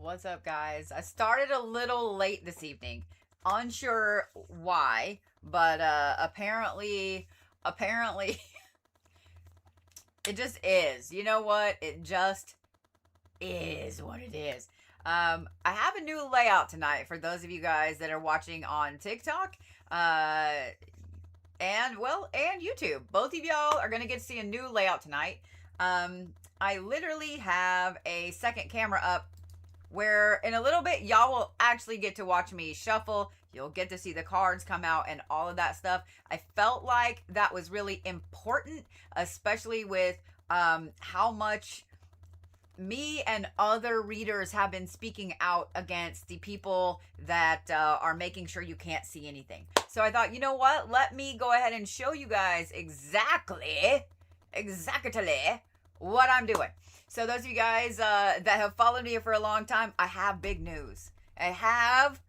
What's up, guys? I started a little late this evening. Unsure why, but apparently it just is. You know what? It just is what it is. I have a new layout tonight for those of you guys that are watching on TikTok. And YouTube. Both of y'all are gonna get to see a new layout tonight. I literally have a second camera up where in a little bit y'all will actually get to watch me shuffle. You'll get to see the cards come out and all of that stuff. I felt like that was really important, especially with how much me and other readers have been speaking out against the people that are making sure you can't see anything. So I thought, you know what? Let me go ahead and show you guys exactly what I'm doing. So those of you guys that have followed me for a long time, I have big news. I have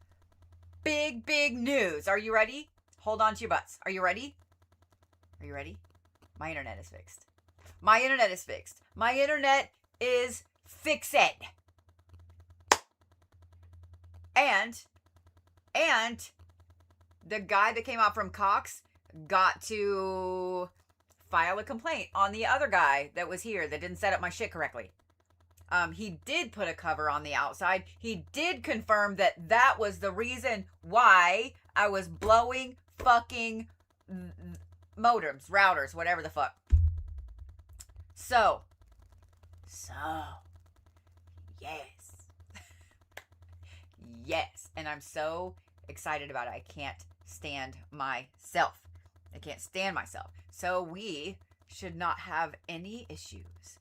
big news. Are you ready? Hold on to your butts. Are you ready? Are you ready? My internet is fixed. My internet is fixed. My internet is fixed. And the guy that came out from Cox got to file a complaint on the other guy that was here that didn't set up my shit correctly. He did put a cover on the outside. He did confirm that that was the reason why I was blowing fucking modems, routers, whatever the fuck. So, yes. Yes. And I'm so excited about it. I can't stand myself. I can't stand myself. So we should not have any issues.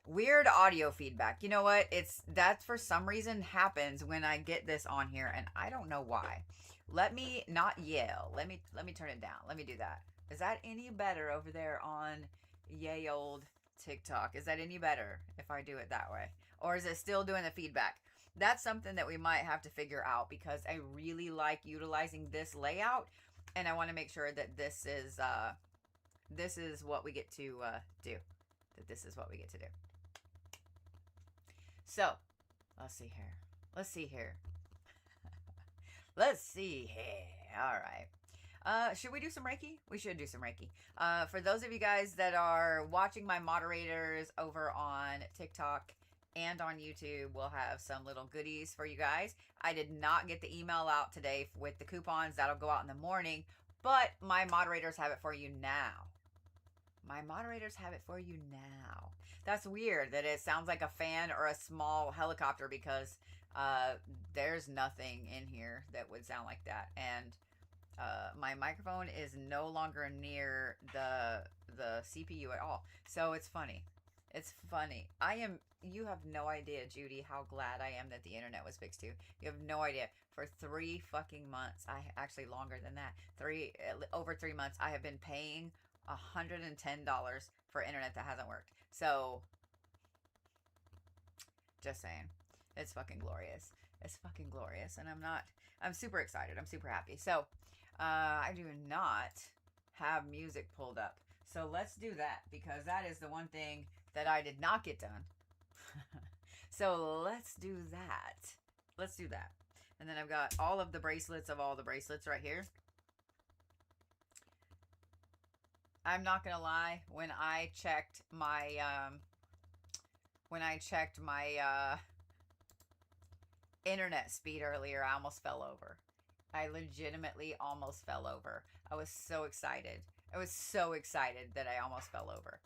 Weird audio feedback. You know what? That for some reason happens when I get this on here, and I don't know why. Let me not yell. Let me turn it down. Let me do that. Is that any better over there on yay old TikTok? Is that any better if I do it that way? Or is it still doing the feedback? That's something that we might have to figure out, because I really like utilizing this layout, and I want to make sure that this is what we get to do. That this is what we get to do. So, let's see here. Let's see here. All right. Should we do some Reiki? We should do some Reiki. For those of you guys that are watching my moderators over on TikTok and on YouTube, we'll have some little goodies for you guys. I did not get the email out today with the coupons. That'll go out in the morning, but my moderators have it for you now. My moderators have it for you now. That's weird that it sounds like a fan or a small helicopter, because there's nothing in here that would sound like that. And my microphone is no longer near the CPU at all. So it's funny. It's funny. You have no idea, Judy, how glad I am that the internet was fixed too. You have no idea. For 3 fucking months, actually longer than that, over 3 months, I have been paying $110 for internet that hasn't worked. So, just saying, it's fucking glorious. It's fucking glorious, and I'm super excited. I'm super happy. So, I do not have music pulled up. So let's do that, because that is the one thing that I did not get done. So let's do that. Let's do that. And then I've got all of the bracelets right here. I'm not gonna lie, when I checked my internet speed earlier, I almost fell over. I legitimately almost fell over. I was so excited. I was so excited that I almost fell over.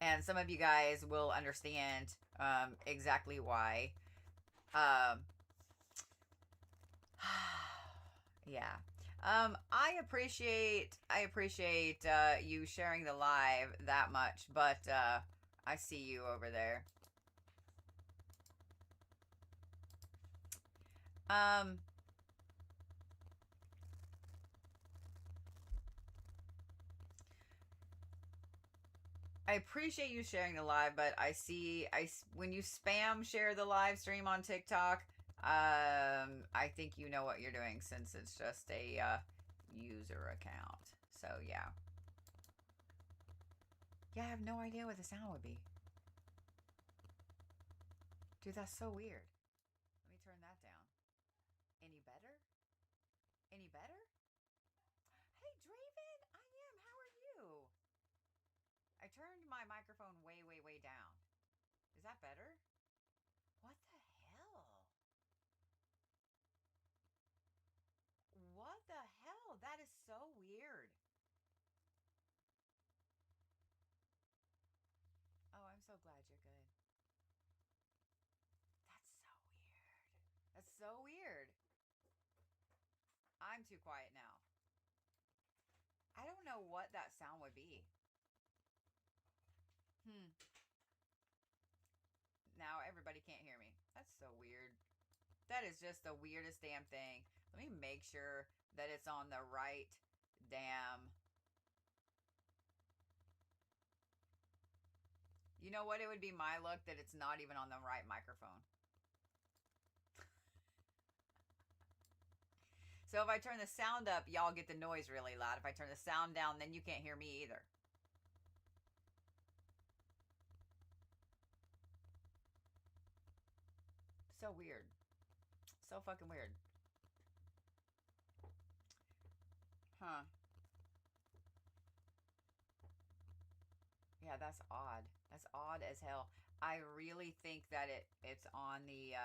And some of you guys will understand exactly why. Yeah. I appreciate you sharing the live that much, but I see you over there. I appreciate you sharing the live, but when you spam share the live stream on TikTok, I think you know what you're doing, since it's just a user account. So yeah. Yeah, I have no idea what the sound would be. Dude, that's so weird. Let me turn that down. Any better? Any better? Hey, Draven, I am. How are you? I turned my microphone way, way, way down. Is that better? What the hell? What the hell? That is so weird. Oh, I'm so glad you're good. That's so weird. That's so weird. I'm too quiet now. I don't know what that sound would be. Now everybody can't hear me. That's so weird. That is just the weirdest damn thing. Let me make sure that it's on the right damn... You know what? It would be my luck that it's not even on the right microphone. So if I turn the sound up, y'all get the noise really loud. If I turn the sound down, then you can't hear me either. So weird. So fucking weird. Huh. Yeah, that's odd. That's odd as hell. I really think that it's on the,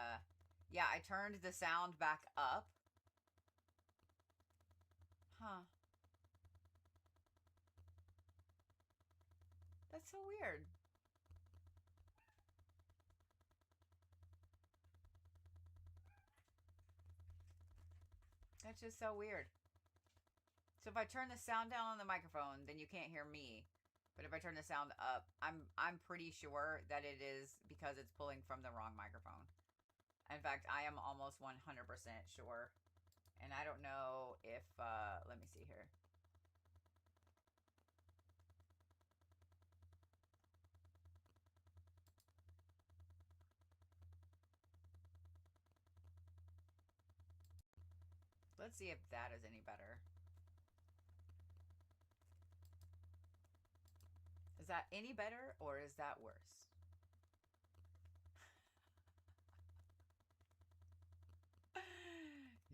yeah, I turned the sound back up. Huh. That's so weird. That's just so weird. So if I turn the sound down on the microphone, then you can't hear me. But if I turn the sound up, I'm pretty sure that it is because it's pulling from the wrong microphone. In fact, I am almost 100% sure. And I don't know if, let me see here. Let's see if that is any better. Is that any better or is that worse?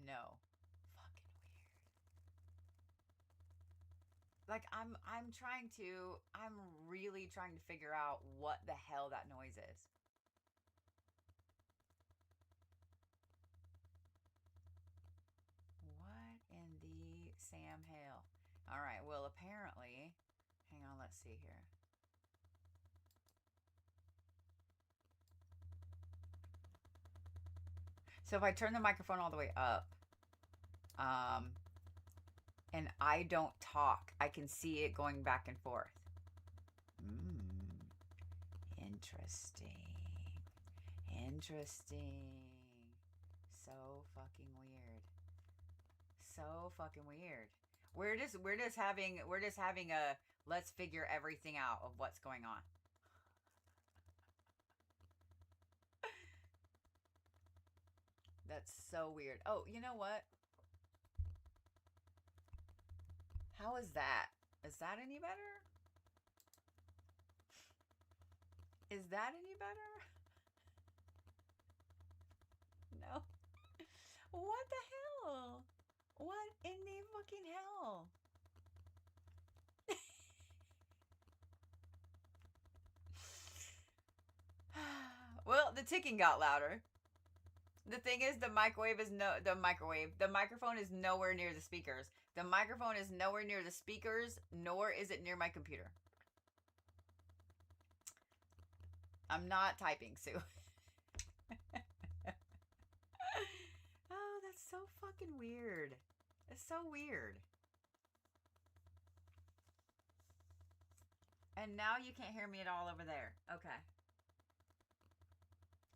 No. Fucking weird. Like I'm really trying to figure out what the hell that noise is. What in the Sam hell? All right, well, apparently, hang on, let's see here. So if I turn the microphone all the way up, and I don't talk, I can see it going back and forth. Interesting. Interesting. So fucking weird. So fucking weird. We're just having a let's figure everything out of what's going on. That's so weird. Oh, you know what? How is that? Is that any better? Is that any better? No. What the hell? What in the fucking hell? Well, the ticking got louder. The thing is, the microphone is nowhere near the speakers. The microphone is nowhere near the speakers, nor is it near my computer. I'm not typing, Sue. Oh, that's so fucking weird. It's so weird. And now you can't hear me at all over there. Okay.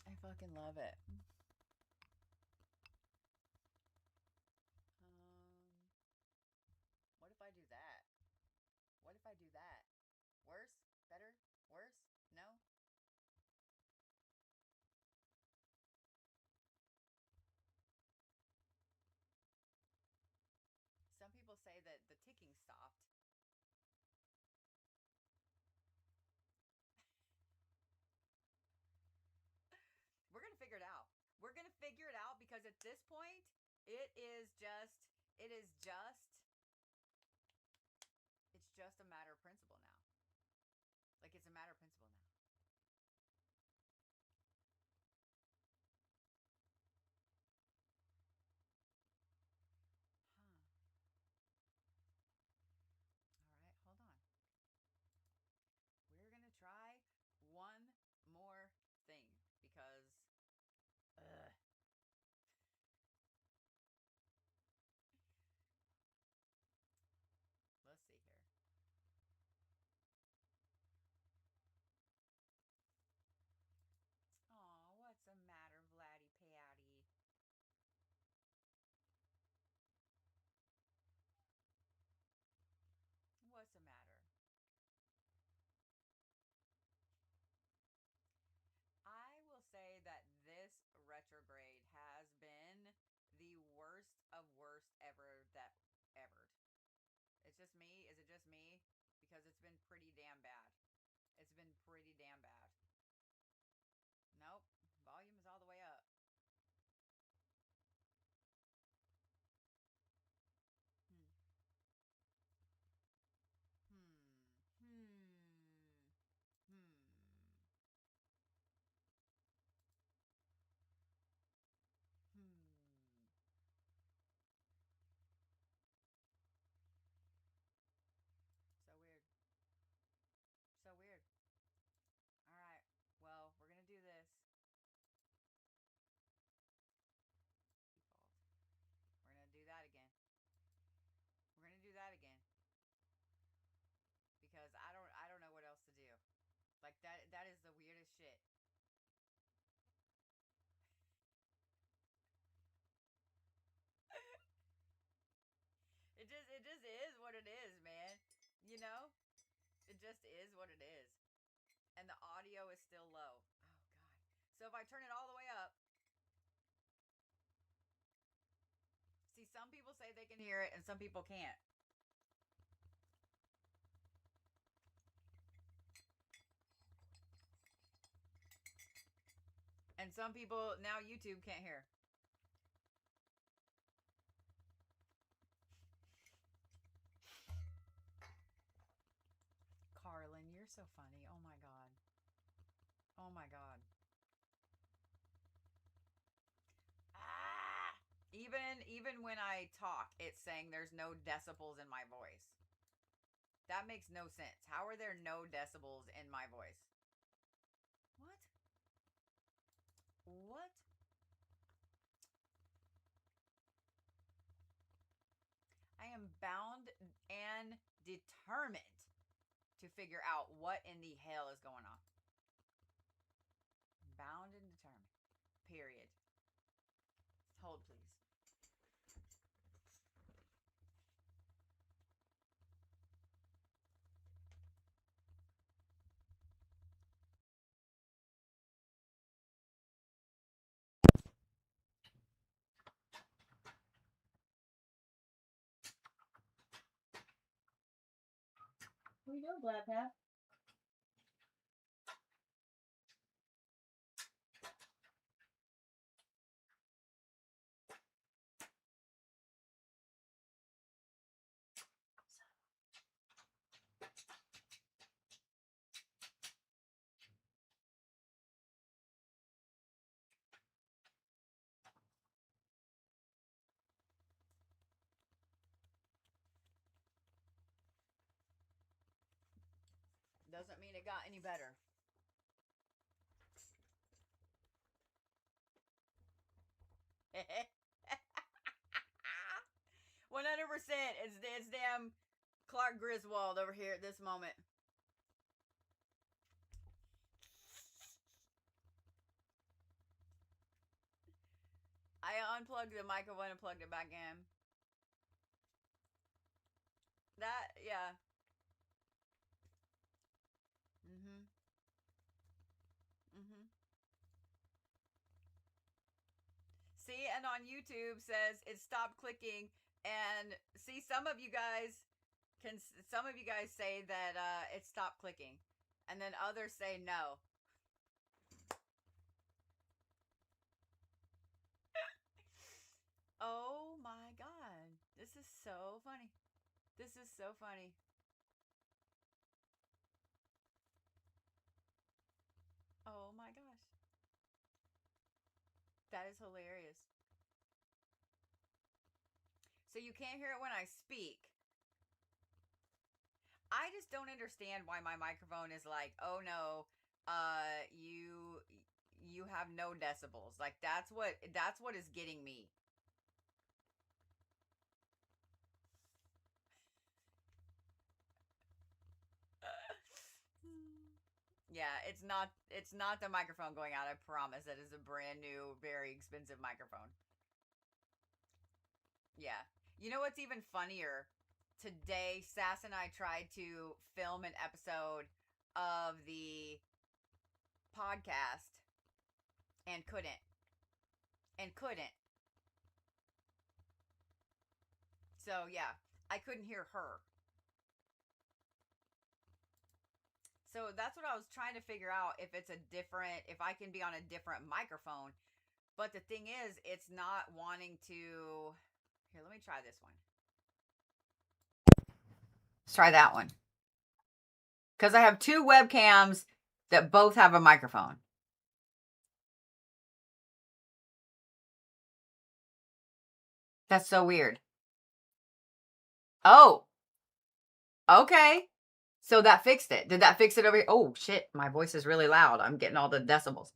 I fucking love it. What if I do that? What if I do that? Worse? Better? Worse? No? Some people say that the ticking stopped. We're Because at this point, it's just a matter of principle now. Like, it's a matter of principle now. Huh. All right, hold on. We're going to try one more thing because let's see here. Oh, what's the matter, Vladdy Patty? What's the matter? I will say that this retrograde has been the worst of worst ever that ever. It's just me. Is it just me? Because it's been pretty damn bad. It's been pretty damn bad. Nope. Volume is all the way up. Hmm. Hmm. Hmm. Hmm. Hmm. So weird. So weird. All right. Well, we're going to do this. Default. We're going to do that again. We're going to do that again. Because I don't know what else to do. Like that is the weirdest shit. It just is what it is, man. You know? It just is what it is. And the audio is still low. Oh god. So if I turn it all the way up, see, some people say they can hear it and some people can't. And some people now YouTube can't hear. Carlin, you're so funny. Oh my god. Oh my god. Ah! Even when I talk, it's saying there's no decibels in my voice. That makes no sense. How are there no decibels in my voice? What? What? I am bound and determined to figure out what in the hell is going on. Bound and determined. Period. Hold, please. What are you doing, Black Pat? Doesn't mean it got any better. $100%. It's damn Clark Griswold over here at this moment. I unplugged the microphone and plugged it back in. That, yeah. Mm-hmm. Mm-hmm. See, and on YouTube says it stopped clicking. And see, some of you guys say that it stopped clicking, and then others say no. is so funny. This is so funny. Oh my gosh. That is hilarious. So you can't hear it when I speak. I just don't understand why my microphone is like, oh no, you have no decibels. Like that's what is getting me. Yeah, it's not the microphone going out, I promise. That is a brand new, very expensive microphone. Yeah. You know what's even funnier? Today, Sass and I tried to film an episode of the podcast and couldn't. And couldn't. So, yeah, I couldn't hear her. So that's what I was trying to figure out, if I can be on a different microphone. But the thing is, it's not wanting to. Here, let me try this one. Let's try that one. Because I have two webcams that both have a microphone. That's so weird. Oh, okay. So that fixed it. Did that fix it over here? Oh, shit. My voice is really loud. I'm getting all the decibels.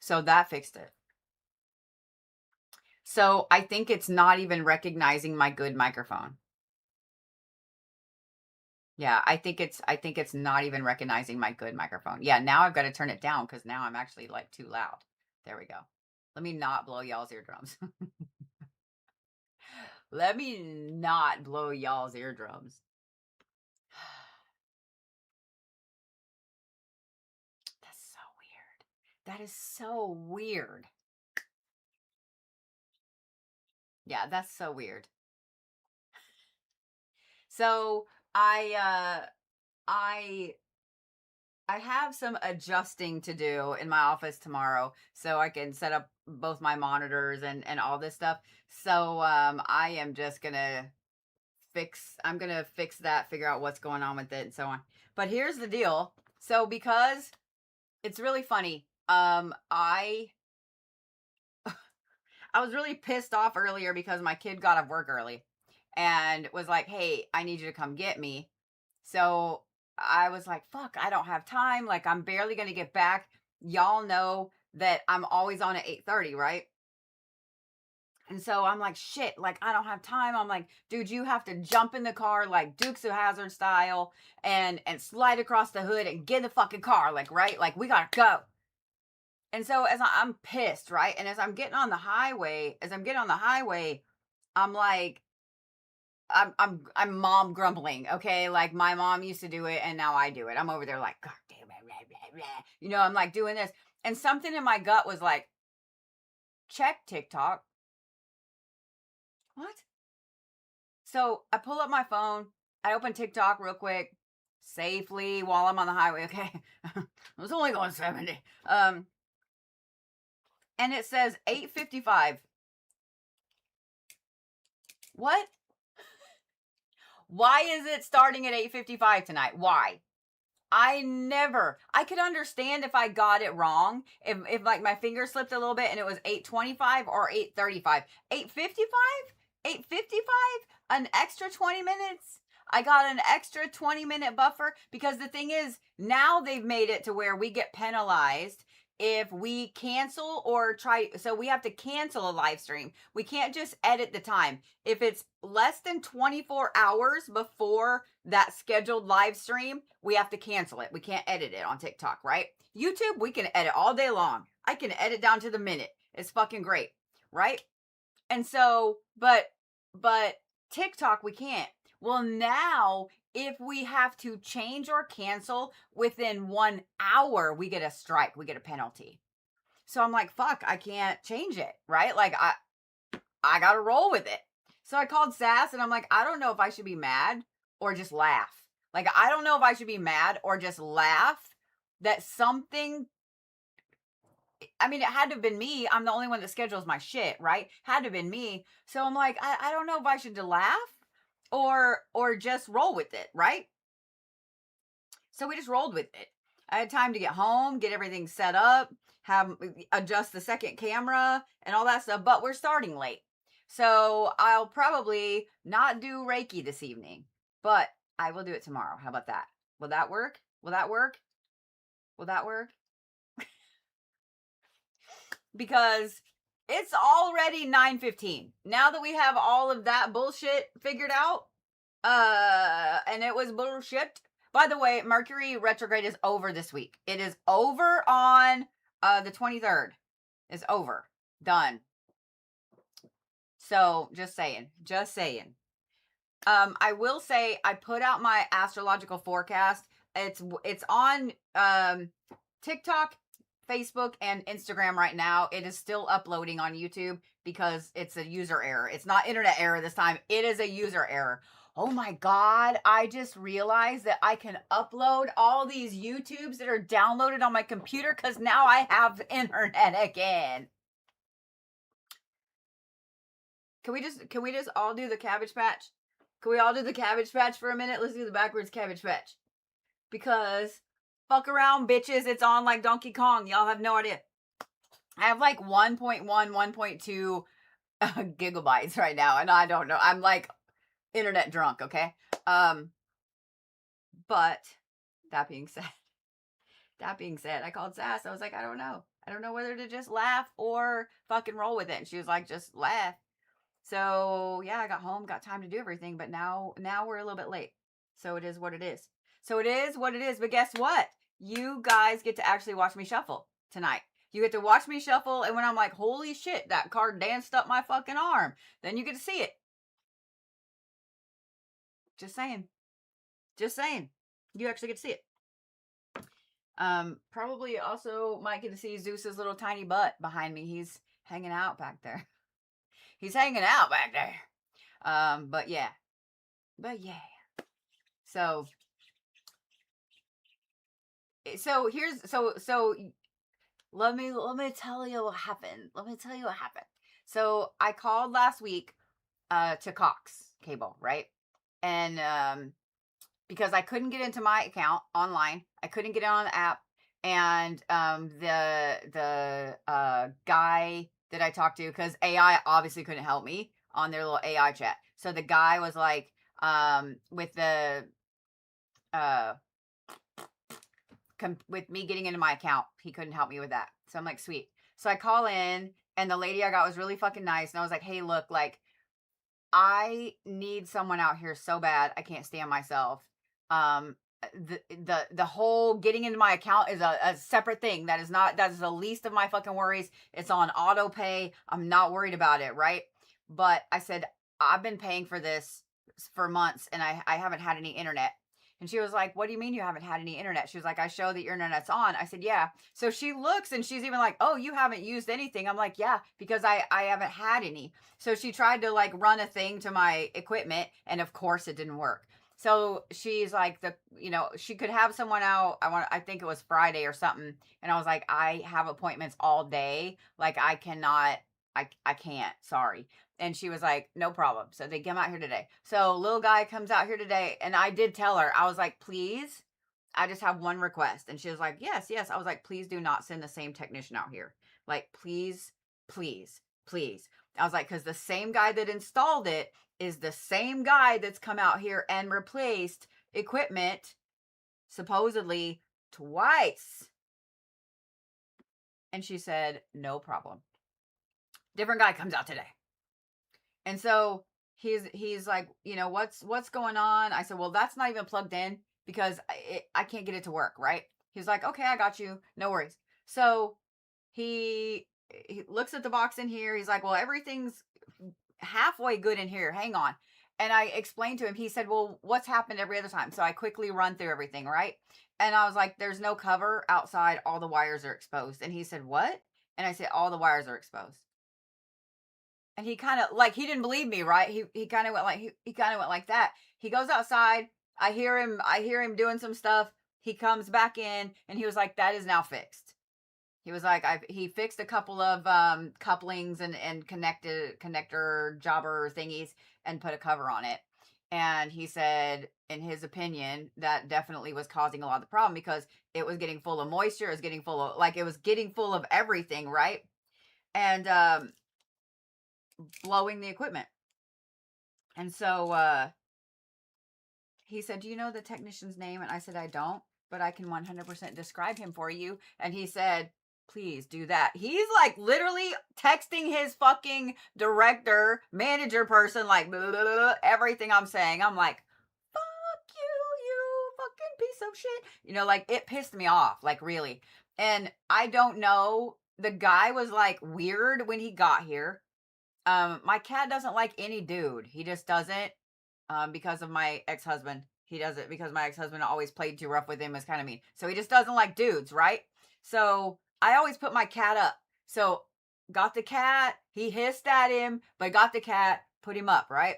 So that fixed it. So I think it's not even recognizing my good microphone. Yeah, I think it's not even recognizing my good microphone. Yeah, now I've got to turn it down because now I'm actually like too loud. There we go. Let me not blow y'all's eardrums. Let me not blow y'all's eardrums. That's so weird. That is so weird. Yeah, that's so weird. So I have some adjusting to do in my office tomorrow so I can set up both my monitors and all this stuff. So I am just gonna fix that, figure out what's going on with it and so on. But here's the deal. So because it's really funny, I was really pissed off earlier because my kid got off work early and was like, hey, I need you to come get me. So I was like, fuck, I don't have time. Like, I'm barely going to get back. Y'all know that I'm always on at 8:30, right? And so I'm like, shit, like, I don't have time. I'm like, dude, you have to jump in the car, like Dukes of Hazzard style, and slide across the hood and get in the fucking car. Like, right? Like, we got to go. And so I'm pissed, right? And as I'm getting on the highway, I'm like, I'm mom grumbling, okay? Like my mom used to do it and now I do it. I'm over there like, God damn it, blah, blah, blah. You know, I'm like doing this. And something in my gut was like, check TikTok. What? So I pull up my phone, I open TikTok real quick, safely while I'm on the highway, okay? I was only going 70. And it says 8:55. What? Why is it starting at 8:55 tonight? Why? I could understand if I got it wrong. If like my finger slipped a little bit and it was 8:25 or 8:35. 8:55? 8:55? An extra 20 minutes? I got an extra 20-minute buffer because the thing is, now they've made it to where we get penalized if we cancel or try. So we have to cancel a live stream. We can't just edit the time. If it's less than 24 hours before that scheduled live stream, we have to cancel it. We can't edit it on TikTok, right? YouTube, we can edit all day long. I can edit down to the minute. It's fucking great, right? And so, but TikTok, we can't. Well, now if we have to change or cancel within 1 hour, we get a strike, we get a penalty. So I'm like, fuck, I can't change it, right? Like I got to roll with it. So I called Sass and I'm like, I don't know if I should be mad or just laugh. Like, I don't know if I should be mad or just laugh that something I mean, it had to have been me. I'm the only one that schedules my shit, right? Had to have been me. So I'm like, I don't know if I should laugh or just roll with it, right? So we just rolled with it. I had time to get home, get everything set up, adjust the second camera and all that stuff, but we're starting late. So I'll probably not do Reiki this evening, but I will do it tomorrow. How about that? Will that work? Will that work? Will that work? Because it's already 9:15. Now that we have all of that bullshit figured out, and it was bullshit. By the way, Mercury retrograde is over this week. It is over on the 23rd. It's over. Done. So, just saying. Just saying. I will say I put out my astrological forecast. It's on TikTok, Facebook, and Instagram right now. It is still uploading on YouTube because it's a user error. It's not internet error this time. It is a user error. Oh my God, I just realized that I can upload all these YouTubes that are downloaded on my computer because now I have internet again. Can we just all do the Cabbage Patch? Can we all do the Cabbage Patch for a minute? Let's do the backwards Cabbage Patch. Because fuck around, bitches. It's on like Donkey Kong. Y'all have no idea. I have like 1.1, 1.2 gigabytes right now. And I don't know. I'm like internet drunk, okay? But that being said, I called Sass. I was like, I don't know. I don't know whether to just laugh or fucking roll with it. And she was like, just laugh. So yeah, I got home, got time to do everything, but now we're a little bit late. So it is what it is. So it is what it is. But guess what? You guys get to actually watch me shuffle tonight. You get to watch me shuffle, and when I'm like, holy shit, that card danced up my fucking arm, then you get to see it. Just saying. Just saying. You actually get to see it. Probably also might get to see Zeus's little tiny butt behind me. He's hanging out back there. He's hanging out back there. But yeah. So let me tell you what happened. So I called last week to Cox Cable, right? And because I couldn't get into my account online. I couldn't get on the app. And the guy that I talked to, because AI obviously couldn't help me on their little AI chat. So the guy was like, with me getting into my account, he couldn't help me with that. So I'm like, sweet. So I call in, and the lady I got was really fucking nice. And I was like, hey, look, like, I need someone out here so bad. I can't stand myself. The whole getting into my account is a separate thing. That is the least of my fucking worries. It's on auto pay. I'm not worried about it, right? But I said, I've been paying for this for months, and I haven't had any internet. And she was like, what do you mean you haven't had any internet? She was like, I show that your internet's on. I said, yeah. So she looks, and she's even like, oh, you haven't used anything. I'm like, yeah, because I haven't had any. So she tried to like run a thing to my equipment, and of course it didn't work. So she's like, she could have someone out. I think it was Friday or something. And I was like, I have appointments all day. Like, I cannot, I can't, sorry. And she was like, no problem. So they come out here today. So little guy comes out here today. And I did tell her, I was like, please, I just have one request. And she was like, yes. I was like, please do not send the same technician out here. Like, please. I was like, because the same guy that installed it is the same guy that's come out here and replaced equipment supposedly twice. And she said, no problem. Different guy comes out today. And so he's like, what's going on? I said, well, that's not even plugged in because I can't get it to work, right? He's like, okay, I got you. No worries. So he looks at the box in here. He's like, well, everything's halfway good in here. Hang on. And I explained to him, he said, well, what's happened every other time? So I quickly run through everything, right? And I was like, there's no cover outside. All the wires are exposed. And he said, what? And I said, all the wires are exposed. And he kind of like, he didn't believe me, right? He kind of went like, he kind of went like that. He goes outside. I hear him doing some stuff. He comes back in, and he was like, that is now fixed. He was like, he fixed a couple of couplings and connector jobber thingies and put a cover on it. And he said, in his opinion, that definitely was causing a lot of the problem because it was getting full of moisture. It was getting full of, like, it was getting full of everything, right? And blowing the equipment. And so he said, do you know the technician's name? And I said, I don't, but I can 100% describe him for you. And he said, please do that. He's like literally texting his fucking director, manager person, like blah, blah, blah, everything I'm saying. I'm like, fuck you, you fucking piece of shit. You know, like it pissed me off, like really. And I don't know. The guy was like weird when he got here. My cat doesn't like any dude. He just doesn't. Because of my ex-husband. He does it because my ex-husband always played too rough with him. Is kind of mean. So he just doesn't like dudes, right? So I always put my cat up. So got the cat. He hissed at him, but got the cat, put him up, right?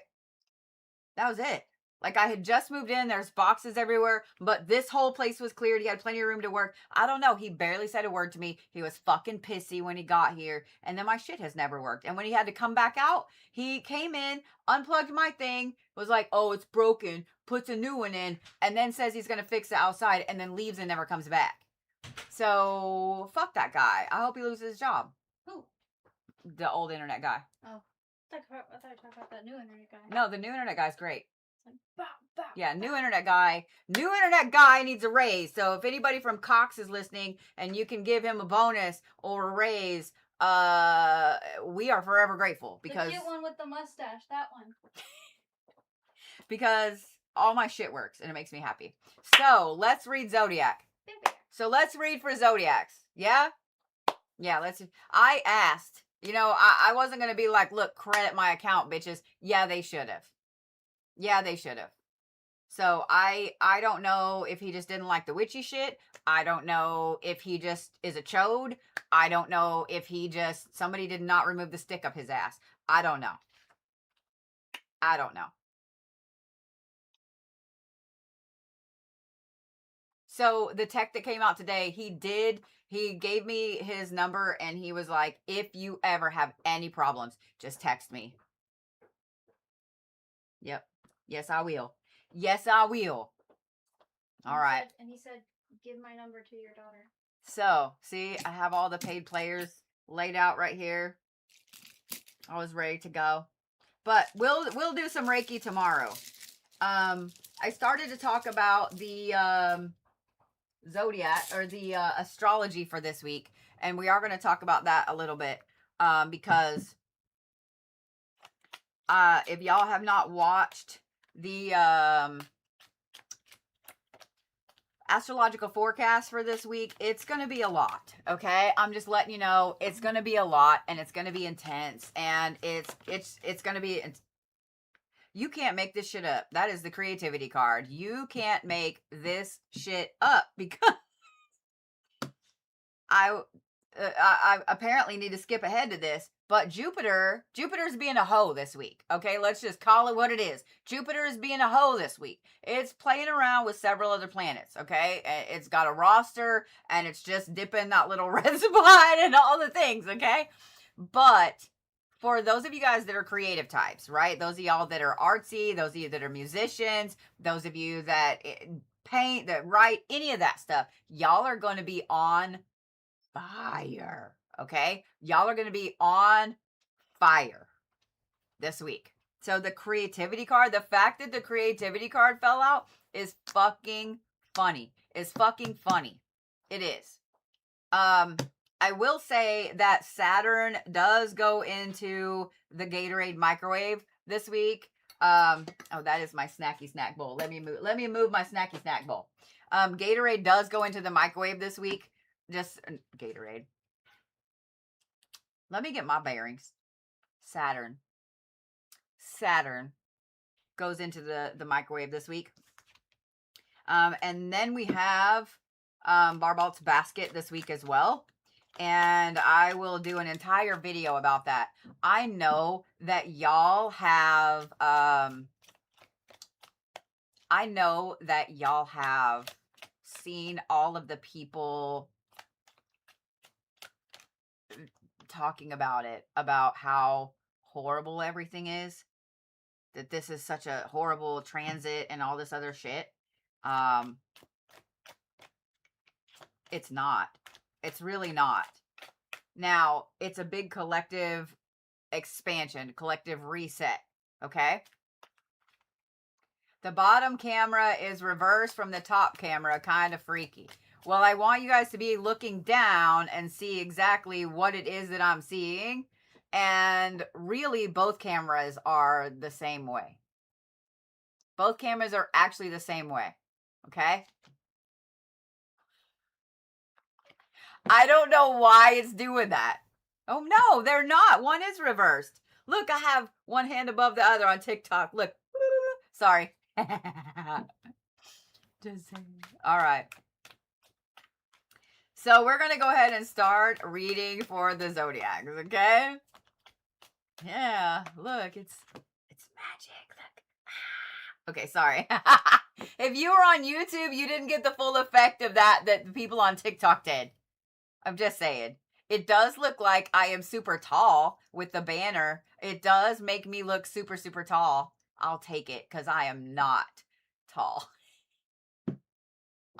That was it. Like I had just moved in. There's boxes everywhere, but this whole place was cleared. He had plenty of room to work. I don't know. He barely said a word to me. He was fucking pissy when he got here. And then my shit has never worked. And when he had to come back out, he came in, unplugged my thing, was like, oh, it's broken, puts a new one in, and then says he's going to fix it outside and then leaves and never comes back. So fuck that guy. I hope he loses his job. Who? The old internet guy. Oh. I thought you were talking about that new internet guy. No, the new internet guy's great. Like, bow, bow, yeah, new internet guy. New internet guy needs a raise. So if anybody from Cox is listening and you can give him a bonus or a raise, we are forever grateful because the cute one with the mustache, that one. Because all my shit works and it makes me happy. So let's read Zodiac. So let's read for Zodiacs. Yeah? Yeah, let's. I asked. You know, I wasn't going to be like, look, credit my account, bitches. Yeah, they should have. Yeah, they should have. So I don't know if he just didn't like the witchy shit. I don't know if he just is a chode. I don't know if he just, somebody did not remove the stick up his ass. I don't know. I don't know. So the tech that came out today, he gave me his number and he was like, if you ever have any problems, just text me. Yep. Yes, I will. Yes, I will. All right. And he said, give my number to your daughter. So, see, I have all the paid players laid out right here. I was ready to go. But we'll do some Reiki tomorrow. I started to talk about the Zodiac or the astrology for this week. And we are going to talk about that a little bit. Because if y'all have not watched the astrological forecast for this week, it's going to be a lot. Okay. I'm just letting you know it's going to be a lot and it's going to be intense and it's going to be, you can't make this shit up. That is the creativity card. You can't make this shit up because I apparently need to skip ahead to this, but Jupiter's being a hoe this week. Okay, let's just call it what it is. Jupiter is being a hoe this week. It's playing around with several other planets. Okay, it's got a roster and it's just dipping that little red spot and all the things. Okay, but for those of you guys that are creative types, right? Those of y'all that are artsy, those of you that are musicians, those of you that paint, that write, any of that stuff, y'all are going to be on fire. Okay, y'all are going to be on fire this week. So the creativity card, the fact that the creativity card fell out is fucking funny. It's fucking funny. It is. I will say that Saturn does go into the Gatorade microwave this week. Oh, that is my snacky snack bowl. Let me move my snacky snack bowl. Gatorade does go into the microwave this week. Just Gatorade. Let me get my bearings. Saturn goes into the microwave this week. And then we have Barbalt's basket this week as well. And I will do an entire video about that. I know that y'all have seen all of the people talking about it, about how horrible everything is, that this is such a horrible transit and all this other shit. It's not. It's really not. Now, it's a big collective expansion, collective reset, okay? The bottom camera is reversed from the top camera, kind of freaky. Well, I want you guys to be looking down and see exactly what it is that I'm seeing. And really, both cameras are the same way. Both cameras are actually the same way, okay? I don't know why it's doing that. Oh, no, they're not. One is reversed. Look, I have one hand above the other on TikTok. Look. Sorry. Just saying. All right. So we're going to go ahead and start reading for the Zodiacs, okay? Yeah, look, it's magic. Look. Okay, sorry. If you were on YouTube, you didn't get the full effect of that the people on TikTok did. I'm just saying. It does look like I am super tall with the banner. It does make me look super, super tall. I'll take it because I am not tall.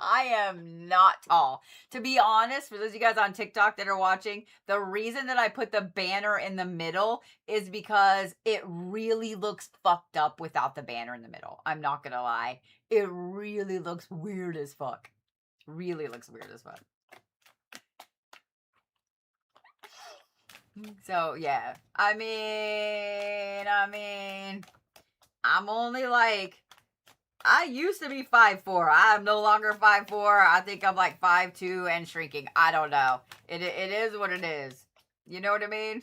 I am not tall. To be honest, for those of you guys on TikTok that are watching, the reason that I put the banner in the middle is because it really looks fucked up without the banner in the middle. I'm not going to lie. It really looks weird as fuck. Really looks weird as fuck. So, yeah. I mean, I'm only like, I used to be 5'4". I'm no longer 5'4". I think I'm like 5'2" and shrinking. I don't know. It is what it is. You know what I mean?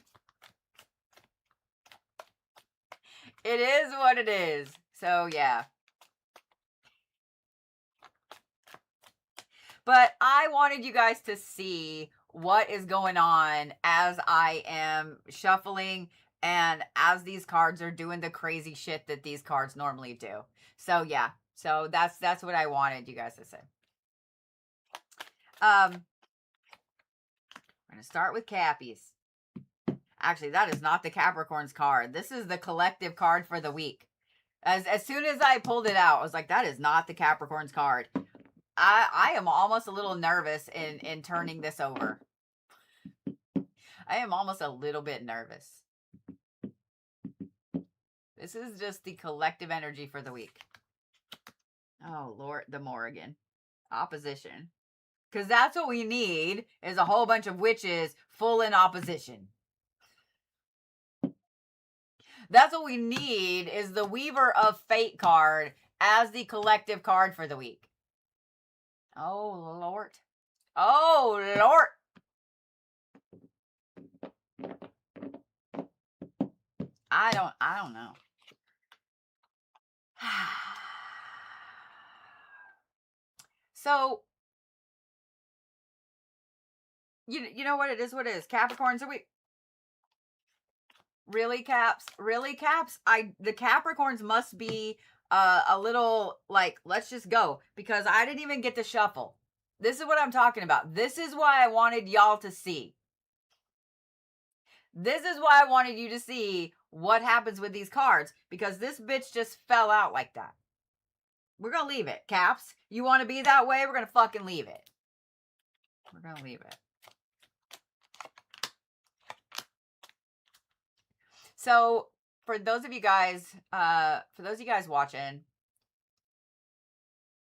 It is what it is. So, yeah. But I wanted you guys to see what is going on as I am shuffling and as these cards are doing the crazy shit that these cards normally do. So yeah, so that's what I wanted you guys to say. We're gonna start with Cappies. Actually, that is not the Capricorn's card. This is the collective card for the week. As soon as I pulled it out, I was like, that is not the Capricorn's card. I am almost a little nervous in turning this over. I am almost a little bit nervous. This is just the collective energy for the week. Oh, Lord, the Morrigan. Opposition. Because that's what we need, is a whole bunch of witches full in opposition. That's what we need, is the Weaver of Fate card as the collective card for the week. Oh, Lord. Oh, Lord. I don't know. So, you know what it is? What it is? Capricorns, are we... Really, Caps? Really, Caps? The Capricorns must be a little, like, let's just go. Because I didn't even get to shuffle. This is what I'm talking about. This is why I wanted y'all to see. This is why I wanted you to see what happens with these cards. Because this bitch just fell out like that. We're going to leave it, Caps. You want to be that way? We're going to fucking leave it. We're going to leave it. So, for those of you guys watching,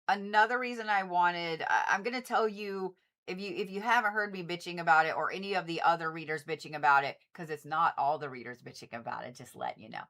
another reason I wanted, I'm going to tell you, if you haven't heard me bitching about it, or any of the other readers bitching about it, because it's not all the readers bitching about it, just letting you know.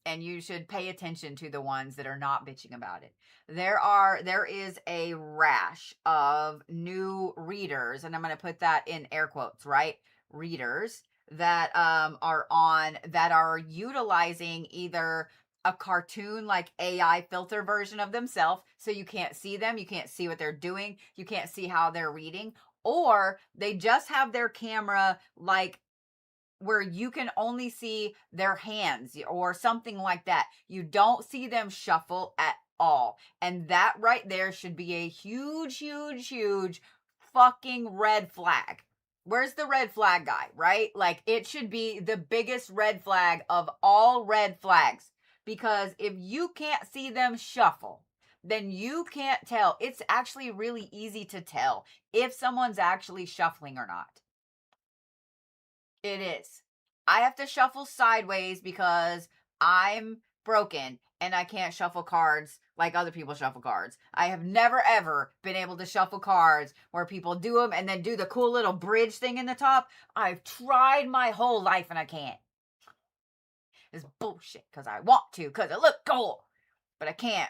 And you should pay attention to the ones that are not bitching about it. There is a rash of new readers, and I'm going to put that in air quotes, right? Readers that are utilizing either a cartoon like AI filter version of themselves, so you can't see them, you can't see what they're doing, you can't see how they're reading, or they just have their camera like where you can only see their hands or something like that. You don't see them shuffle at all. And that right there should be a huge, huge, huge fucking red flag. where's the red flag guy, right? Like, it should be the biggest red flag of all red flags. Because if you can't see them shuffle, then you can't tell. It's actually really easy to tell if someone's actually shuffling or not. It is. I have to shuffle sideways because I'm broken and I can't shuffle cards like other people shuffle cards. I have never ever been able to shuffle cards where people do them and then do the cool little bridge thing in the top. I've tried my whole life and I can't. It's bullshit because I want to, because it looks cool, but I can't.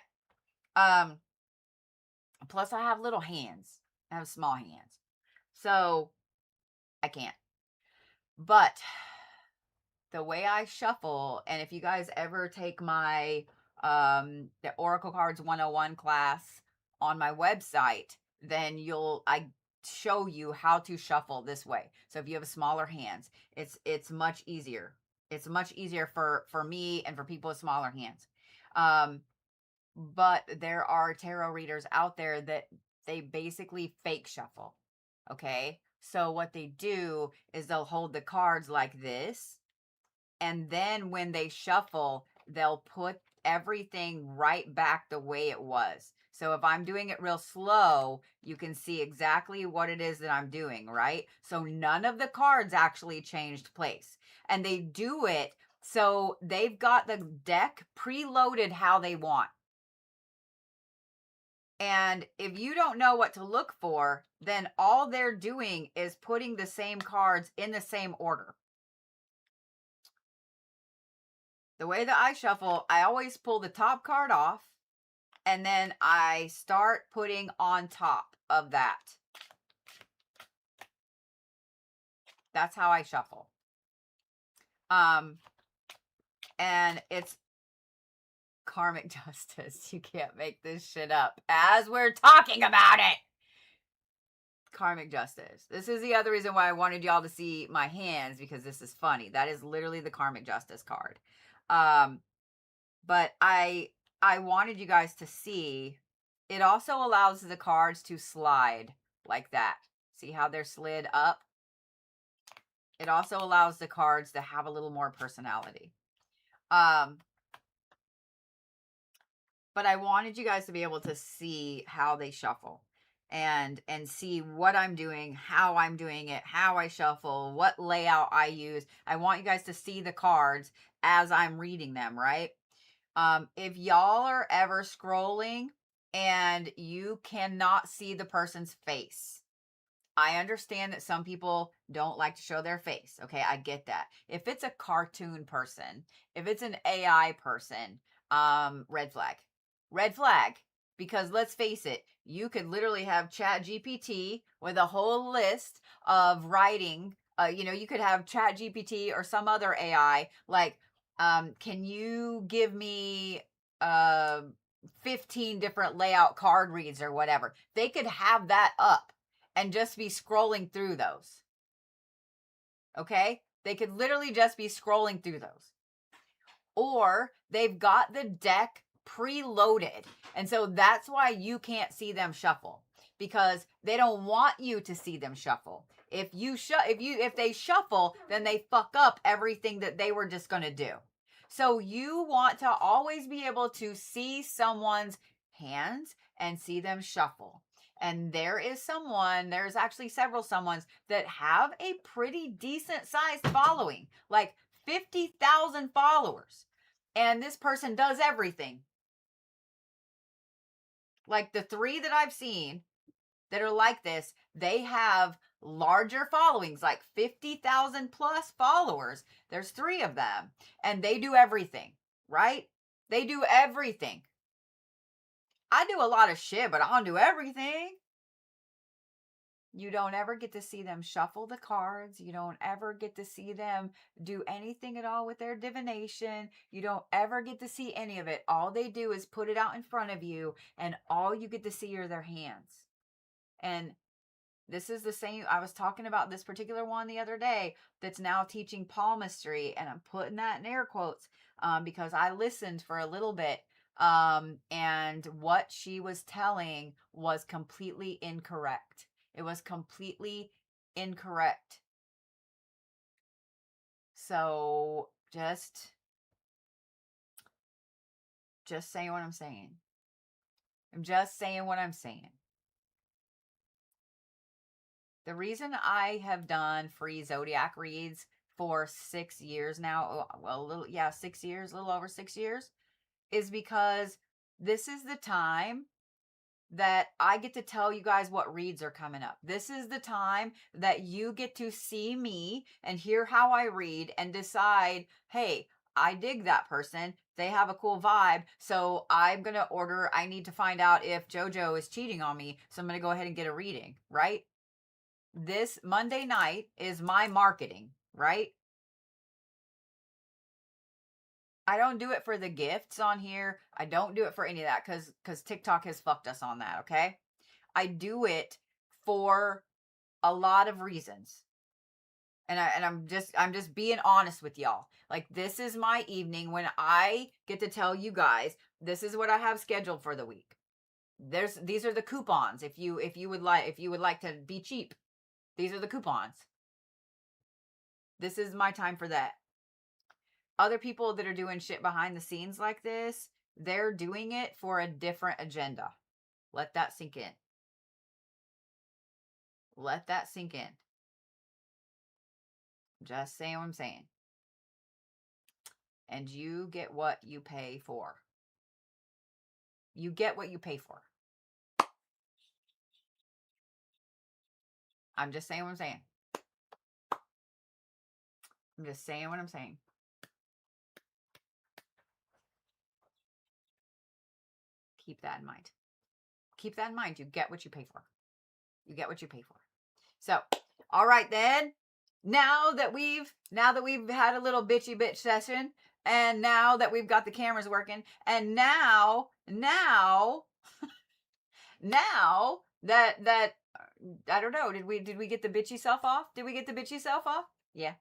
Plus I have little hands. I have small hands. So I can't. But the way I shuffle, and if you guys ever take my the Oracle Cards 101 class on my website, then I show you how to shuffle this way. So if you have smaller hands, it's much easier. It's much easier for me and for people with smaller hands. But there are tarot readers out there that they basically fake shuffle. Okay? So what they do is they'll hold the cards like this, and then when they shuffle, they'll put everything right back the way it was. So if I'm doing it real slow, you can see exactly what it is that I'm doing, right? So none of the cards actually changed place. And they do it so they've got the deck preloaded how they want. And if you don't know what to look for, then all they're doing is putting the same cards in the same order. The way that I shuffle, I always pull the top card off, and then I start putting on top of that. That's how I shuffle. And it's karmic justice. You can't make this shit up as we're talking about it. Karmic justice. This is the other reason why I wanted y'all to see my hands, because this is funny. That is literally the karmic justice card. But I wanted you guys to see, it also allows the cards to slide like that. See how they're slid up? It also allows the cards to have a little more personality. But I wanted you guys to be able to see how they shuffle and see what I'm doing, how I'm doing it, how I shuffle, what layout I use. I want you guys to see the cards as I'm reading them, right? If y'all are ever scrolling and you cannot see the person's face, I understand that some people don't like to show their face. Okay, I get that. If it's a cartoon person, if it's an AI person, red flag. Red flag. Because let's face it, you could literally have Chat GPT with a whole list of writing. You could have Chat GPT or some other AI like, can you give me 15 different layout card reads or whatever? They could have that up and just be scrolling through those. Okay? They could literally just be scrolling through those. Or they've got the deck preloaded. And so that's why you can't see them shuffle, because they don't want you to see them shuffle. If they shuffle, then they fuck up everything that they were just going to do. So you want to always be able to see someone's hands and see them shuffle. And there's actually several someones that have a pretty decent sized following, like 50,000 followers. And this person does everything. Like the 3 that I've seen that are like this, they have larger followings, like 50,000 plus followers. There's 3 of them, and they do everything, right? They do everything. I do a lot of shit, but I don't do everything. You don't ever get to see them shuffle the cards. You don't ever get to see them do anything at all with their divination. You don't ever get to see any of it. All they do is put it out in front of you, and all you get to see are their hands. And this is the same. I was talking about this particular one the other day that's now teaching palmistry, and I'm putting that in air quotes because I listened for a little bit, and what she was telling was completely incorrect. It was completely incorrect. So just saying what I'm saying. I'm just saying what I'm saying. The reason I have done free Zodiac reads for 6 years now, well, 6 years, a little over 6 years, is because this is the time that I get to tell you guys what reads are coming up. This is the time that you get to see me and hear how I read and decide, hey, I dig that person. They have a cool vibe. So I'm going to order, I need to find out if JoJo is cheating on me. So I'm going to go ahead and get a reading, right? This Monday night is my marketing, right? I don't do it for the gifts on here. I don't do it for any of that because TikTok has fucked us on that, okay? I do it for a lot of reasons. And I'm just being honest with y'all. Like, this is my evening when I get to tell you guys this is what I have scheduled for the week. These are the coupons if you would like to be cheap. These are the coupons. This is my time for that. Other people that are doing shit behind the scenes like this, they're doing it for a different agenda. Let that sink in. Let that sink in. Just saying what I'm saying. And you get what you pay for. You get what you pay for. I'm just saying what I'm saying. I'm just saying what I'm saying. Keep that in mind. Keep that in mind. You get what you pay for. You get what you pay for. So, all right then. Now that we've had a little bitch session, and now that we've got the cameras working, and now that I don't know, did we get the bitchy self off? Did we get the bitchy self off? Yeah.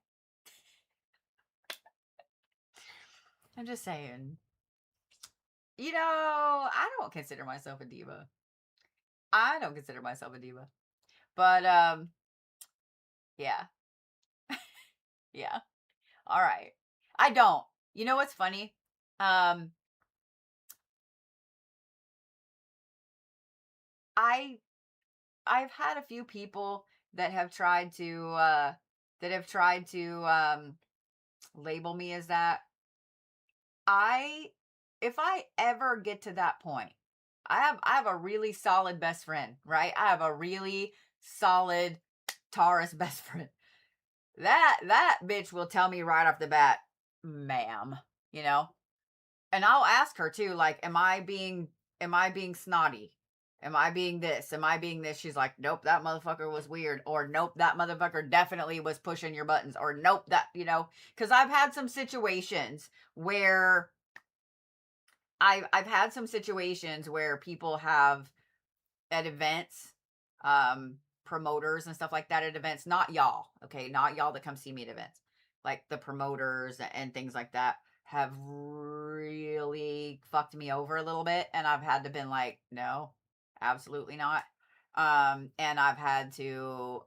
I'm just saying. You know, I don't consider myself a diva. I don't consider myself a diva. But yeah. Yeah. All right. I don't. You know what's funny? I've had a few people that have tried to label me as that. If I ever get to that point, I have a really solid best friend, right? I have a really solid Taurus best friend. That bitch will tell me right off the bat, ma'am, you know? And I'll ask her too, like, am I being snotty? Am I being this? Am I being this? She's like, nope, that motherfucker was weird. Or nope, that motherfucker definitely was pushing your buttons. Or nope, that, you know, because I've had some situations where I've had some situations where people have at events, promoters and stuff like that at events, not y'all, okay, not y'all that come see me at events, like the promoters and things like that have really fucked me over a little bit, and I've had to been like, no, absolutely not. And I've had to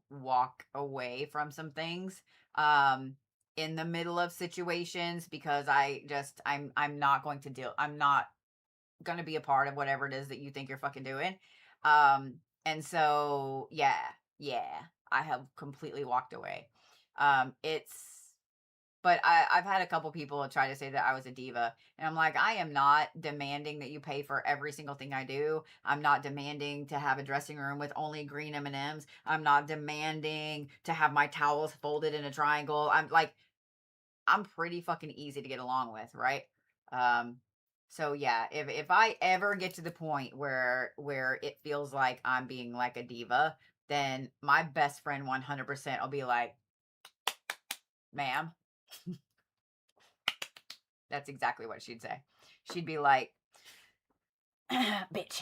walk away from some things in the middle of situations because I'm not going to deal, I'm not going to be a part of whatever it is that you think you're fucking doing. And so yeah, I have completely walked away. But I've had a couple people try to say that I was a diva, and I'm like, I am not demanding that you pay for every single thing I do. I'm not demanding to have a dressing room with only green M&Ms. I'm not demanding to have my towels folded in a triangle. I'm pretty fucking easy to get along with, right? So yeah, if I ever get to the point where it feels like I'm being like a diva, then my best friend 100% will be like, ma'am. That's exactly what she'd say. She'd be like, bitch.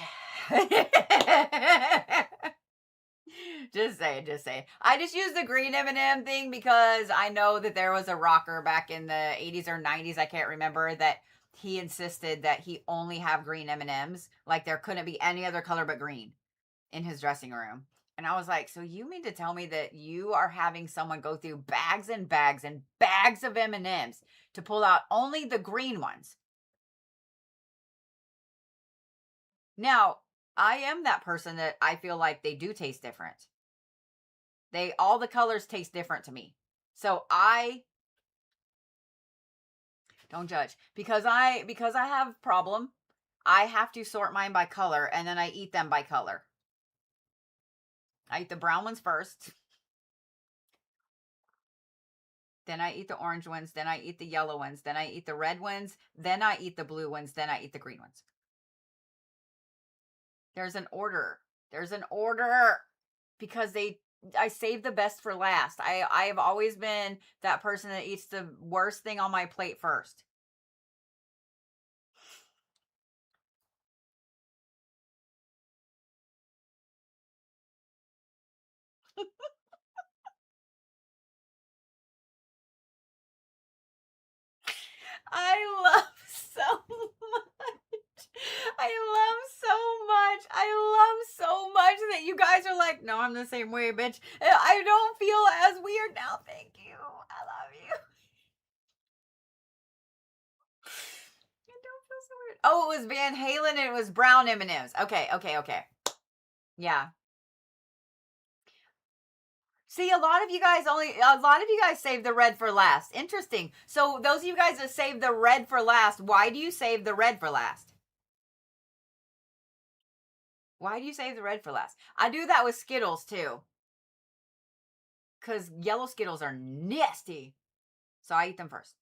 Just say it. I just use the green M&M thing because I know that there was a rocker back in the 80s or 90s, I can't remember, that he insisted that he only have green M&Ms. Like there couldn't be any other color but green in his dressing room. And I was like, so you mean to tell me that you are having someone go through bags and bags and bags of M&Ms to pull out only the green ones? Now, I am that person that I feel like they do taste different. All the colors taste different to me. So I don't judge because I have problem. I have to sort mine by color and then I eat them by color. I eat the brown ones first. Then I eat the orange ones. Then I eat the yellow ones. Then I eat the red ones. Then I eat the blue ones. Then I eat the green ones. There's an order. There's an order because I save the best for last. I have always been that person that eats the worst thing on my plate first. I love so much. I love so much. I love so much that you guys are like, no, I'm the same way, bitch. I don't feel as weird now. Thank you. I love you. I don't feel so weird. Oh, it was Van Halen and it was brown M&Ms. Okay. Yeah. See, a lot of you guys save the red for last. Interesting. So those of you guys that save the red for last, why do you save the red for last? Why do you save the red for last? I do that with Skittles too. Because yellow Skittles are nasty. So I eat them first.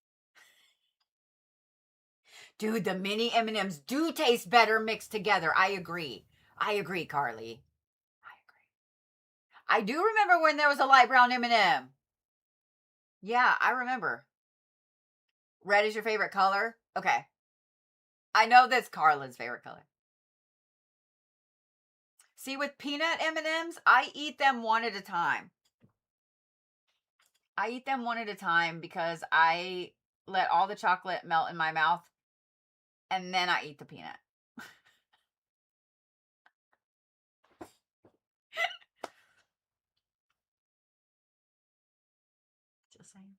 Dude, the mini M&Ms do taste better mixed together. I agree, Carly. I agree. I do remember when there was a light brown M&M. Yeah, I remember. Red is your favorite color? Okay. I know that's Carla's favorite color. See, with peanut M&Ms, I eat them one at a time. I eat them one at a time because I let all the chocolate melt in my mouth and then I eat the peanut. Just saying.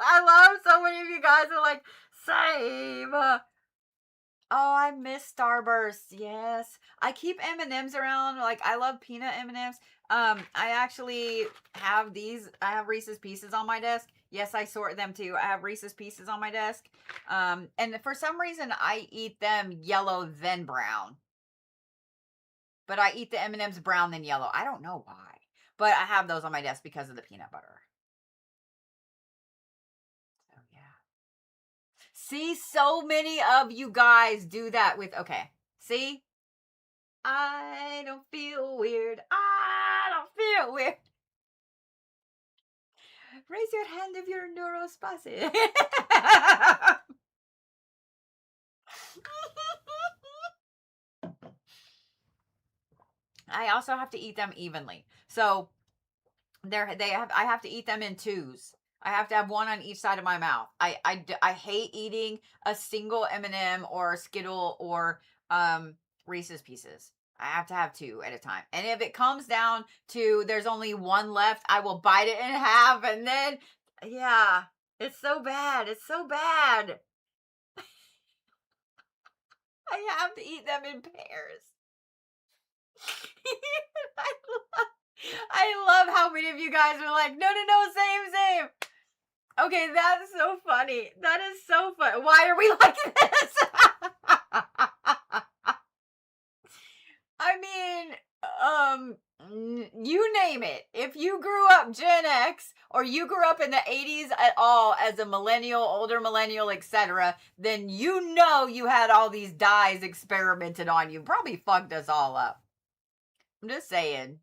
I love so many of you guys are like, same. Oh, I miss Starburst. Yes. I keep M&Ms around. Like, I love peanut M&Ms. I actually have these. I have Reese's Pieces on my desk. Yes, I sort them too. I have Reese's Pieces on my desk. And for some reason, I eat them yellow then brown. But I eat the M&Ms brown then yellow. I don't know why. But I have those on my desk because of the peanut butter. So, yeah. See, so many of you guys do that with, okay. See? I don't feel weird. I don't feel weird. Raise your hand if you're neurospastic. I also have to eat them evenly. So I have to eat them in twos. I have to have one on each side of my mouth. I hate eating a single M&M or Skittle or Reese's Pieces. I have to have two at a time. And if it comes down to there's only one left, I will bite it in half and then yeah, it's so bad. It's so bad. I have to eat them in pairs. I love how many of you guys are like, no, same. Okay, that's so funny. That is so funny. Why are we like this? I mean, you name it. If you grew up Gen X or you grew up in the 80s at all as a millennial, older millennial, etc., then you know you had all these dyes experimented on you. Probably fucked us all up. I'm just saying.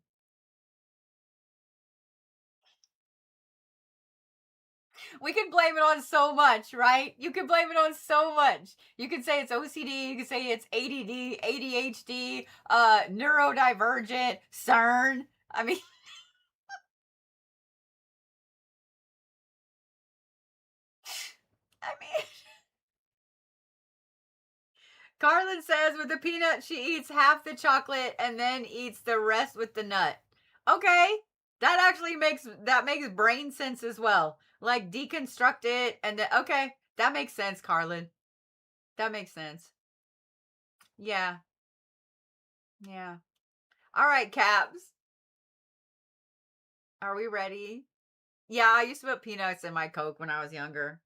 We can blame it on so much, right? You can blame it on so much. You can say it's OCD, you can say it's ADD, ADHD, neurodivergent, CERN. I mean, I mean, Carlin says with the peanut, she eats half the chocolate and then eats the rest with the nut. Okay. That actually makes brain sense as well. Like deconstruct it and then, okay. That makes sense, Carlin. That makes sense. Yeah. Yeah. All right, Caps. Are we ready? Yeah, I used to put peanuts in my Coke when I was younger.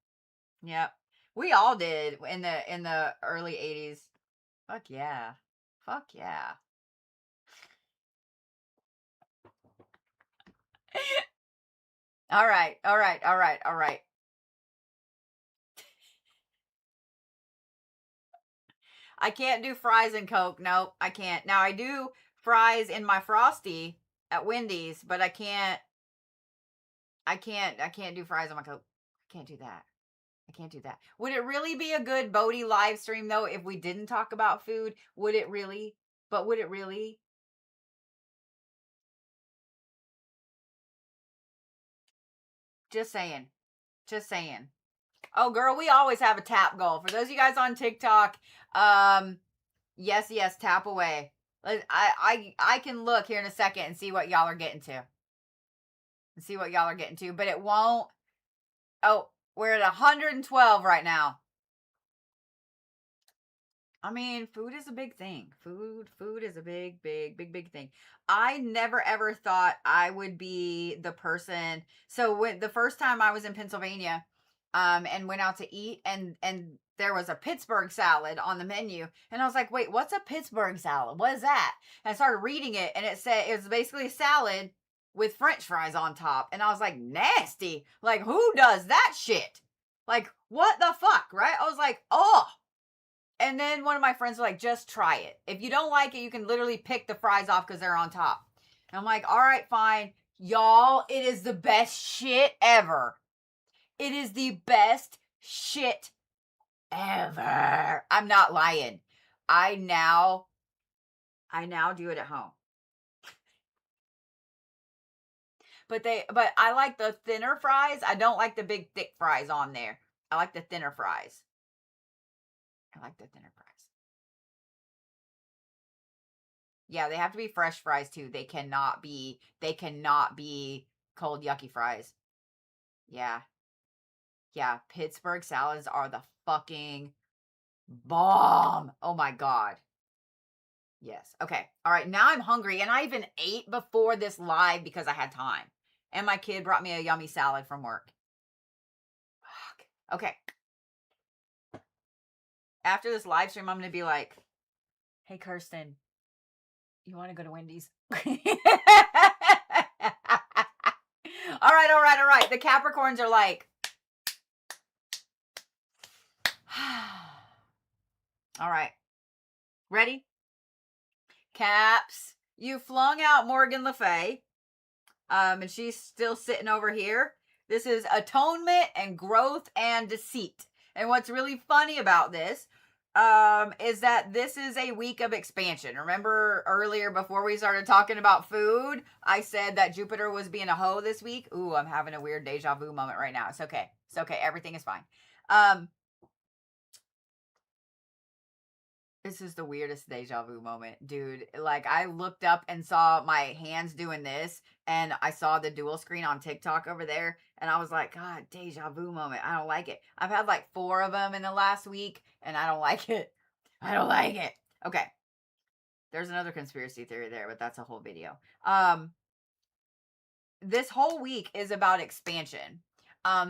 Yep. We all did in the early 80s. Fuck yeah. Fuck yeah. All right. All right. All right. All right. I can't do fries and Coke. Nope, I can't. Now I do fries in my Frosty at Wendy's, but I can't do fries on my Coke. I can't do that. I can't do that. Would it really be a good Bodhi live stream though if we didn't talk about food? Would it really? But would it really? Just saying. Just saying. Oh girl, we always have a tap goal. For those of you guys on TikTok, yes, tap away. I can look here in a second and see what y'all are getting to. But it won't. Oh, we're at 112 right now. I mean, food is a big thing. Food is a big thing. I never ever thought I would be the person. So when the first time I was in Pennsylvania, and went out to eat, and there was a Pittsburgh salad on the menu, and I was like, wait, what's a Pittsburgh salad? What is that? And I started reading it, and it said it was basically a salad with French fries on top, and I was like, nasty. Like, who does that shit? Like, what the fuck, right? I was like, oh. And then one of my friends was like, just try it. If you don't like it, you can literally pick the fries off because they're on top. And I'm like, all right, fine. Y'all, it is the best shit ever. It is the best shit ever. I'm not lying. I now do it at home. But I like the thinner fries. I don't like the big thick fries on there. I like the thinner fries. Yeah, they have to be fresh fries too. They cannot be cold yucky fries. Yeah. Yeah, Pittsburgh salads are the fucking bomb. Oh my god. Yes. Okay. All right. Now I'm hungry, and I even ate before this live because I had time. And my kid brought me a yummy salad from work. Fuck. Okay. After this live stream, I'm going to be like, hey, Kirsten, you want to go to Wendy's? All right. The Capricorns are like, all right. Ready? Caps, you flung out Morgan Le Fay. And she's still sitting over here. This is atonement and growth and deceit. And what's really funny about this is that this is a week of expansion. Remember earlier before we started talking about food, I said that Jupiter was being a hoe this week. Ooh, I'm having a weird deja vu moment right now. It's okay. Everything is fine. This is the weirdest deja vu moment, dude. Like, I looked up and saw my hands doing this, and I saw the dual screen on TikTok over there, and I was like, God, deja vu moment. I don't like it. I've had like 4 of them in the last week, and I don't like it. Okay. There's another conspiracy theory there, but that's a whole video. This whole week is about expansion.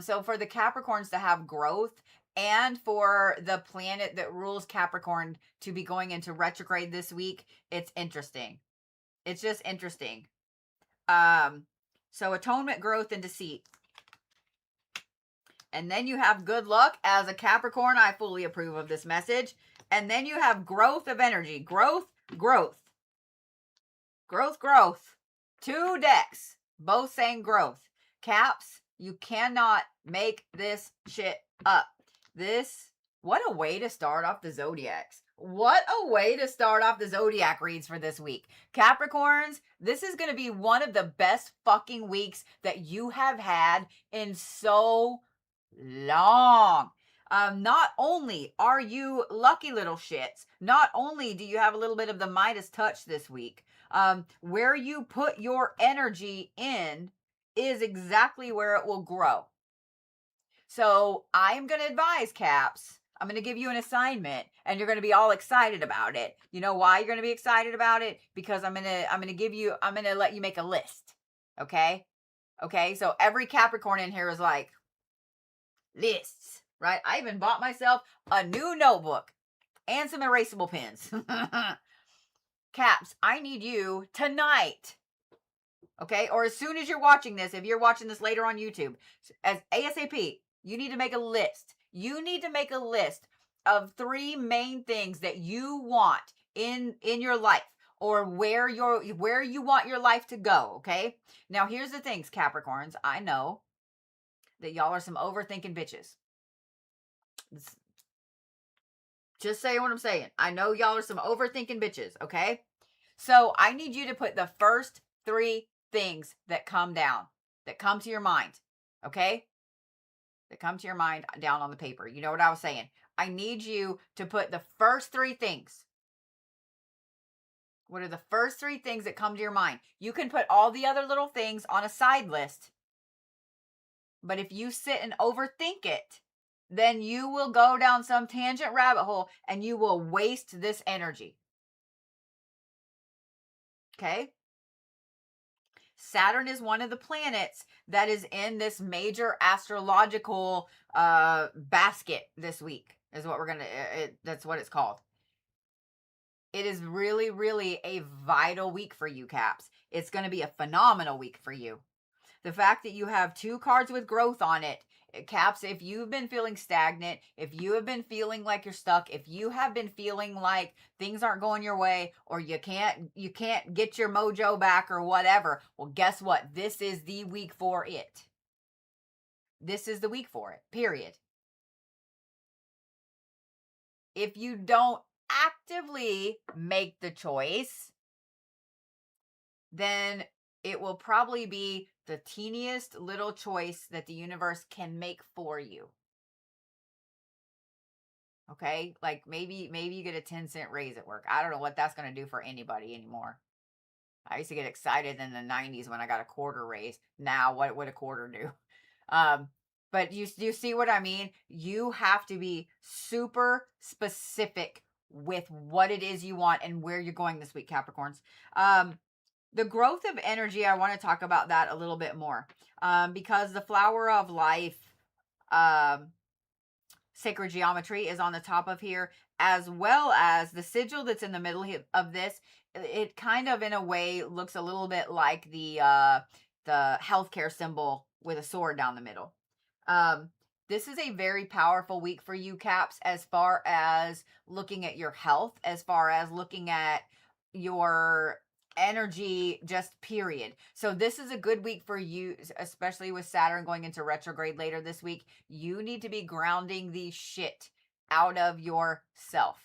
So for the Capricorns to have growth, and for the planet that rules Capricorn to be going into retrograde this week, it's interesting. It's just interesting. So atonement, growth, and deceit. And then you have good luck. As a Capricorn, I fully approve of this message. And then you have growth of energy. Growth. 2 decks, both saying growth. Caps, you cannot make this shit up. What a way to start off the Zodiacs. What a way to start off the Zodiac reads for this week. Capricorns, this is going to be one of the best fucking weeks that you have had in so long. Not only are you lucky little shits, not only do you have a little bit of the Midas touch this week, where you put your energy in is exactly where it will grow. So I'm going to advise, Caps, I'm going to give you an assignment and you're going to be all excited about it. You know why you're going to be excited about it? Because I'm going to let you make a list. Okay? Okay? So every Capricorn in here is like, lists, right? I even bought myself a new notebook and some erasable pens. Caps, I need you tonight. Okay? Or as soon as you're watching this, if you're watching this later on YouTube, as ASAP, you need to make a list. You need to make a list of 3 main things that you want in your life, or where you want your life to go, okay? Now, here's the things, Capricorns. I know that y'all are some overthinking bitches. Just saying what I'm saying. I know y'all are some overthinking bitches, okay? So I need you to put the first 3 things that come to your mind, okay? That come to your mind down on the paper. You know what I was saying? I need you to put the first 3 things. What are the first 3 things that come to your mind? You can put all the other little things on a side list. But if you sit and overthink it, then you will go down some tangent rabbit hole and you will waste this energy. Okay? Saturn is one of the planets that is in this major astrological basket this week, is what that's what it's called. It is really, really a vital week for you, Caps. It's going to be a phenomenal week for you. The fact that you have 2 cards with growth on it, Caps, if you've been feeling stagnant, if you have been feeling like you're stuck, if you have been feeling like things aren't going your way, or you can't get your mojo back or whatever, well, guess what? This is the week for it. This is the week for it, period. If you don't actively make the choice, then it will probably be the teeniest little choice that the universe can make for you. Okay? Like maybe you get a 10-cent raise at work. I don't know what that's going to do for anybody anymore. I used to get excited in the 90s when I got a quarter raise. Now, what would a quarter do? But you see what I mean? You have to be super specific with what it is you want and where you're going this week, Capricorns. The growth of energy, I want to talk about that a little bit more, because the flower of life, sacred geometry is on the top of here, as well as the sigil that's in the middle of this. It kind of, in a way, looks a little bit like the healthcare symbol with a sword down the middle. This is a very powerful week for you, Caps, as far as looking at your health, as far as looking at your energy, just period. So this is a good week for you, especially with Saturn going into retrograde later this week. You need to be grounding the shit out of yourself,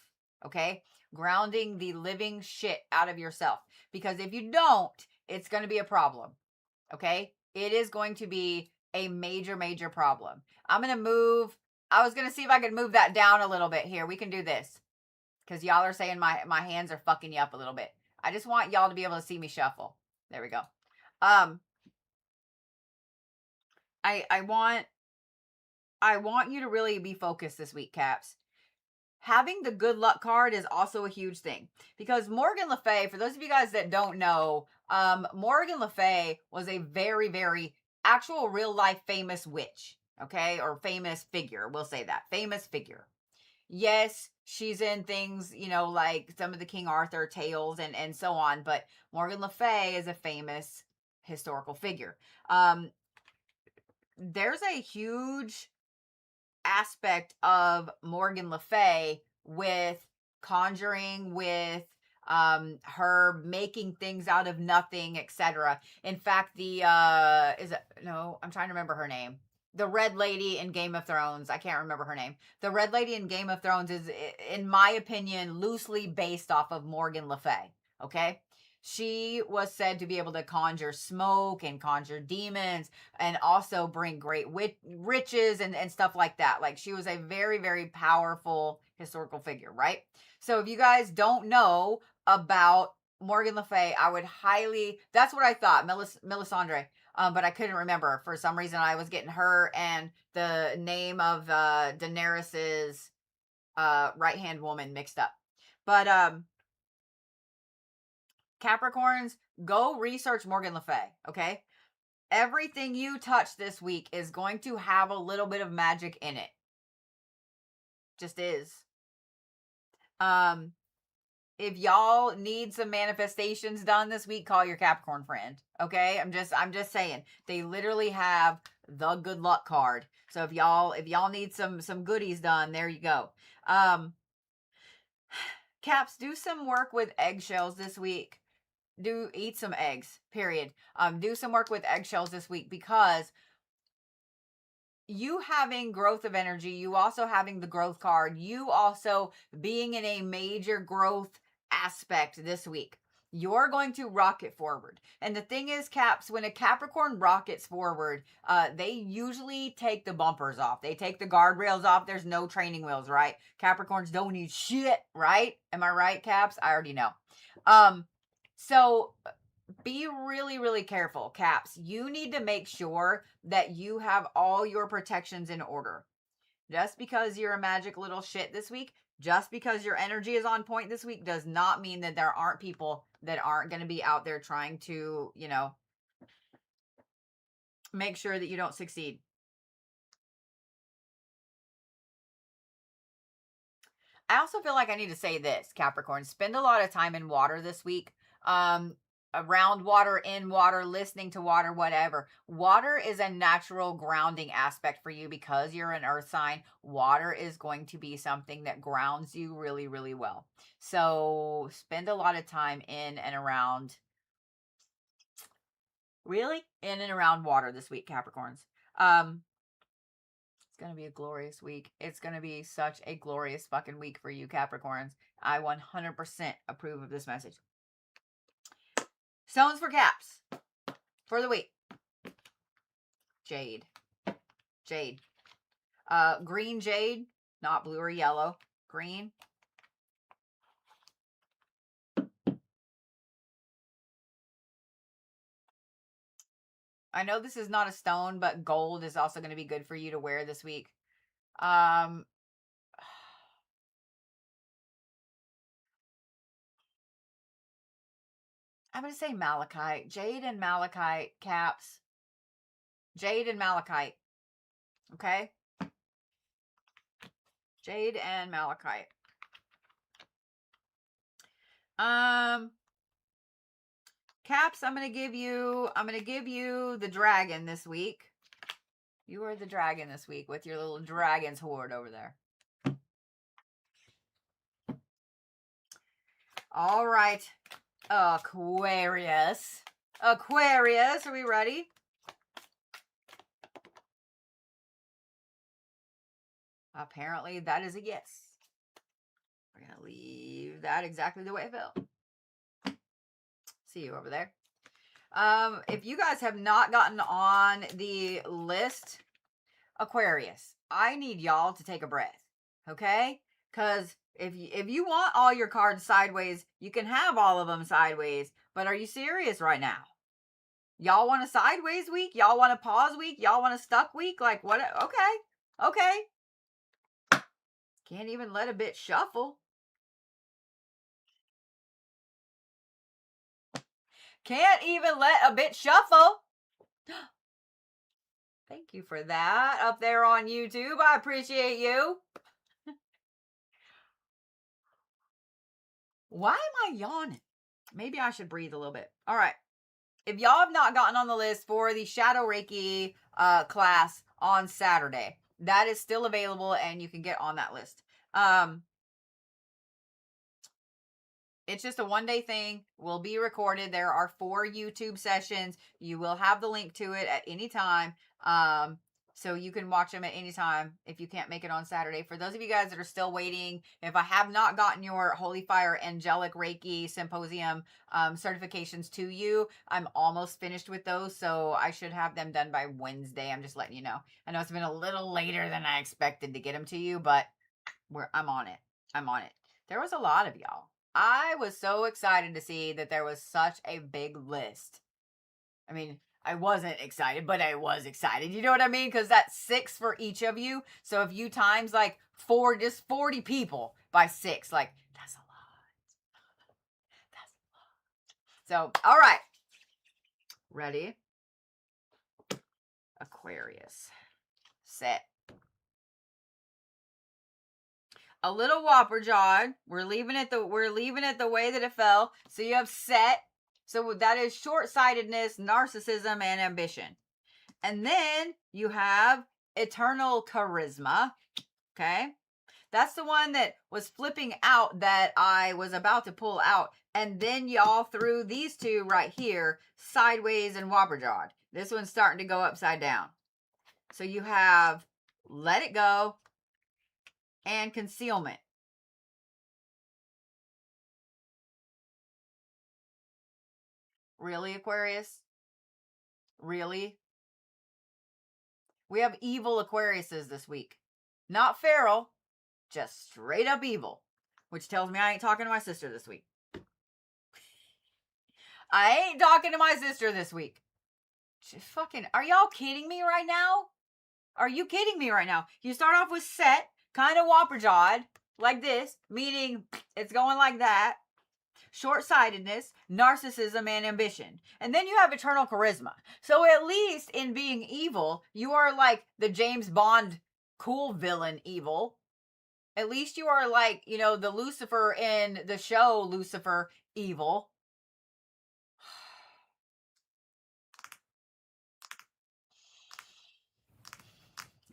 okay? Grounding the living shit out of yourself. Because if you don't, it's going to be a problem, okay? It is going to be a major, major problem. I was going to see if I could move that down a little bit here. We can do this. Because y'all are saying my hands are fucking you up a little bit. I just want y'all to be able to see me shuffle. There we go. I want you to really be focused this week, Caps. Having the good luck card is also a huge thing, because Morgan Le Fay, for those of you guys that don't know, Morgan Le Fay was a very, very actual real life famous witch, okay? Or famous figure. We'll say that. Famous figure. Yes, she's in things, like some of the King Arthur tales and so on, but Morgan Le Fay is a famous historical figure. There's a huge aspect of Morgan Le Fay with conjuring, with her making things out of nothing, etc. In fact, I'm trying to remember her name. The Red Lady in Game of Thrones. I can't remember her name. The Red Lady in Game of Thrones is, in my opinion, loosely based off of Morgan Le Fay. Okay? She was said to be able to conjure smoke and conjure demons and also bring great riches and stuff like that. Like, she was a very, very powerful historical figure, right? So if you guys don't know about Morgan Le Fay, I would highly, that's what I thought, Melisandre. But I couldn't remember. For some reason, I was getting her and the name of Daenerys's right-hand woman mixed up. But Capricorns, go research Morgan Le Fay, okay? Everything you touch this week is going to have a little bit of magic in it. Just is. If y'all need some manifestations done this week, call your Capricorn friend, okay? I'm just saying. They literally have the good luck card. So if y'all need some goodies done, there you go. Caps, do some work with eggshells this week. Eat some eggs, period. Do some work with eggshells this week, because you having growth of energy, you also having the growth card, you also being in a major growth aspect this week, you're going to rocket forward. And the thing is, Caps, when a Capricorn rockets forward, they usually take the bumpers off. They take the guardrails off. There's no training wheels, right? Capricorns don't need shit, right? Am I right, Caps? I already know. So be really, really careful, Caps. You need to make sure that you have all your protections in order. Just because you're a magic little shit this week, just because your energy is on point this week, does not mean that there aren't people that aren't going to be out there trying to, make sure that you don't succeed. I also feel like I need to say this, Capricorn. Spend a lot of time in water this week. Around water, in water, listening to water, whatever. Water is a natural grounding aspect for you because you're an earth sign. Water is going to be something that grounds you really, really well. So spend a lot of time in and around water this week, Capricorns. It's going to be a glorious week. It's going to be such a glorious fucking week for you, Capricorns. I 100% approve of this message. Stones for Caps for the week. Jade. Green jade, not blue or yellow. Green. I know this is not a stone, but gold is also going to be good for you to wear this week. I'm going to say malachite. Jade and malachite, Caps. Jade and malachite. Okay? Jade and malachite. Caps, I'm going to give you the dragon this week. You are the dragon this week with your little dragon's horde over there. All right. Aquarius, are we ready? Apparently that is a yes. We're going to leave that exactly the way it felt. See you over there. If you guys have not gotten on the list, Aquarius, I need y'all to take a breath, okay? Because if you want all your cards sideways, you can have all of them sideways. But are you serious right now? Y'all want a sideways week? Y'all want a pause week? Y'all want a stuck week? Like, what? Okay. Can't even let a bit shuffle. Can't even let a bit shuffle. Thank you for that up there on YouTube. I appreciate you. Why am I yawning? Maybe I should breathe a little bit. All right. If y'all have not gotten on the list for the Shadow Reiki class on Saturday, that is still available and you can get on that list. It's just a one-day thing. Will be recorded. There are 4 YouTube sessions. You will have the link to it at any time. So you can watch them at any time if you can't make it on Saturday. For those of you guys that are still waiting, if I have not gotten your Holy Fire Angelic Reiki Symposium certifications to you, I'm almost finished with those. So I should have them done by Wednesday. I'm just letting you know. I know it's been a little later than I expected to get them to you, but I'm on it. I'm on it. There was a lot of y'all. I was so excited to see that there was such a big list. I mean, I wasn't excited, but I was excited. You know what I mean? Because that's 6 for each of you. So if you times like 4, just 40 people by 6, like that's a lot. That's a lot. So, all right. Ready? Aquarius. Set. A little whopper jawed. We're leaving it the way that it fell. So you have set. So that is short-sightedness, narcissism, and ambition. And then you have eternal charisma. Okay. That's the one that was flipping out that I was about to pull out. And then y'all threw these two right here, sideways and whopper jawed. This one's starting to go upside down. So you have let it go and concealment. Really, Aquarius? Really? We have evil Aquariuses this week. Not feral, just straight up evil. Which tells me I ain't talking to my sister this week. I ain't talking to my sister this week. Just fucking, are y'all kidding me right now? Are you kidding me right now? You start off with set, kind of whopper jawed, like this, meaning it's going like that. Short-sightedness, narcissism, and ambition. And then you have eternal charisma. So at least in being evil, you are like the James Bond cool villain evil. At least you are like, you know, the Lucifer in the show Lucifer evil.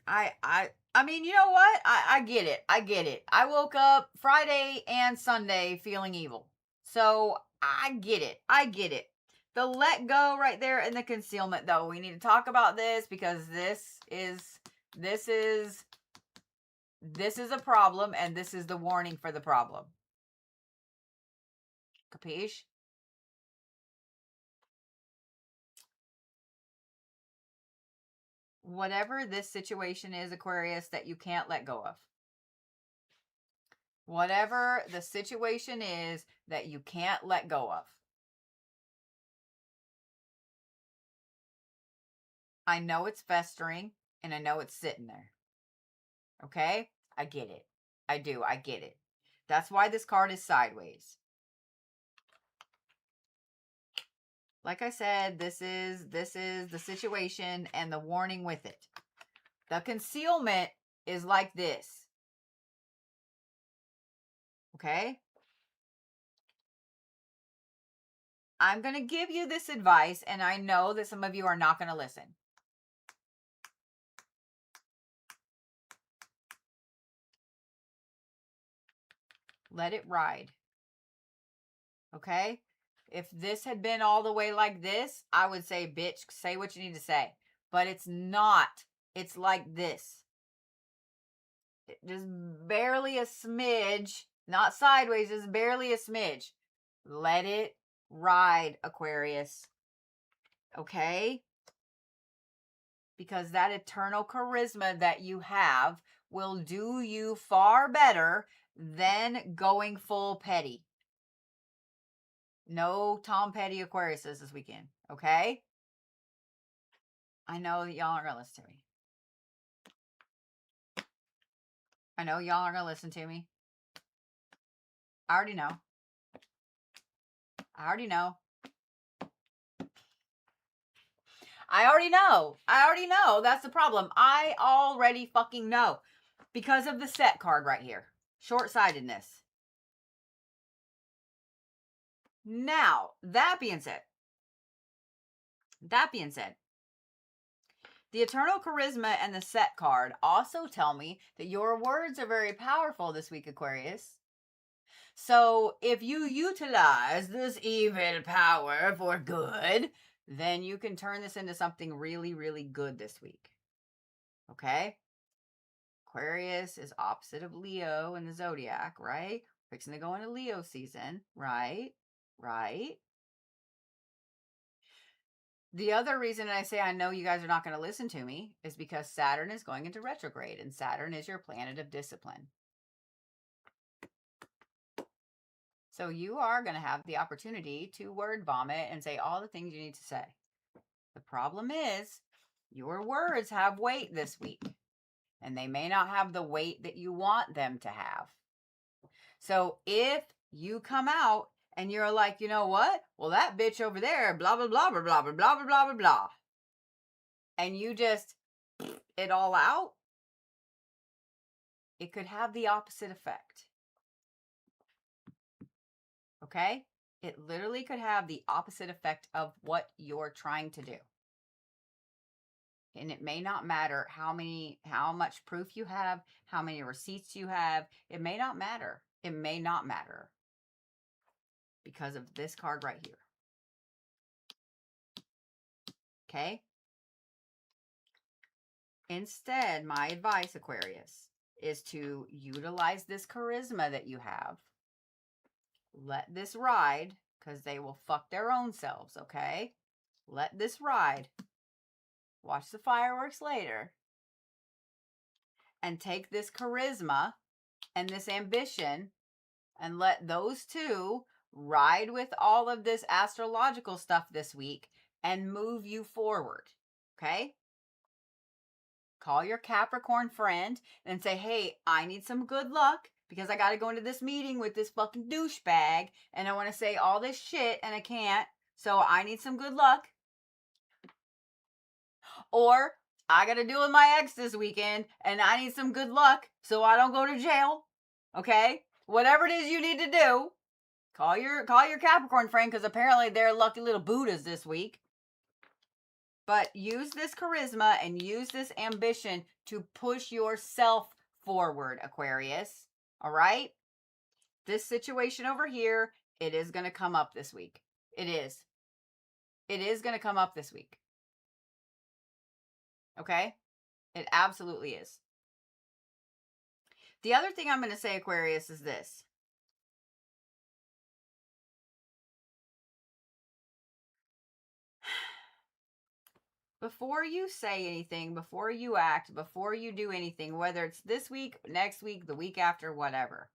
I mean, you know what? I get it. I get it. I woke up Friday and Sunday feeling evil. So I get it. I get it. The let go right there and the concealment though. We need to talk about this because this is a problem and this is the warning for the problem. Capiche? Whatever this situation is, Aquarius, that you can't let go of. Whatever the situation is that you can't let go of. I know it's festering and I know it's sitting there. Okay? I get it. I do. I get it. That's why this card is sideways. Like I said, this is the situation and the warning with it. The concealment is like this. Okay? I'm going to give you this advice, and I know that some of you are not going to listen. Let it ride. Okay? If this had been all the way like this, I would say, bitch, say what you need to say. But it's not. It's like this. Just barely a smidge. Not sideways, just barely a smidge. Let it ride, Aquarius. Okay? Because that eternal charisma that you have will do you far better than going full petty. No Tom Petty Aquariuses this weekend, okay? I know that y'all aren't going to listen to me. I know y'all aren't going to listen to me. I already know. I already know. I already know. I already know. That's the problem. I already fucking know. Because of the set card right here. Short-sightedness. Now, that being said, the eternal charisma and the set card also tell me that your words are very powerful this week, Aquarius. So if you utilize this evil power for good, then you can turn this into something really, really good this week. Okay? Aquarius is opposite of Leo in the zodiac, right? Fixing to go into Leo season, right? Right? The other reason I say I know you guys are not going to listen to me is because Saturn is going into retrograde, and Saturn is your planet of discipline. So you are going to have the opportunity to word vomit and say all the things you need to say. The problem is your words have weight this week, and they may not have the weight that you want them to have. So if you come out and you're like, you know what? Well, that bitch over there, blah, blah, blah, blah, blah, blah, blah, blah, blah, blah, blah. And you just it all out, it could have the opposite effect. Okay? It literally could have the opposite effect of what you're trying to do. And it may not matter how much proof you have, how many receipts you have. It may not matter. It may not matter because of this card right here. Okay? Instead, my advice, Aquarius, is to utilize this charisma that you have. Let this ride, because they will fuck their own selves, okay? Let this ride. Watch the fireworks later. And take this charisma and this ambition and let those two ride with all of this astrological stuff this week and move you forward, okay? Call your Capricorn friend and say, hey, I need some good luck because I got to go into this meeting with this fucking douchebag and I want to say all this shit and I can't. So I need some good luck. Or I got to deal with my ex this weekend and I need some good luck so I don't go to jail. Okay? Whatever it is you need to do, call your Capricorn friend because apparently they're lucky little Buddhas this week. But use this charisma and use this ambition to push yourself forward, Aquarius. All right? This situation over here, it is going to come up this week. It is. It is going to come up this week. Okay? It absolutely is. The other thing I'm going to say, Aquarius, is this. Before you say anything, before you act, before you do anything, whether it's this week, next week, the week after, whatever,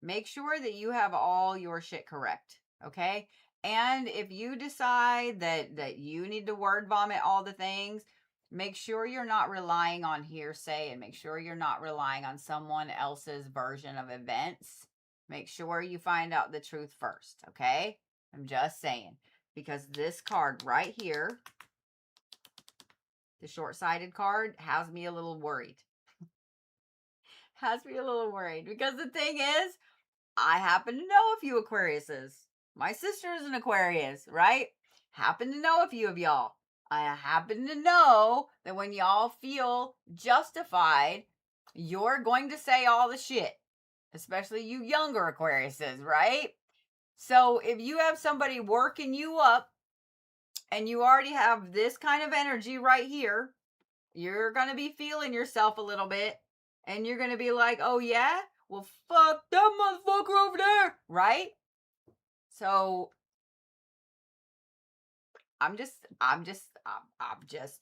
make sure that you have all your shit correct, okay? And if you decide that you need to word vomit all the things, make sure you're not relying on hearsay and make sure you're not relying on someone else's version of events. Make sure you find out the truth first, okay? I'm just saying. Because this card right here, the short-sighted card, has me a little worried. Has me a little worried. Because the thing is, I happen to know a few Aquariuses. My sister is an Aquarius, right? Happen to know a few of y'all. I happen to know that when y'all feel justified, you're going to say all the shit. Especially you younger Aquariuses, right? So if you have somebody working you up and you already have this kind of energy right here, you're going to be feeling yourself a little bit. And you're going to be like, oh yeah? Well, fuck that motherfucker over there, right? So I'm just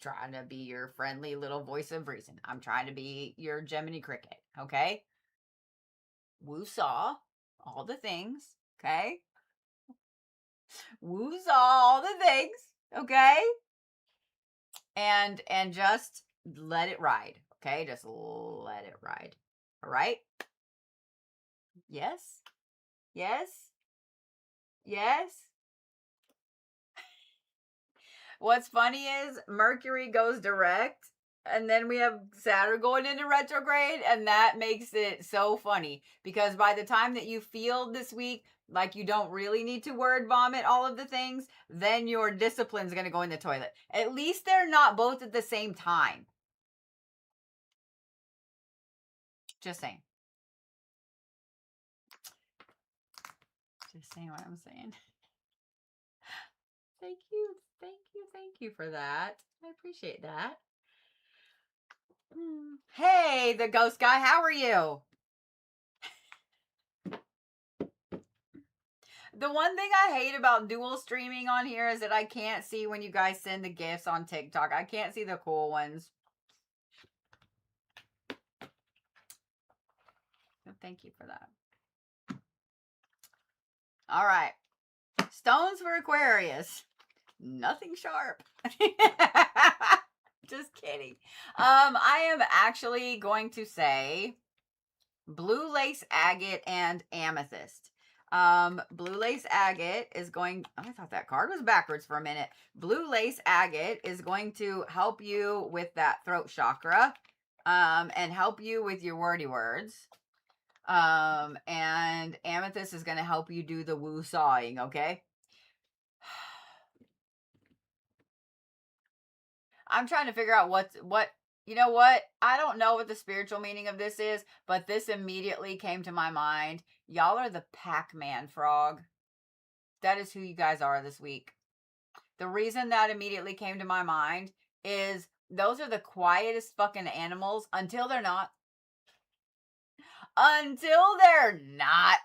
trying to be your friendly little voice of reason. I'm trying to be your Gemini cricket, okay? Woo saw all the things, okay? Woo saw all the things, okay? And just let it ride, okay? Just let it ride. All right? Yes? Yes? Yes? What's funny is Mercury goes direct and then we have Saturn going into retrograde, and that makes it so funny because by the time that you feel this week like you don't really need to word vomit all of the things, then your discipline's going to go in the toilet. At least they're not both at the same time. Just saying. Just saying what I'm saying. Thank you for that. I appreciate that. Hey, the ghost guy, how are you? The one thing I hate about dual streaming on here is that I can't see when you guys send the gifts on TikTok. I can't see the cool ones. So thank you for that. All right. Stones for Aquarius. Nothing sharp. Just kidding. I am actually going to say blue lace agate and amethyst. Blue lace agate is going, oh, I thought that card was backwards for a minute. Blue lace agate is going to help you with that throat chakra, and help you with your wordy words. And amethyst is going to help you do the woo sawing, okay? I'm trying to figure out what, you know what? I don't know what the spiritual meaning of this is, but this immediately came to my mind. Y'all are the Pac-Man frog. That is who you guys are this week. The reason that immediately came to my mind is those are the quietest fucking animals until they're not. Until they're not.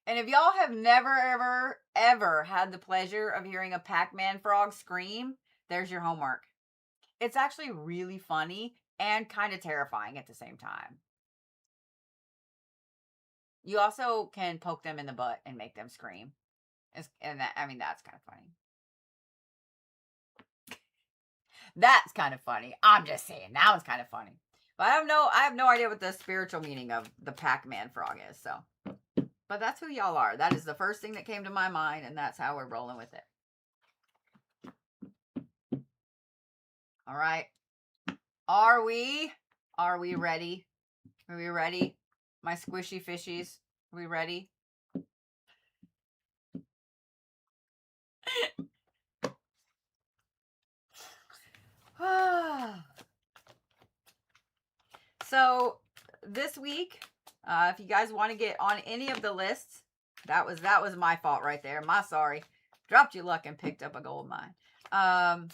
And if y'all have never, ever, ever had the pleasure of hearing a Pac-Man frog scream, there's your homework. It's actually really funny and kind of terrifying at the same time. You also can poke them in the butt and make them scream. And that, I mean, that's kind of funny. That's kind of funny. I'm just saying, that one's kind of funny. But I have no idea what the spiritual meaning of the Pac-Man frog is, so. But that's who y'all are. That is the first thing that came to my mind, and that's how we're rolling with it. All right. Are we ready? Are we ready? My squishy fishies. Are we ready? So this week, if you guys want to get on any of the lists, that was my fault right there. My sorry. Dropped your luck and picked up a gold mine. That's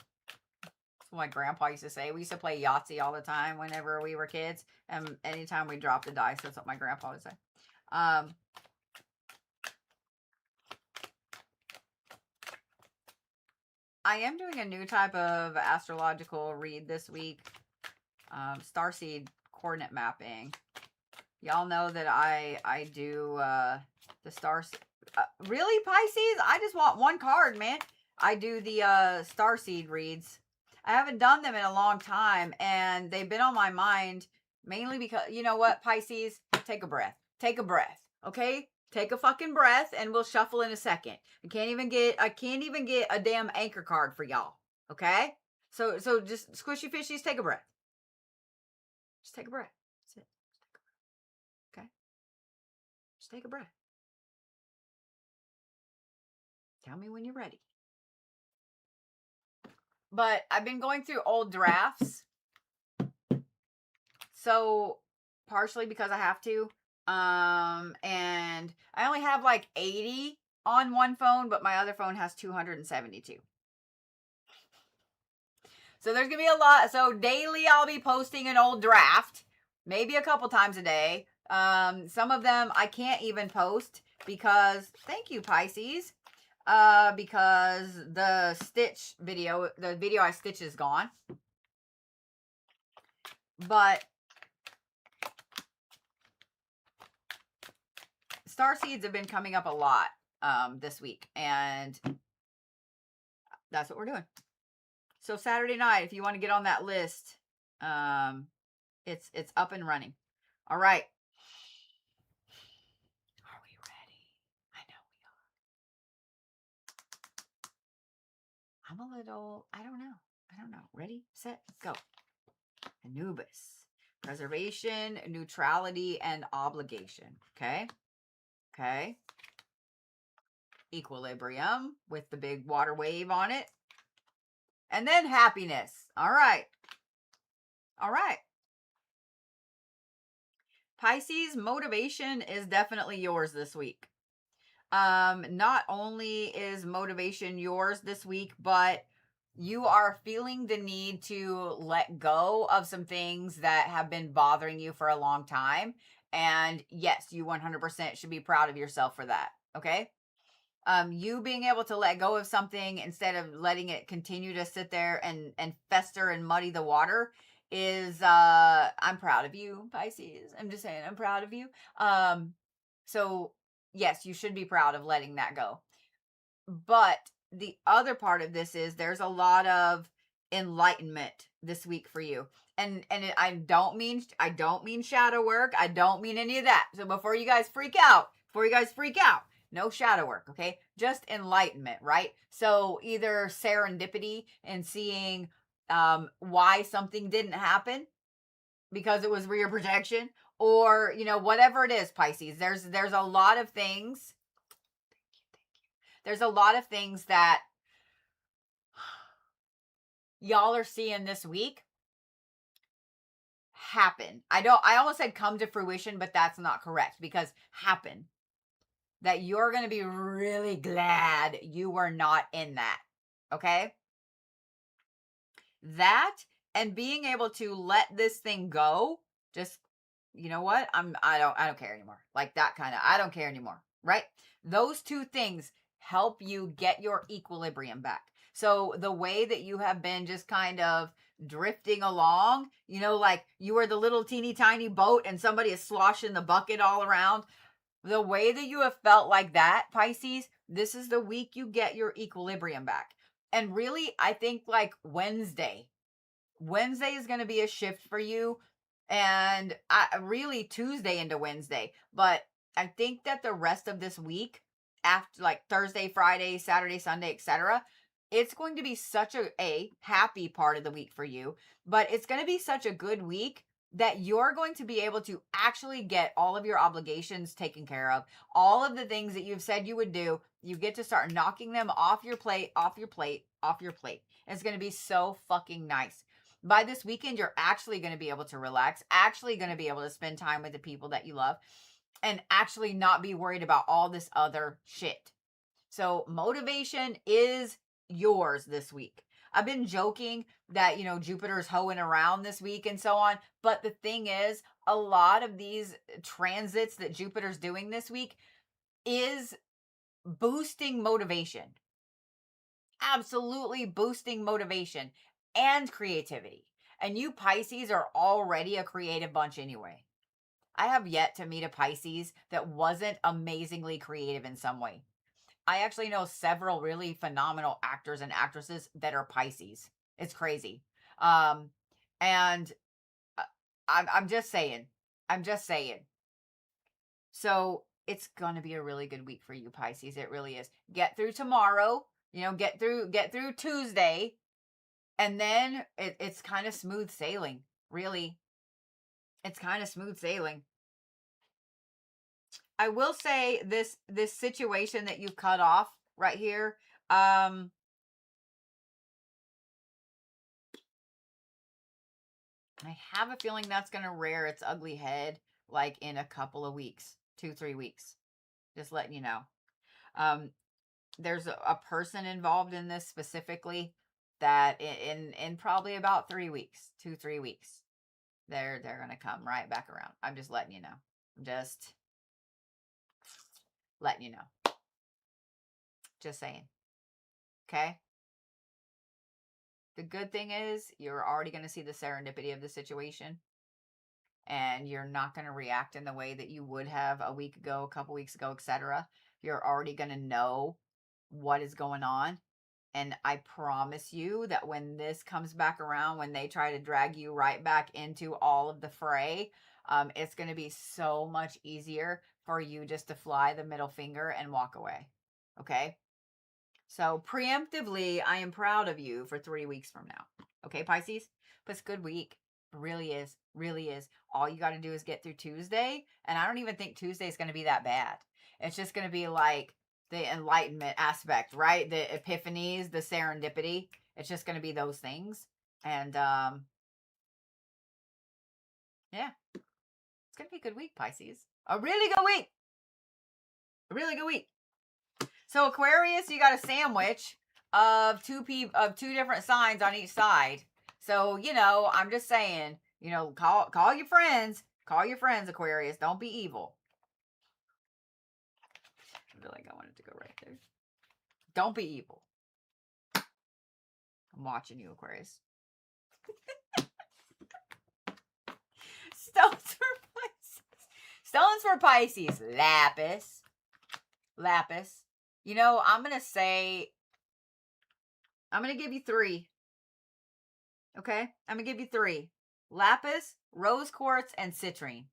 what my grandpa used to say. We used to play Yahtzee all the time whenever we were kids. And anytime we dropped a dice, that's what my grandpa would say. I am doing a new type of astrological read this week. Starseed coordinate mapping. Y'all know that I do the stars. Really, Pisces? I just want one card, man. I do the starseed reads. I haven't done them in a long time, and they've been on my mind mainly because, you know what, Pisces? Take a breath. Take a breath, okay? Take a fucking breath, and we'll shuffle in a second. I can't even get a damn anchor card for y'all, okay? So just squishy fishies, take a breath. Just take a breath. That's it. Okay? Just take a breath. Tell me when you're ready. But I've been going through old drafts. So partially because I have to. And I only have like 80 on one phone, but my other phone has 272. So there's going to be a lot. So daily I'll be posting an old draft, maybe a couple times a day. Some of them I can't even post because, thank you, Pisces, because the video I stitch is gone. But starseeds have been coming up a lot this week, and that's what we're doing. So Saturday night, if you want to get on that list, it's up and running. All right. Are we ready? I know we are. I'm a little, I don't know. Ready, set, go. Anubis. Preservation, neutrality, and obligation. Okay. Okay. Equilibrium with the big water wave on it. And then happiness. All right. All right. Pisces, motivation is definitely yours this week. Not only is motivation yours this week, but you are feeling the need to let go of some things that have been bothering you for a long time. And yes, you 100% should be proud of yourself for that. Okay. You being able to let go of something instead of letting it continue to sit there and fester and muddy the water is I'm proud of you, Pisces. I'm just saying I'm proud of you. So yes, you should be proud of letting that go. But the other part of this is there's a lot of enlightenment this week for you. I don't mean shadow work. I don't mean any of that. So before you guys freak out, no shadow work, okay? Just enlightenment, right? So either serendipity and seeing why something didn't happen because it was rear projection, or whatever it is, Pisces. There's a lot of things. There's a lot of things that y'all are seeing this week happen. I almost said come to fruition, but that's not correct, because happen. That you're going to be really glad you were not in that. Okay? That, and being able to let this thing go, just, you know what? I don't care anymore. Like that kind of, I don't care anymore, right? Those two things help you get your equilibrium back. So the way that you have been just kind of drifting along, like you were the little teeny tiny boat and somebody is sloshing the bucket all around. The way that you have felt like that, Pisces, this is the week you get your equilibrium back. And really, I think like Wednesday is going to be a shift for you. And really Tuesday into Wednesday. But I think that the rest of this week, after like Thursday, Friday, Saturday, Sunday, etc., it's going to be such a happy part of the week for you. But it's going to be such a good week that you're going to be able to actually get all of your obligations taken care of. All of the things that you've said you would do, you get to start knocking them off your plate. It's going to be so fucking nice. By this weekend, you're actually going to be able to relax, actually going to be able to spend time with the people that you love, and actually not be worried about all this other shit. So motivation is yours this week. I've been joking that, Jupiter's hoeing around this week and so on. But the thing is, a lot of these transits that Jupiter's doing this week is boosting motivation. Absolutely boosting motivation and creativity. And you Pisces are already a creative bunch anyway. I have yet to meet a Pisces that wasn't amazingly creative in some way. I actually know several really phenomenal actors and actresses that are Pisces. It's crazy. And I'm just saying. So it's going to be a really good week for you, Pisces. It really is. Get through tomorrow, get through Tuesday. And then it's kind of smooth sailing, really. It's kind of smooth sailing. I will say this situation that you've cut off right here, I have a feeling that's going to rear its ugly head like in a couple of weeks, 2-3 weeks. Just letting you know. There's a person involved in this specifically that in probably about 3 weeks, 2-3 weeks, they're going to come right back around. I'm just letting you know. Just letting you know. Just saying. Okay? The good thing is you're already going to see the serendipity of the situation, and you're not going to react in the way that you would have a week ago, a couple weeks ago, etc. You're already going to know what is going on. And I promise you that when this comes back around, when they try to drag you right back into all of the fray, it's going to be so much easier for you just to fly the middle finger and walk away. Okay? So preemptively, I am proud of you for 3 weeks from now. Okay, Pisces? But it's a good week. It really is. Really is. All you got to do is get through Tuesday. And I don't even think Tuesday is going to be that bad. It's just going to be like the enlightenment aspect, right? The epiphanies, the serendipity. It's just going to be those things. And yeah. It's going to be a good week, Pisces. A really good week. A really good week. So Aquarius, you got a sandwich. of two different signs on each side. So, you know, I'm just saying, you know, call your friends. Call your friends, Aquarius. Don't be evil. I feel like I wanted to go right there. Don't be evil. I'm watching you, Aquarius. Stones for Pisces. Stones for Pisces. Lapis. You know, I'm going to give you 3. Okay? I'm going to give you 3. Lapis, rose quartz, and citrine.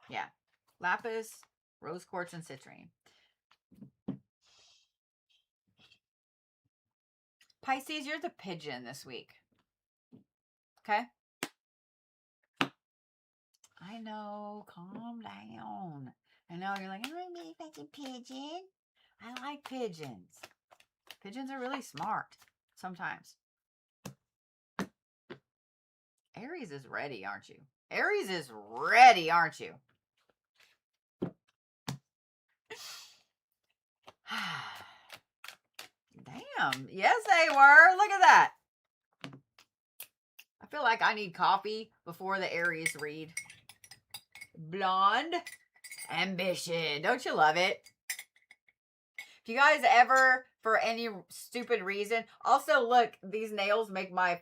Yeah. Lapis, rose quartz, and citrine. Pisces, you're the pigeon this week. Okay? I know. Calm down. I know. You're like, I'm really fucking pigeon. I like pigeons. Pigeons are really smart sometimes. Aries is ready, aren't you? Aries is ready, aren't you? Damn. Yes, they were. Look at that. I feel like I need coffee before the Aries read. Blonde ambition. Don't you love it? If you guys ever, for any stupid reason, also look, these nails make my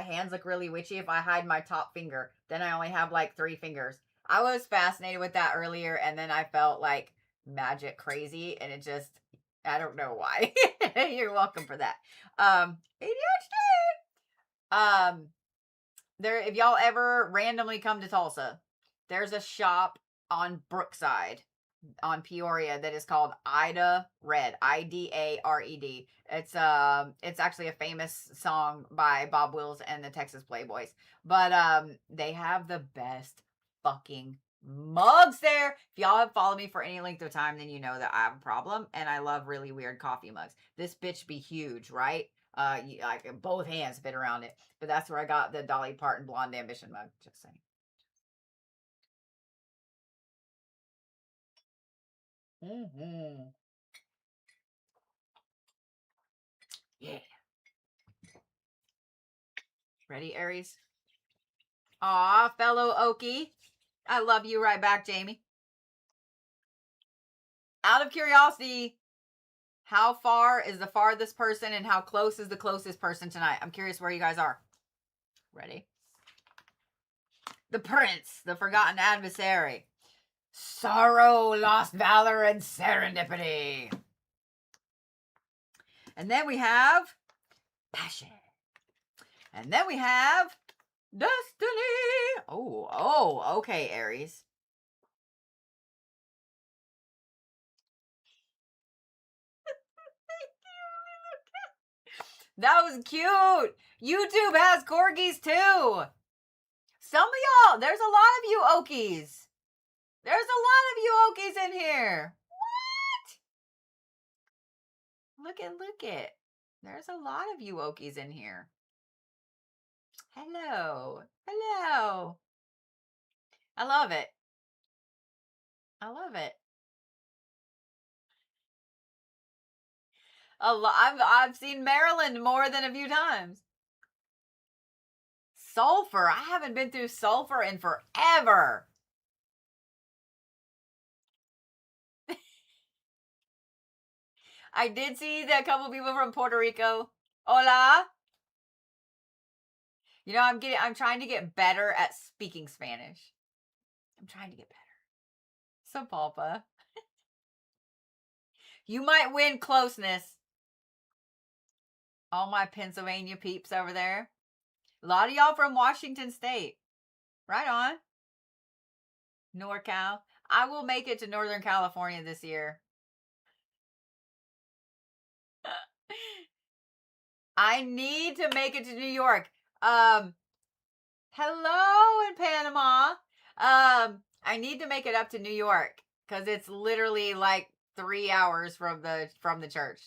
hands look really witchy if I hide my top finger. Then I only have like 3 fingers. I was fascinated with that earlier, and then I felt like magic crazy, and it just, I don't know why. You're welcome for that. ADHD. There, if y'all ever randomly come to Tulsa, there's a shop on Brookside, on Peoria, that is called Ida Red. Idared. It's actually a famous song by Bob Wills and the Texas Playboys. But they have the best fucking mugs there. If y'all have followed me for any length of time, then you know that I have a problem, and I love really weird coffee mugs. This bitch be huge, right? Like both hands fit around it. But that's where I got the Dolly Parton Blonde Ambition mug. Just saying. Yeah. Ready, Aries? Aw, fellow Okie. I love you right back, Jamie. Out of curiosity, how far is the farthest person and how close is the closest person tonight? I'm curious where you guys are. Ready? The Prince, the Forgotten Adversary. Sorrow, lost valor, and serendipity. And then we have passion. And then we have destiny. Oh, okay, Aries. That was cute. YouTube has corgis too. Some of y'all, there's a lot of you Okies. There's a lot of you Okies in here. What? Look it. There's a lot of you Okies in here. Hello. I love it. I've seen Maryland more than a few times. Sulfur. I haven't been through sulfur in forever. I did see that a couple people from Puerto Rico. Hola. You know, I'm trying to get better at speaking Spanish. I'm trying to get better. So, Pulpa. You might win closeness. All my Pennsylvania peeps over there. A lot of y'all from Washington State. Right on. NorCal. I will make it to Northern California this year. I need to make it to New York. Hello in Panama. I need to make it up to New York because it's literally like 3 hours from the church.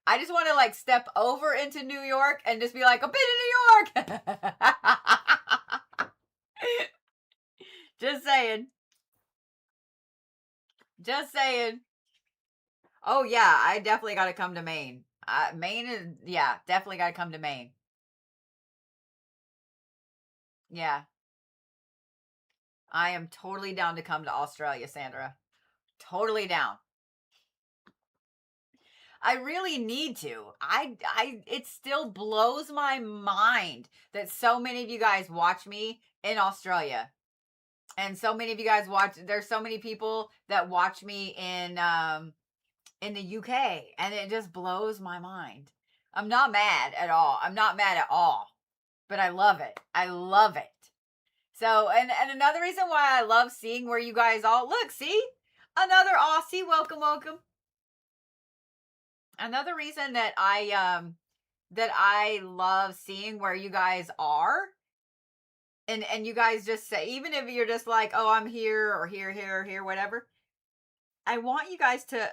I just want to like step over into New York and just be like, I've been to New York. Just saying. Oh yeah, I definitely got to come to Maine. Maine is, yeah, definitely got to come to Maine. Yeah, I am totally down to come to Australia, Sandra. Totally down. I really need to. It still blows my mind that so many of you guys watch me in Australia. And so many of you guys there's so many people that watch me in the UK, and it just blows my mind. I'm not mad at all. I'm not mad at all. But I love it. I love it. So, and another reason why I love seeing where you guys all look, see? Another Aussie, welcome, welcome. Another reason that I love seeing where you guys are, and you guys just say, even if you're just like, oh, I'm here or here, whatever. I want you guys to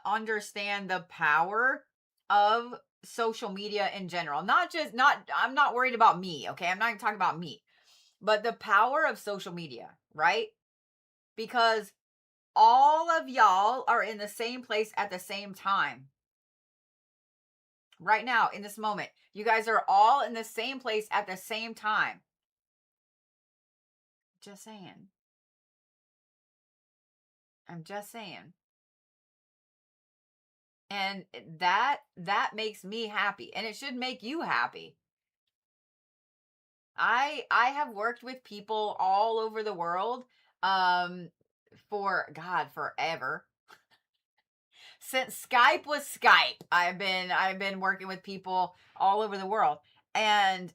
understand the power of social media in general. I'm not worried about me, okay? I'm not even talking about me. But the power of social media, right? Because all of y'all are in the same place at the same time. Right now, in this moment, you guys are all in the same place at the same time. Just saying. I'm just saying. And that makes me happy, and it should make you happy. I have worked with people all over the world for God forever. Since Skype was Skype, I've been working with people all over the world. And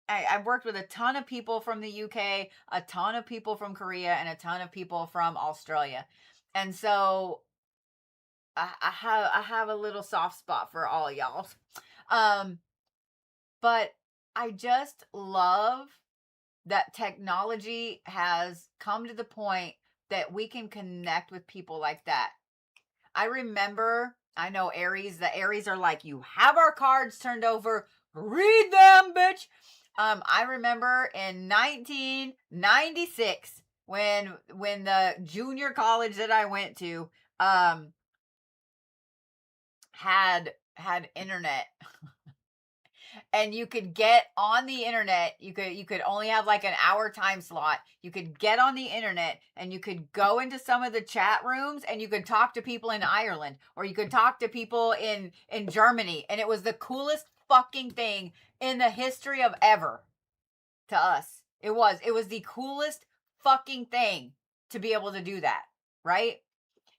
I've worked with a ton of people from the UK, a ton of people from Korea, and a ton of people from Australia. And so I have a little soft spot for all y'all. Um, but I just love that technology has come to the point that we can connect with people like that. I remember, I know Aries, the Aries are like, you have our cards turned over, read them, bitch. I remember in 1996 when the junior college that I went to had internet. And you could get on the internet. You could only have like an hour time slot. You could get on the internet and you could go into some of the chat rooms and you could talk to people in Ireland, or you could talk to people in Germany, and it was the coolest fucking thing in the history of ever to us. It was the coolest fucking thing to be able to do that, right?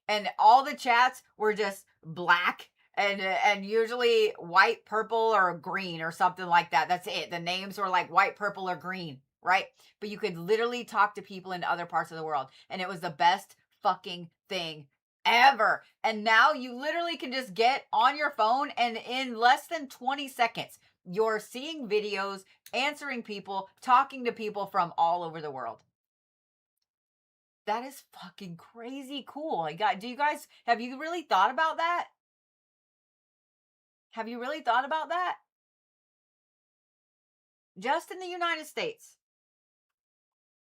And all the chats were just black and usually white, purple, or green or something like that. That's it. The names were like white, purple, or green, right? But you could literally talk to people in other parts of the world, and it was the best fucking thing ever. And now you literally can just get on your phone, and in less than 20 seconds, you're seeing videos, answering people, talking to people from all over the world. That is fucking crazy cool. Do you guys, have you really thought about that? Have you really thought about that? Just in the United States.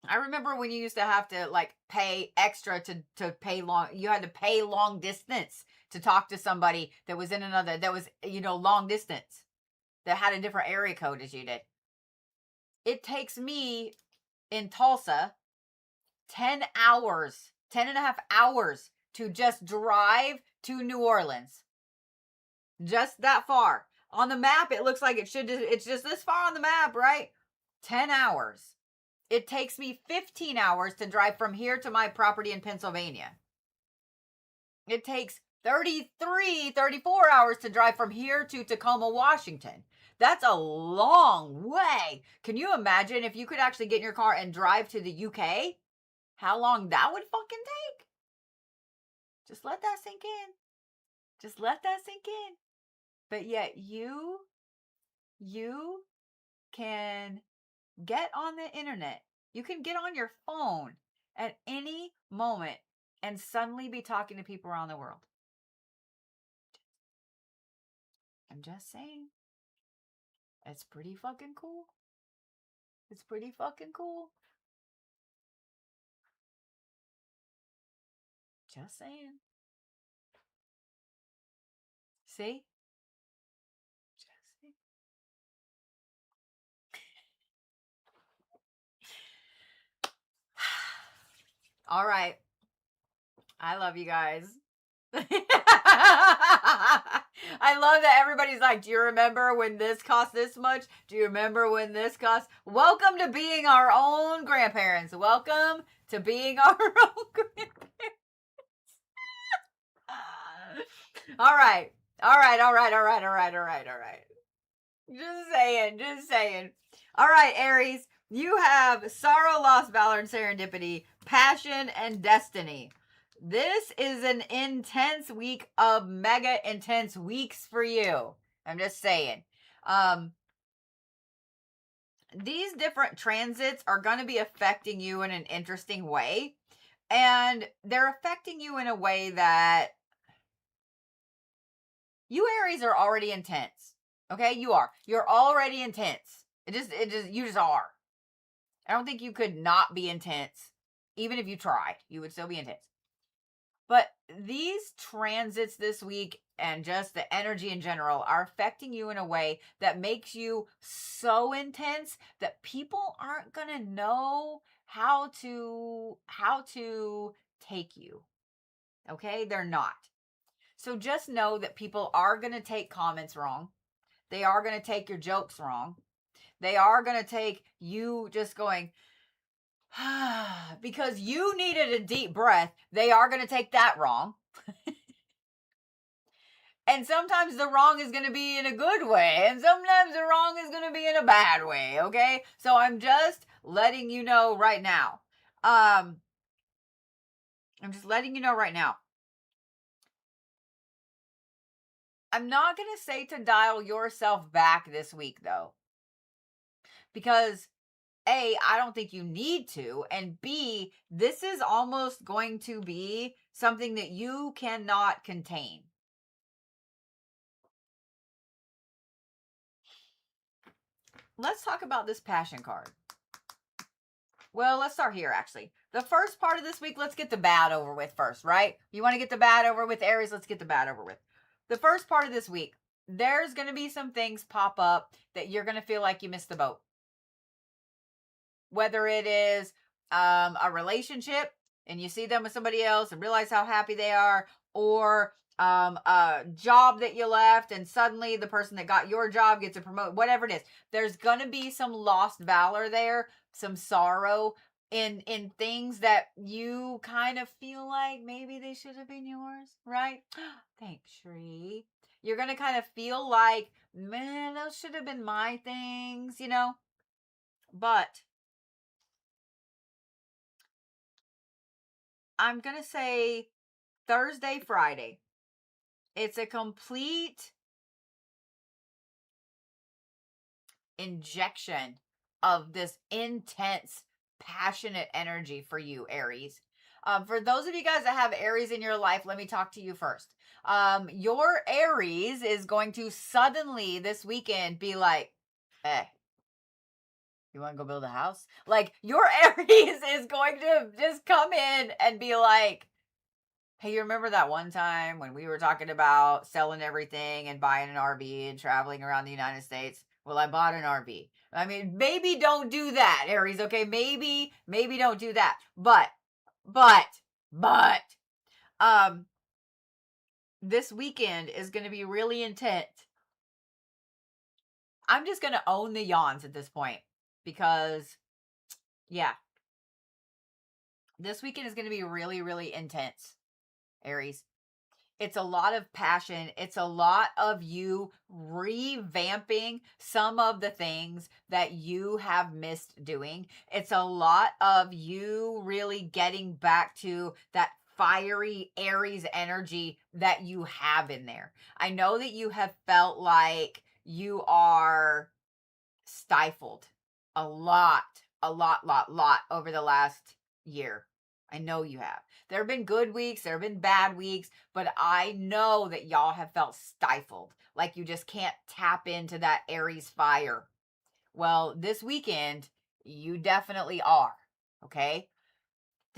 I remember when you used to have to like pay extra to pay long, you had to pay long distance to talk to somebody that was in another, that was, long distance, that had a different area code as you did. It takes me in Tulsa 10 hours, 10 and a half hours to just drive to New Orleans. Just that far. On the map, it looks like it's just this far on the map, right? 10 hours. It takes me 15 hours to drive from here to my property in Pennsylvania. It takes 34 hours to drive from here to Tacoma, Washington. That's a long way. Can you imagine if you could actually get in your car and drive to the UK? How long that would fucking take? Just let that sink in. Just let that sink in. But yet you can get on the internet. You can get on your phone at any moment and suddenly be talking to people around the world. I'm just saying. It's pretty fucking cool. It's pretty fucking cool. Just saying. See? All right. I love you guys. I love that everybody's like, do you remember when this cost this much? Do you remember when this cost? Welcome to being our own grandparents. Welcome to being our own grandparents. All right. All right. All right. All right. All right. All right. All right. Just saying. Just saying. All right, Aries. You have sorrow, loss, valor, and serendipity, passion, and destiny. This is an intense week of mega intense weeks for you. I'm just saying. These different transits are going to be affecting you in an interesting way. And they're affecting you in a way that you Aries are already intense. Okay? You are. You're already intense. You just are. I don't think you could not be intense. Even if you tried, you would still be intense. But these transits this week and just the energy in general are affecting you in a way that makes you so intense that people aren't going to know how to take you. Okay? They're not. So just know that people are going to take comments wrong. They are going to take your jokes wrong. They are going to take you just going, because you needed a deep breath. They are going to take that wrong. And sometimes the wrong is going to be in a good way. And sometimes the wrong is going to be in a bad way. Okay. So I'm just letting you know right now. I'm just letting you know right now. I'm not going to say to dial yourself back this week though. Because A, I don't think you need to. And B, this is almost going to be something that you cannot contain. Let's talk about this passion card. Well, let's start here, actually. The first part of this week, let's get the bad over with first, right? You want to get the bad over with, Aries? Let's get the bad over with. The first part of this week, there's going to be some things pop up that you're going to feel like you missed the boat. Whether it is a relationship and you see them with somebody else and realize how happy they are, or a job that you left and suddenly the person that got your job gets a promotion, whatever it is. There's going to be some lost valor there, some sorrow in things that you kind of feel like maybe they should have been yours, right? Thanks, Shri. You're going to kind of feel like, man, those should have been my things, you know? But I'm going to say Thursday, Friday. It's a complete injection of this intense, passionate energy for you, Aries. For those of you guys that have Aries in your life, let me talk to you first. Your Aries is going to suddenly this weekend be like, hey, you want to go build a house? Like, your Aries is going to just come in and be like, hey, you remember that one time when we were talking about selling everything and buying an RV and traveling around the United States? Well, I bought an RV. I mean, maybe don't do that, Aries, okay? Maybe don't do that. But, this weekend is going to be really intense. I'm just going to own the yawns at this point because, yeah, this weekend is going to be really, really intense, Aries. It's a lot of passion. It's a lot of you revamping some of the things that you have missed doing. It's a lot of you really getting back to that fiery Aries energy that you have in there. I know that you have felt like you are stifled a lot over the last year. I know you have. There have been good weeks, there have been bad weeks, but I know that y'all have felt stifled, like you just can't tap into that Aries fire. Well, this weekend, you definitely are, okay?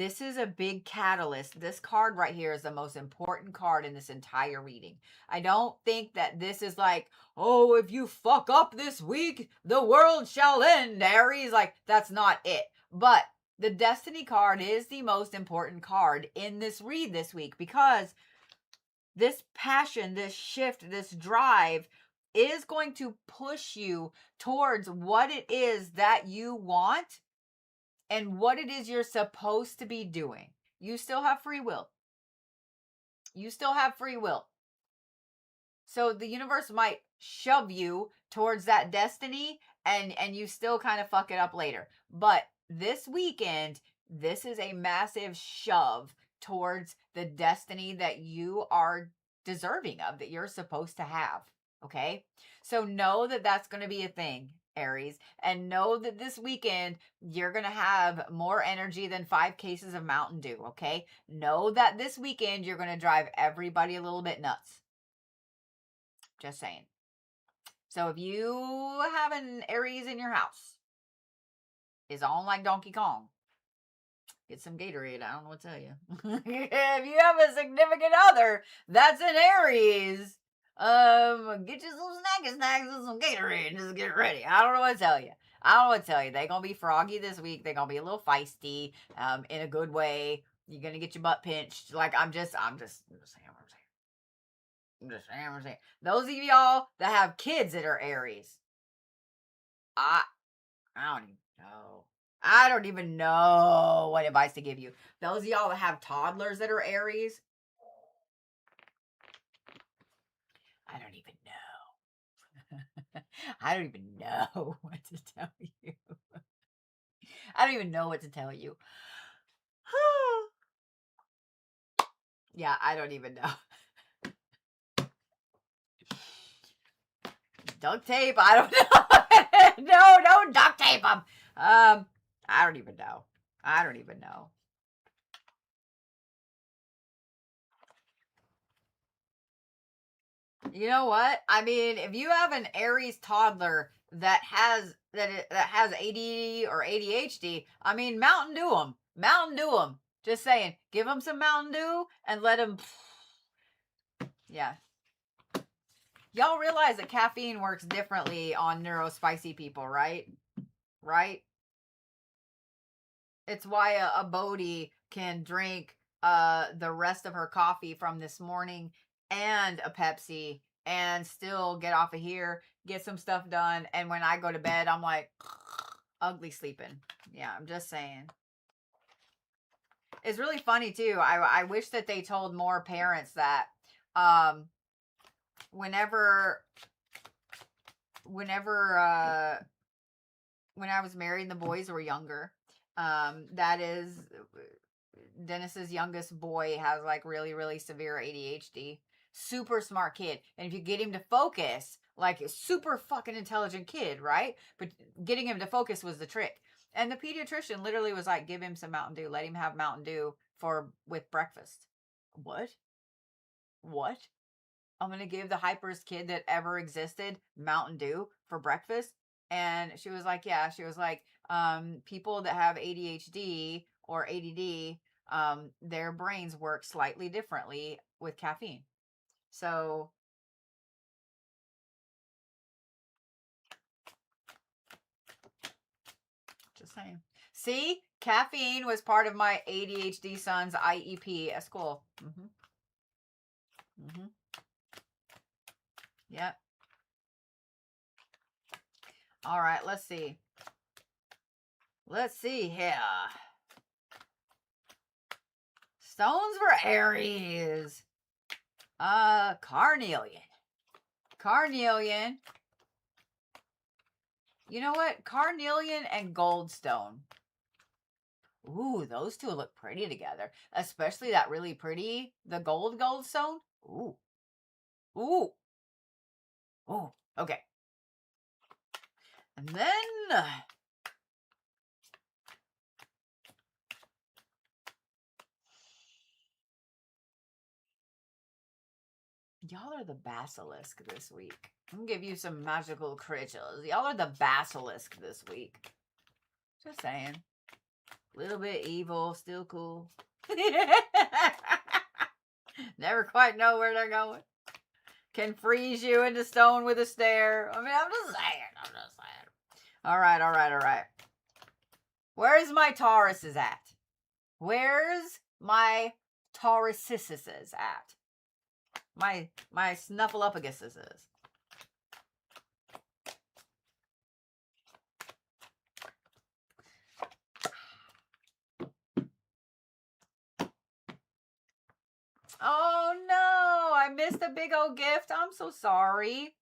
This is a big catalyst. This card right here is the most important card in this entire reading. I don't think that this is like, oh, if you fuck up this week, the world shall end, Aries. Like, that's not it. But the Destiny card is the most important card in this read this week, because this passion, this shift, this drive is going to push you towards what it is that you want and what it is you're supposed to be doing. You still have free will. You still have free will. So the universe might shove you towards that destiny, and you still kind of fuck it up later. But this weekend, this is a massive shove towards the destiny that you are deserving of, that you're supposed to have. Okay? So know that that's going to be a thing, Aries, and know that this weekend you're going to have more energy than 5 cases of Mountain Dew. Okay? Know that this weekend you're going to drive everybody a little bit nuts. Just saying. So if you have an Aries in your house, is on like Donkey Kong, get some Gatorade. I don't know what to tell you. If you have a significant other that's an Aries, get you some snacks and some Gatorade and just get ready. I don't know what to tell you. They're going to be froggy this week. They're going to be a little feisty, in a good way. You're going to get your butt pinched. Like, I'm just saying. Those of y'all that have kids that are Aries, I don't even know. I don't even know what advice to give you. Those of y'all that have toddlers that are Aries, I don't even know. I don't even know what to tell you. I don't even know what to tell you. Yeah, I don't even know. Duct tape? I don't know. No, don't duct tape them. I don't even know. You know what? I mean, if you have an Aries toddler that has ADD or ADHD, I mean, Mountain Dew them. Mountain Dew them. Just saying, give them some Mountain Dew and let them. Yeah. Y'all realize that caffeine works differently on neurospicy people, right? Right? It's why a Bodhi can drink the rest of her coffee from this morning and a Pepsi and still get off of here, get some stuff done, and when I go to bed, I'm like ugly sleeping. Yeah, I'm just saying. It's really funny too. I wish that they told more parents that whenever when I was married and the boys were younger, that is Dennis's youngest boy has like really, really severe ADHD. Super smart kid. And if you get him to focus, like a super fucking intelligent kid, right? But getting him to focus was the trick. And the pediatrician literally was like, give him some Mountain Dew. Let him have Mountain Dew with breakfast. What? I'm going to give the hyperest kid that ever existed Mountain Dew for breakfast? And she was like, yeah. She was like, people that have ADHD or ADD, their brains work slightly differently with caffeine. So just saying. See, caffeine was part of my ADHD son's IEP at school. Yep. All right, let's see. Let's see here. Stones for Aries. Carnelian. You know what? Carnelian and goldstone. Ooh, those two look pretty together. Especially that really pretty, the goldstone. Ooh. Okay. And then y'all are the basilisk this week. I'm gonna give you some magical creatures. Y'all are the basilisk this week. Just saying. A little bit evil, still cool. Never quite know where they're going. Can freeze you into stone with a stare. I mean, I'm just saying. All right. Where's my Tauruses at? Where's my Tauruses at? My snuffleupaguses. Oh no, I missed a big old gift. I'm so sorry.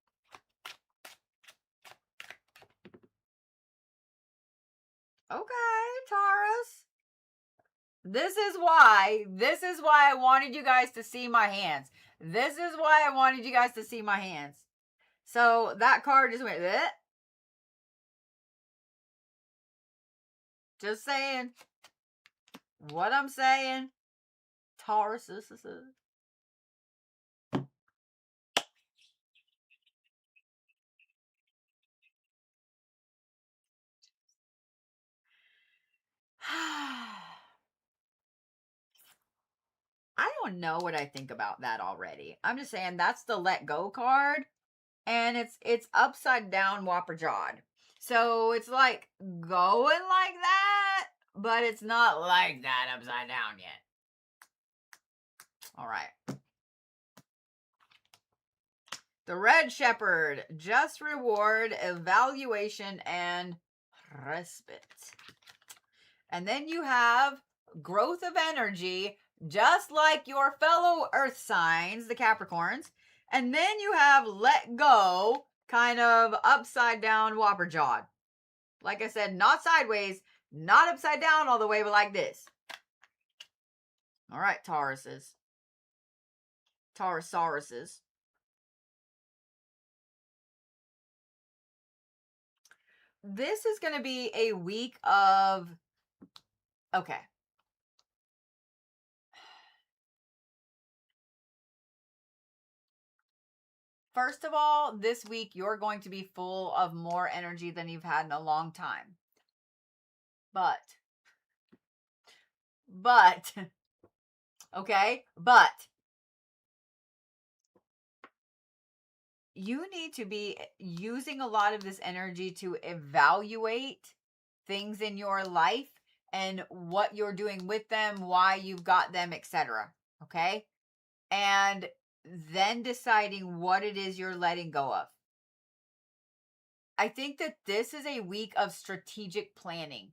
Okay, Taurus. This is why I wanted you guys to see my hands. This is why I wanted you guys to see my hands. So that card just went, bleh. Just saying. What I'm saying. Taurus. I don't know what I think about that already. I'm just saying that's the let go card, and it's upside down whopper jawed. So it's like going like that, but it's not like that upside down yet. All right. The Red Shepherd, just reward, evaluation, and respite. And then you have growth of energy, just like your fellow earth signs, the Capricorns. And then you have let go, kind of upside down, whopper jawed. Like I said, not sideways, not upside down all the way, but like this. All right, Tauruses. Taurusauruses. This is going to be a week of, okay. First of all, this week you're going to be full of more energy than you've had in a long time. But, okay, but you need to be using a lot of this energy to evaluate things in your life and what you're doing with them, why you've got them, etc. Okay? And then deciding what it is you're letting go of. I think that this is a week of strategic planning.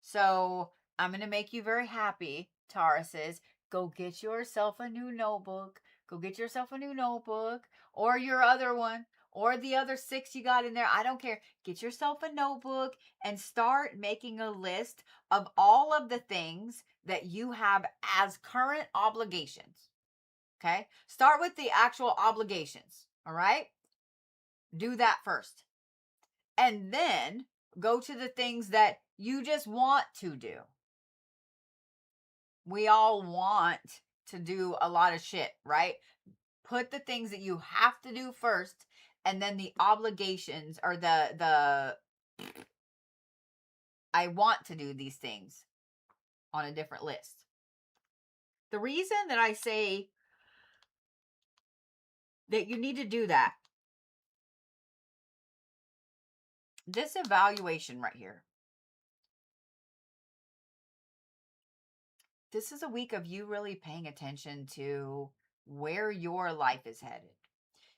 So I'm going to make you very happy, Tauruses. Go get yourself a new notebook. Go get yourself a new notebook, or your other one, or the other 6 you got in there. I don't care. Get yourself a notebook and start making a list of all of the things that you have as current obligations. Okay? Start with the actual obligations. All right? Do that first. And then go to the things that you just want to do. We all want to do a lot of shit, right? Put the things that you have to do first, and then the obligations or the I want to do these things on a different list. The reason that I say that you need to do that, this evaluation right here, this is a week of you really paying attention to where your life is headed.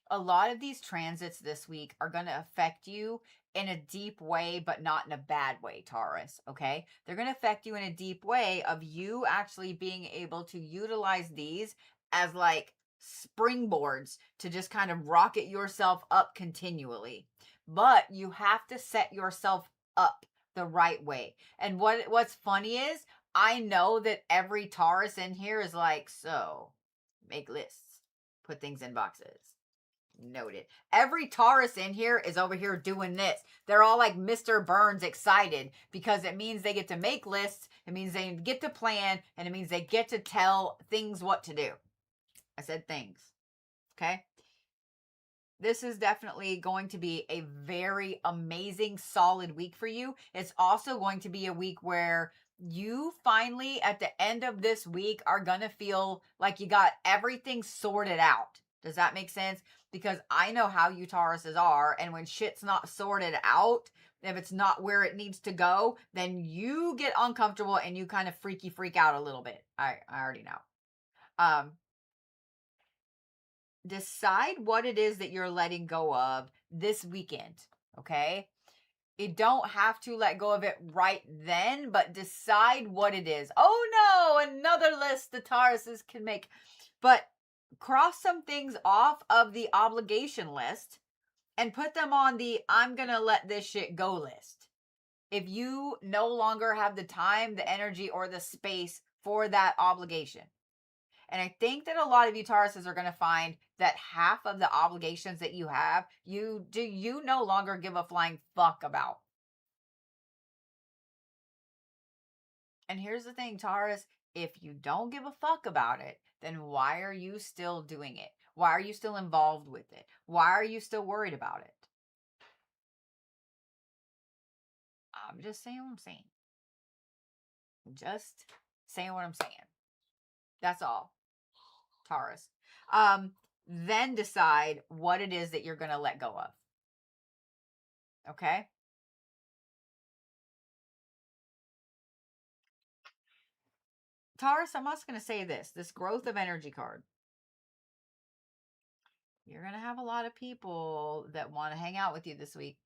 A lot of these transits this week are going to affect you in a deep way, but not in a bad way, Taurus, okay? They're going to affect you in a deep way of you actually being able to utilize these as like springboards to just kind of rocket yourself up continually. But you have to set yourself up the right way. And what's funny is, I know that every Taurus in here is like, so make lists, put things in boxes. Noted. Every Taurus in here is over here doing this. They're all like Mr. Burns excited because it means they get to make lists. It means they get to plan, and it means they get to tell things what to do. I said things. Okay. This is definitely going to be a very amazing, solid week for you. It's also going to be a week where you finally, at the end of this week, are going to feel like you got everything sorted out. Does that make sense? Because I know how you Tauruses are. And when shit's not sorted out, if it's not where it needs to go, then you get uncomfortable and you kind of freak out a little bit. I already know. Decide what it is that you're letting go of this weekend, okay? You don't have to let go of it right then, but decide what it is. Oh no, another list the Tauruses can make. But cross some things off of the obligation list and put them on the I'm going to let this shit go list. If you no longer have the time, the energy, or the space for that obligation. And I think that a lot of you Tauruses are going to find that half of the obligations that you have, you no longer give a flying fuck about. And here's the thing, Taurus, if you don't give a fuck about it, then why are you still doing it? Why are you still involved with it? Why are you still worried about it? I'm just saying what I'm saying. Just saying what I'm saying. That's all, Taurus. Then decide what it is that you're going to let go of. Okay? Taurus, I'm also going to say this growth of energy card. You're going to have a lot of people that want to hang out with you this week.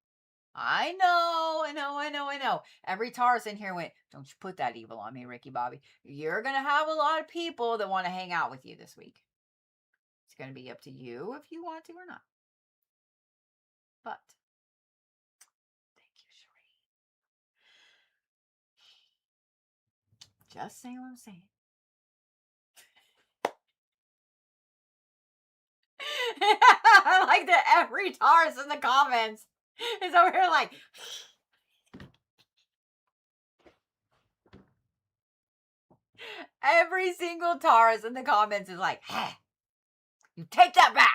I know. Every Taurus in here went, don't you put that evil on me, Ricky Bobby. You're going to have a lot of people that want to hang out with you this week. It's going to be up to you if you want to or not. But, thank you, Sheree. Just saying what I'm saying. I like that every Taurus in the comments is over here like... Every single Taurus in the comments is like, hey, you take that back.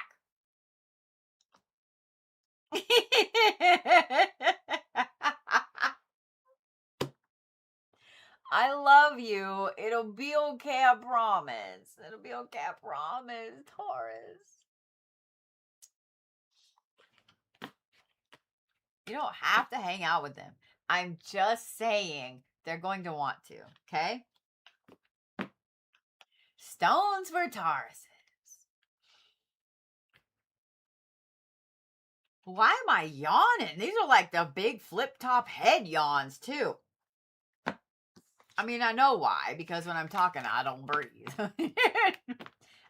I love you. It'll be okay, I promise. It'll be okay, I promise, Taurus. You don't have to hang out with them. I'm just saying they're going to want to, okay? Stones for Tauruses. Why am I yawning? These are like the big flip top head yawns too. I mean, I know why, because when I'm talking, I don't breathe.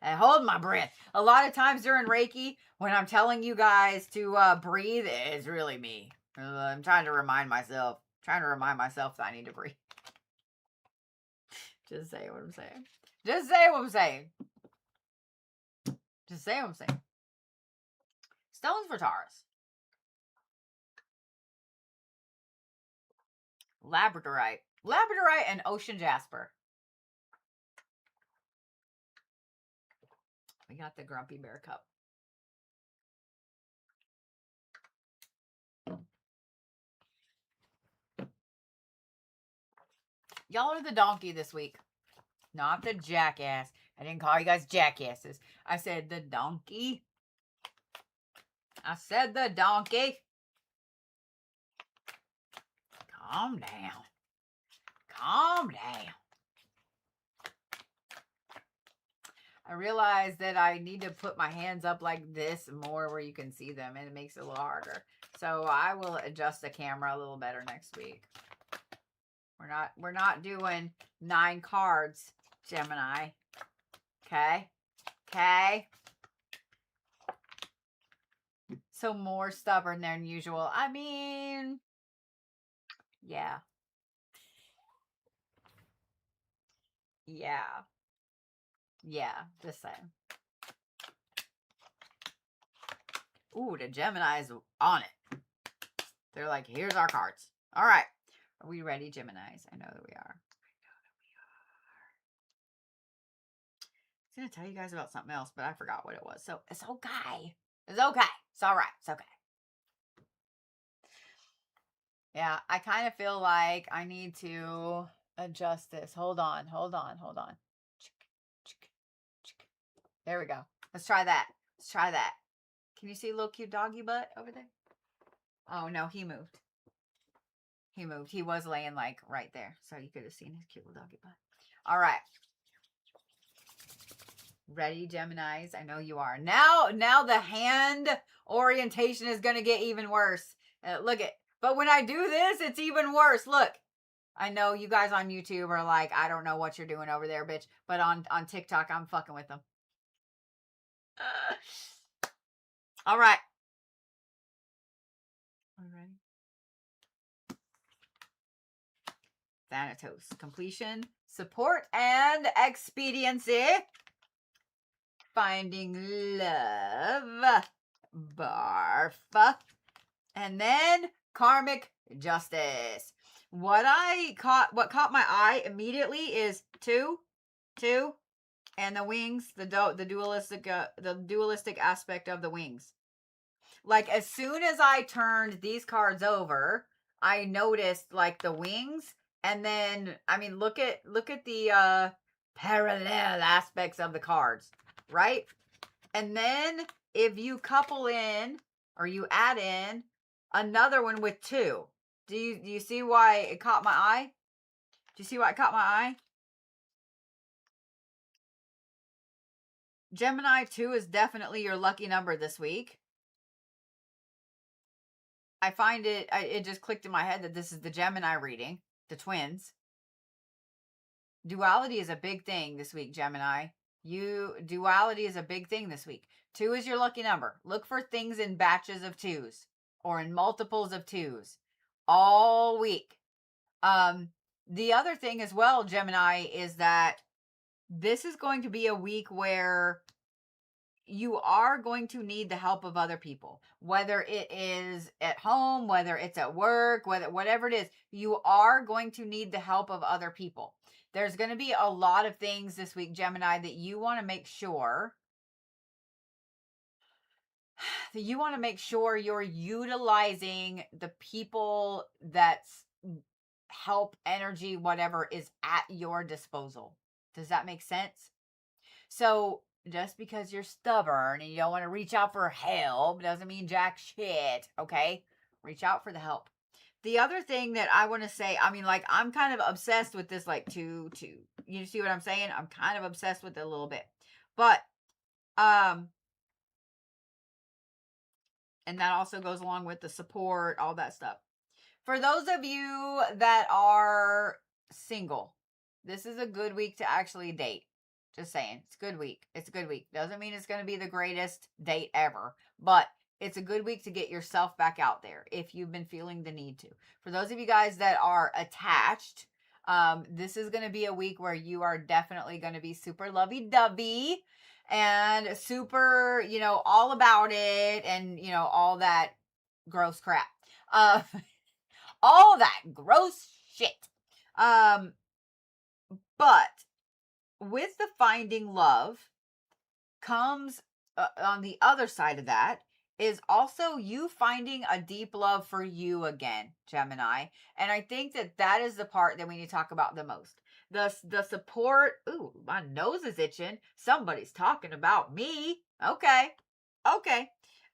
I hold my breath. A lot of times during Reiki, when I'm telling you guys to breathe, it's really me. I'm trying to remind myself that I need to breathe. Just say what I'm saying. Just say what I'm saying. Just say what I'm saying. Stones for Taurus. Labradorite. Labradorite and ocean jasper. We got the Grumpy Bear cup. Y'all are the donkey this week. Not the jackass. I didn't call you guys jackasses. I said the donkey. I said the donkey. Calm down. Calm down. I realized that I need to put my hands up like this more where you can see them, and it makes it a little harder. So I will adjust the camera a little better next week. We're not doing 9 cards, Gemini. Okay? Okay? So more stubborn than usual. I mean, yeah. Yeah. Yeah, just saying. Ooh, the Gemini's on it. They're like, here's our cards. All right. Are we ready, Geminis? I know that we are. I was going to tell you guys about something else, but I forgot what it was. So it's okay. It's okay. It's all right. It's okay. Yeah, I kind of feel like I need to adjust this. Hold on. There we go. Let's try that. Can you see a little cute doggy butt over there? Oh, no, he moved. He was laying like right there. So you could have seen his cute little doggy butt. All right. Ready, Geminis? I know you are. Now the hand orientation is going to get even worse. Look at, but when I do this, it's even worse. Look, I know you guys on YouTube are like, I don't know what you're doing over there, bitch. But on TikTok, I'm fucking with them. All right. All right. Thanatos. Completion, support, and expediency. Finding love. Barf. And then karmic justice. What caught my eye immediately is two, and the wings, the dualistic aspect of the wings. Like as soon as I turned these cards over, I noticed like the wings, and then I mean look at the parallel aspects of the cards, right? And then if you couple in or you add in another one with two, do you see why it caught my eye? Do you see why it caught my eye? Gemini 2 is definitely your lucky number this week. I find it just clicked in my head that this is the Gemini reading, the twins. Duality is a big thing this week, Gemini. Duality is a big thing this week. 2 is your lucky number. Look for things in batches of 2s or in multiples of 2s all week. The other thing as well, Gemini, is that this is going to be a week where you are going to need the help of other people, whether it is at home, whether it's at work, whatever it is, you are going to need the help of other people. There's going to be a lot of things this week, Gemini, that you want to make sure you're utilizing the people that's help, energy, whatever is at your disposal. Does that make sense? So just because you're stubborn and you don't want to reach out for help doesn't mean jack shit, okay? Reach out for the help. The other thing that I want to say, I mean, like, I'm kind of obsessed with this, like, two. You see what I'm saying? I'm kind of obsessed with it a little bit. But, and that also goes along with the support, all that stuff. For those of you that are single, this is a good week to actually date. Just saying, it's a good week. It's a good week. Doesn't mean it's going to be the greatest date ever, but it's a good week to get yourself back out there if you've been feeling the need to. For those of you guys that are attached, this is going to be a week where you are definitely going to be super lovey-dovey and super, all about it and, all that gross crap. All that gross shit. But with the finding love comes on the other side of that is also you finding a deep love for you again, Gemini. And I think that is the part that we need to talk about the most. The support. Ooh, my nose is itching. Somebody's talking about me. Okay.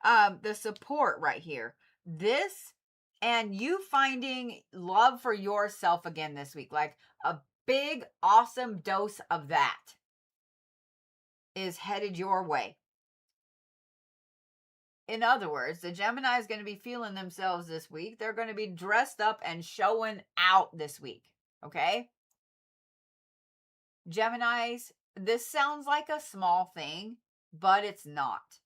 The support right here. This and you finding love for yourself again this week. Like a big, awesome dose of that is headed your way. In other words, the Gemini is going to be feeling themselves this week. They're going to be dressed up and showing out this week. Okay? Geminis, this sounds like a small thing, but it's not.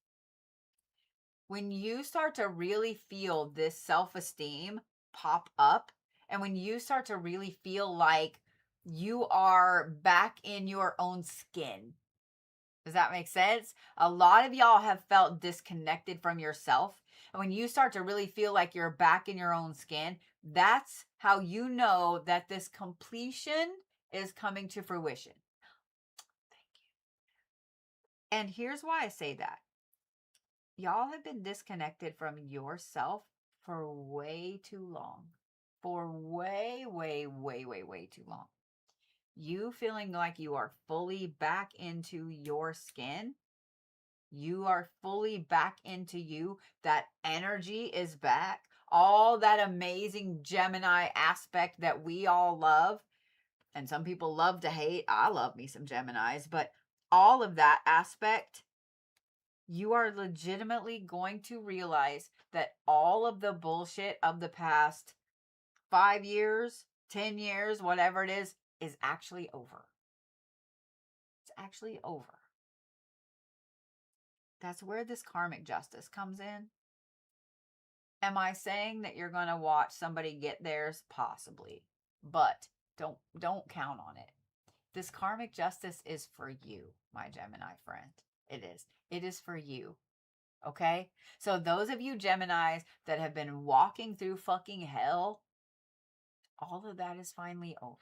When you start to really feel this self-esteem pop up, and when you start to really feel like you are back in your own skin, does that make sense? A lot of y'all have felt disconnected from yourself. And when you start to really feel like you're back in your own skin, that's how you know that this completion is coming to fruition. Thank you. And here's why I say that. y'all have been disconnected from yourself for way too long. For way, way, way, way, way too long. You feeling like you are fully back into your skin. You are fully back into you. That energy is back. All that amazing Gemini aspect that we all love. And some people love to hate. I love me some Geminis. But all of that aspect, you are legitimately going to realize that all of the bullshit of the past 5 years, 10 years, whatever it is actually over. It's actually over. That's where this karmic justice comes in. Am I saying that you're going to watch somebody get theirs? Possibly. But don't count on it. This karmic justice is for you, my Gemini friend. It is. It is for you. Okay? So those of you Geminis that have been walking through fucking hell, all of that is finally over.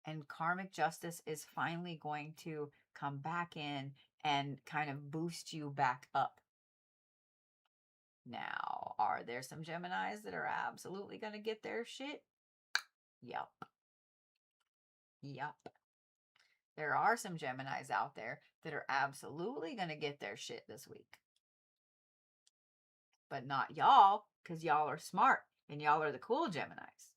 And karmic justice is finally going to come back in and kind of boost you back up. Now, are there some Geminis that are absolutely going to get their shit? Yup. Yup. There are some Geminis out there that are absolutely going to get their shit this week. But not y'all, because y'all are smart and y'all are the cool Geminis.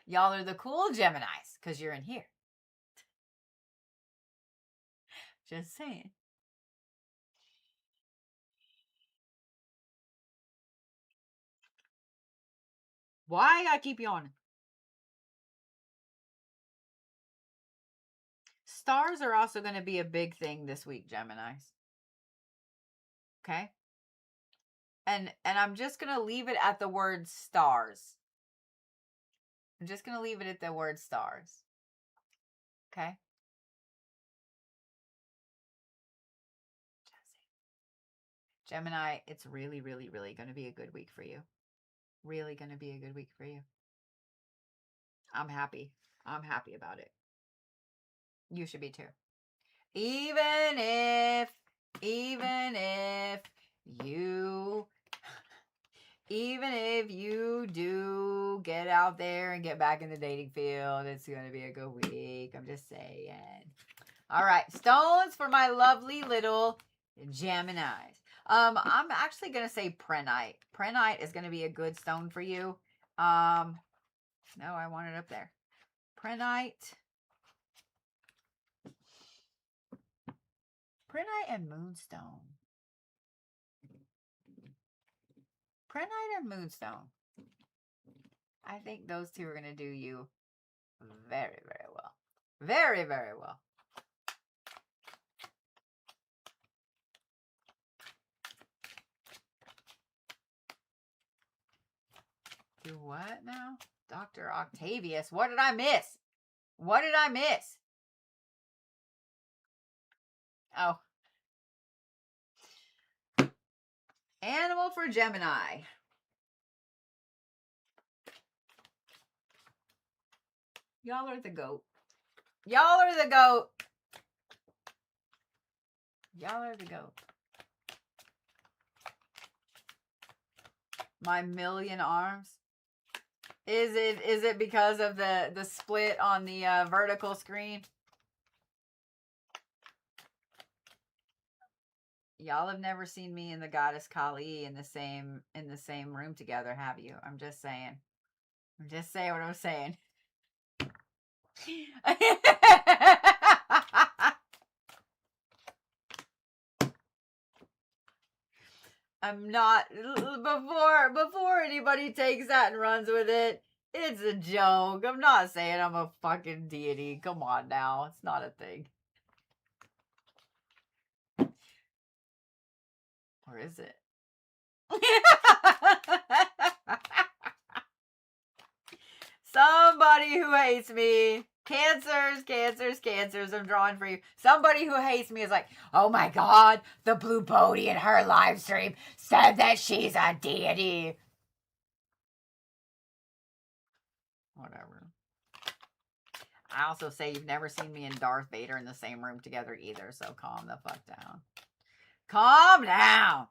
Y'all are the cool Geminis because you're in here. Just saying. Why I keep yawning? Stars are also going to be a big thing this week, Geminis. Okay? And I'm just going to leave it at the word stars. I'm just going to leave it at the word stars. Okay? Gemini, it's really, really, really going to be a good week for you. Really going to be a good week for you. I'm happy. I'm happy about it. You should be too. Even if you do get out there and get back in the dating field, it's going to be a good week. I'm just saying. All right. Stones for my lovely little Geminis. I'm actually going to say Prenite. Prenite is going to be a good stone for you. No, I want it up there. Prenite. Prenite and Moonstone. Prenite and Moonstone. I think those two are going to do you very, very well. Very, very well. Do what now? Dr. Octavius. What did I miss? What did I miss? Oh. Animal for Gemini. Y'all are the goat. Y'all are the goat. Y'all are the goat. My million arms. Is it because of the split on the vertical screen? Y'all have never seen me and the goddess Kali in the same room together, have you? I'm just saying. I'm just saying what I'm saying. I'm not, before anybody takes that and runs with it, it's a joke. I'm not saying I'm a fucking deity. Come on now. It's not a thing. Or is it? Somebody who hates me. Cancers. I'm drawing for you. Somebody who hates me is like, oh my God, the Blue Bodhi in her live stream said that she's a deity. Whatever. I also say you've never seen me and Darth Vader in the same room together either, so calm the fuck down. Calm down.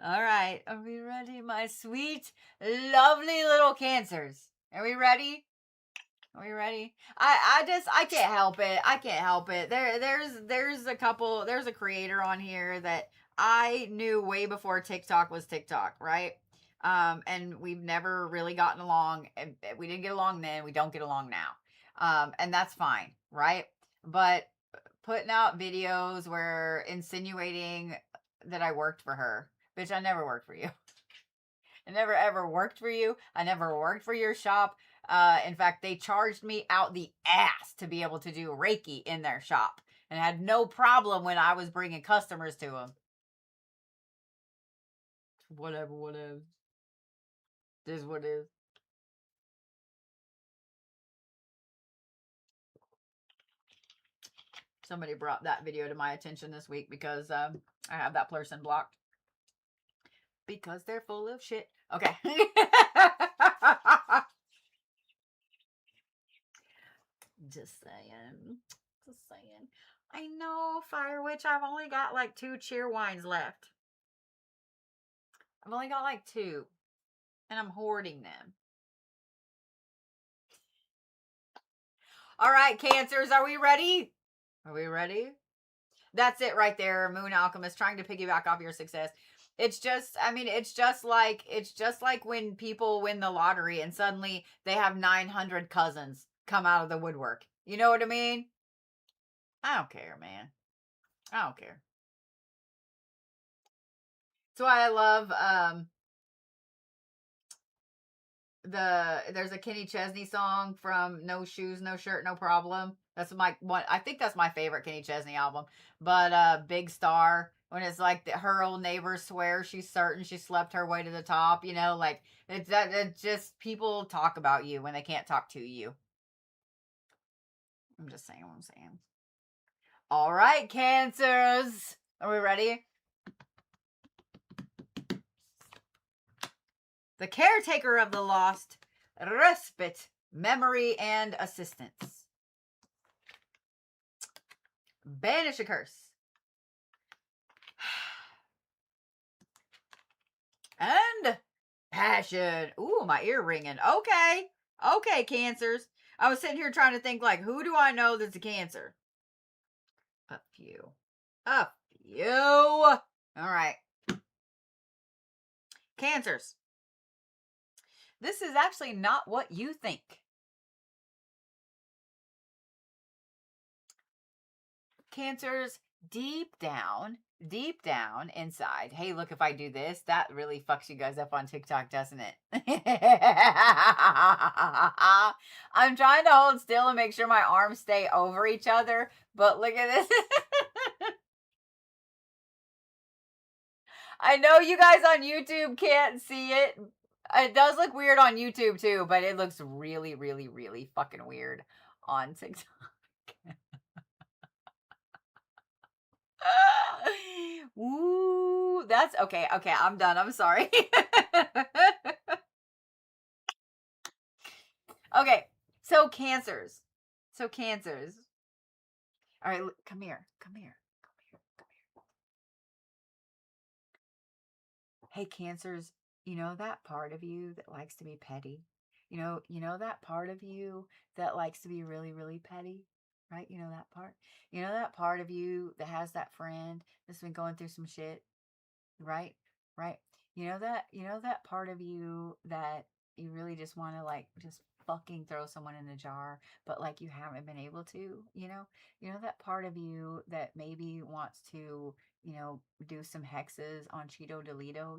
All right, are we ready, my sweet, lovely little Cancers? Are we ready? Are we ready? I can't help it. I can't help it. There's a creator on here that I knew way before TikTok was TikTok, right? And we've never really gotten along. And we didn't get along then. We don't get along now. And that's fine, right? But putting out videos where insinuating that I worked for her, bitch, I never worked for you. I never ever worked for you. I never worked for your shop. In fact, they charged me out the ass to be able to do Reiki in their shop, and I had no problem when I was bringing customers to them. Whatever. This is what it is. Somebody brought that video to my attention this week because I have that person blocked. Because they're full of shit. Okay. Just saying. I know, Fire Witch, I've only got like 2 cheer wines left. I've only got like 2. And I'm hoarding them. All right, Cancers, are we ready? Are we ready? That's it right there, Moon Alchemist, trying to piggyback off your success. It's just like when people win the lottery and suddenly they have 900 cousins come out of the woodwork. You know what I mean? I don't care, man. I don't care. That's why I love there's a Kenny Chesney song from No Shoes, No Shirt, No Problem. That's my one. I think that's my favorite Kenny Chesney album. But Big Star, when it's like her old neighbor swears she's certain she slept her way to the top. You know, like it's just people talk about you when they can't talk to you. I'm just saying what I'm saying. All right, Cancers, are we ready? The caretaker of the lost, respite, memory, and assistance. Banish a curse. And passion. Ooh, my ear ringing. Okay, Cancers. I was sitting here trying to think, like, who do I know that's a Cancer? A few. All right. Cancers. This is actually not what you think. Cancers, deep down inside. Hey, look, if I do this, that really fucks you guys up on TikTok, doesn't it? I'm trying to hold still and make sure my arms stay over each other, but look at this. I know you guys on YouTube can't see it. It does look weird on YouTube too, but it looks really, really, really fucking weird on TikTok. Ooh, that's okay. Okay, I'm done. I'm sorry. Okay, so Cancers. All right, come here. Hey, Cancers, you know that part of you that likes to be petty? You know that part of you that likes to be really, really petty? Right? You know that part? You know that part of you that has that friend that's been going through some shit? Right? Right? You know that part of you that you really just want to like just fucking throw someone in a jar, but like you haven't been able to, you know that part of you that maybe wants to, do some hexes on Cheeto Delito,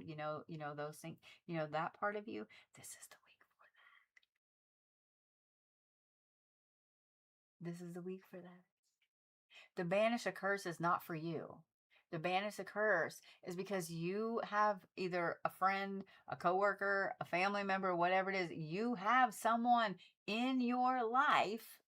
those things, that part of you, this is the week for that. This is the week for that. The banish a curse is not for you. The banish a curse is because you have either a friend, a coworker, a family member, whatever it is, you have someone in your life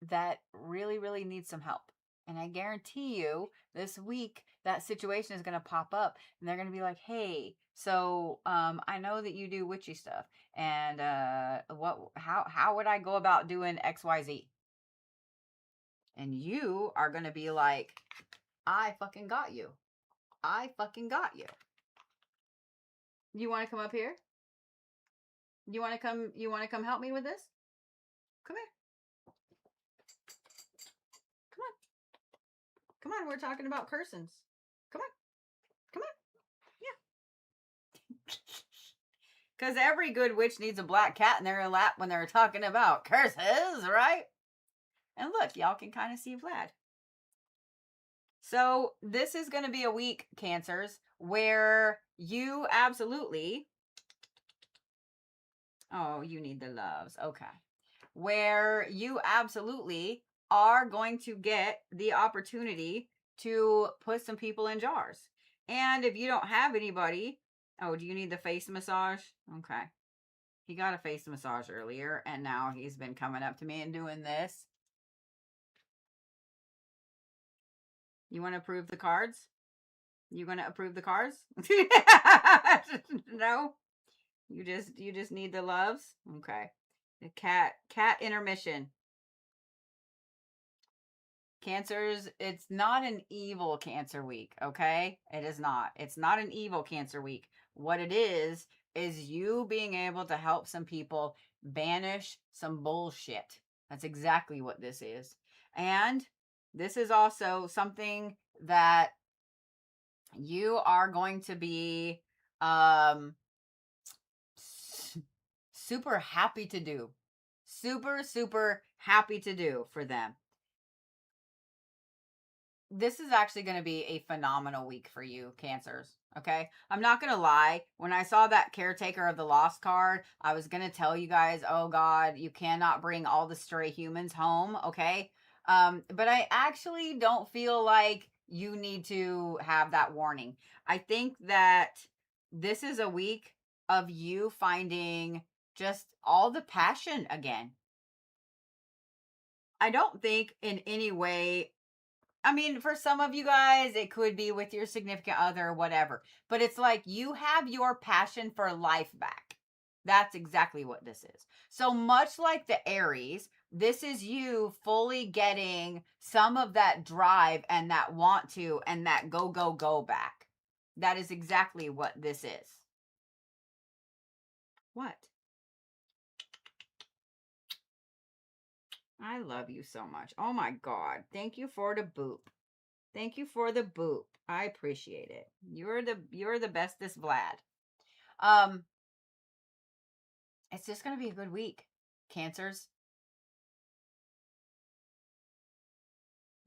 that really, really needs some help. And I guarantee you this week that situation is going to pop up and they're going to be like, hey, so I know that you do witchy stuff. And how would I go about doing XYZ? And you are going to be like, I fucking got you. I fucking got you. You want to come up here? You want to come help me with this? Come here. Come on. Come on, we're talking about cursings. Come on. Come on. Yeah. Because every good witch needs a black cat in their lap when they're talking about curses, right? And look, y'all can kind of see Vlad. So this is going to be a week, Cancers, where you absolutely... Oh, you need the loves. Okay. Where you absolutely are going to get the opportunity to put some people in jars. And if you don't have anybody... Oh, do you need the face massage? Okay. He got a face massage earlier, and now he's been coming up to me and doing this. You want to approve the cards? You going to approve the cards? No? You just need the loves? Okay. The cat intermission. Cancers, it's not an evil Cancer week, okay? It is not. It's not an evil Cancer week. What it is you being able to help some people banish some bullshit. That's exactly what this is. And this is also something that you are going to be super happy to do. Super happy to do for them. This is actually going to be a phenomenal week for you, Cancers. Okay. I'm not going to lie. When I saw that Caretaker of the Lost card, I was going to tell you guys, oh God, you cannot bring all the stray humans home. Okay. But I actually don't feel like you need to have that warning. I think that this is a week of you finding just all the passion again. I don't think in any way, I mean, for some of you guys, it could be with your significant other or whatever. But it's like you have your passion for life back. That's exactly what this is. So much like the Aries, this is you fully getting some of that drive and that want to and that go back. That is exactly what this is. What? I love you so much. Oh my God. Thank you for the boop. Thank you for the boop. I appreciate it. You're the bestest, Vlad. It's just gonna be a good week, Cancers.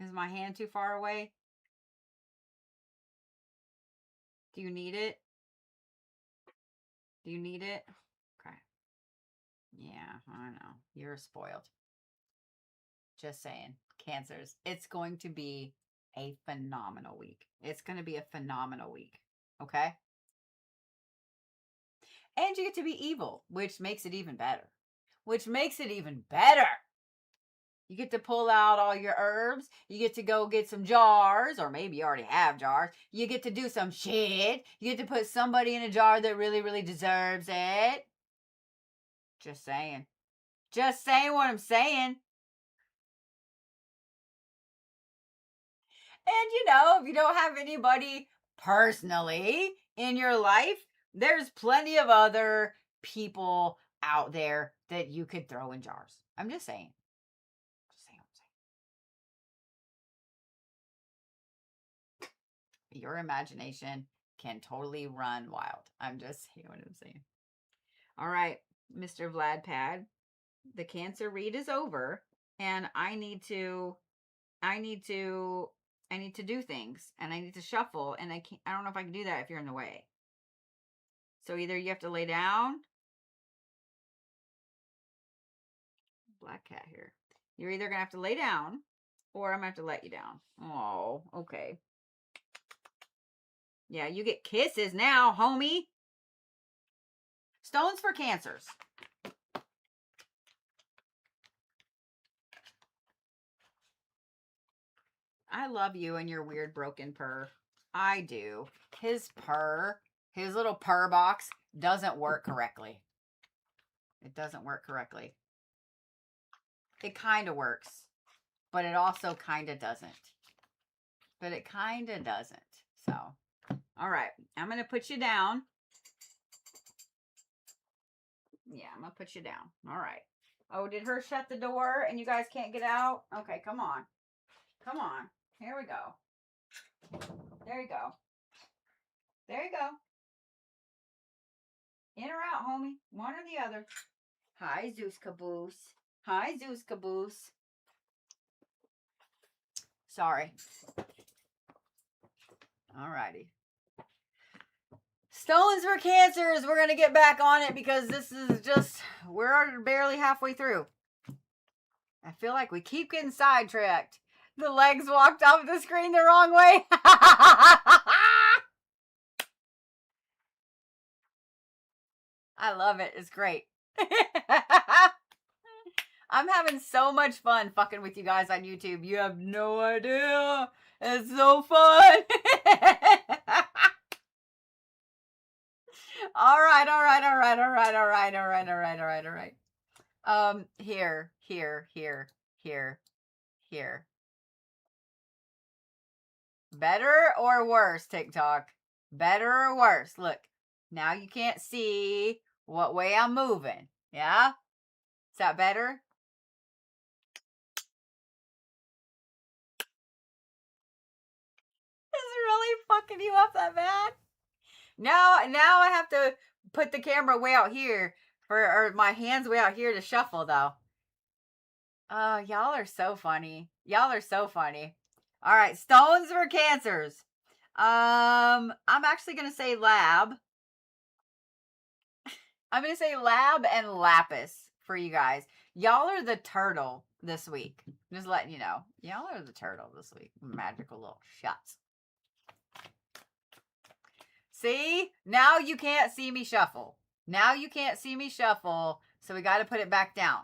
Is my hand too far away? Do you need it? Do you need it? Okay. Yeah, I know. You're spoiled. Just saying. Cancers. It's going to be a phenomenal week. It's going to be a phenomenal week. Okay? And you get to be evil, which makes it even better. Which makes it even better. You get to pull out all your herbs. You get to go get some jars, or maybe you already have jars. You get to do some shit. You get to put somebody in a jar that really deserves it. Just saying. Just saying what I'm saying. And if you don't have anybody personally in your life, there's plenty of other people out there that you could throw in jars. I'm just saying. Just saying what I'm saying. Your imagination can totally run wild. I'm just saying what I'm saying. All right, Mr. Vlad Pad, the Cancer read is over, and I need to do things, and I need to shuffle, and I don't know if I can do that if you're in the way. So either you have to lay down. Black cat here. You're either gonna have to lay down, or I'm gonna have to let you down. Oh, okay. Yeah, you get kisses now, homie. Stones for Cancers. I love you and your weird broken purr. I do. His purr, his little purr box doesn't work correctly. It doesn't work correctly. It kind of works, but it also kind of doesn't. But it kind of doesn't. So, all right. I'm going to put you down. Yeah, I'm going to put you down. All right. Oh, did her shut the door and you guys can't get out? Okay, come on. Come on. Here we go. There you go. There you go. In or out, homie. One or the other. Hi, Zeus Caboose. Hi, Zeus Caboose. Sorry. Alrighty. Stones for Cancers. We're going to get back on it because this is just, we're barely halfway through. I feel like we keep getting sidetracked. The legs walked off the screen the wrong way. I love it. It's great. I'm having so much fun fucking with you guys on YouTube. You have no idea. It's so fun. All right. Here. Better or worse, TikTok? Better or worse? Look, now you can't see what way I'm moving. Yeah? Is that better? Is it really fucking you up that bad? Now I have to put the camera way out here or my hands way out here to shuffle though. Y'all are so funny. Y'all are so funny. All right, stones for Cancers. I'm actually gonna say lab. I'm gonna say lab and lapis for you guys. Y'all are the turtle this week. Just letting you know. Y'all are the turtle this week. Magical little shots. See? Now you can't see me shuffle. Now you can't see me shuffle, so we got to put it back down.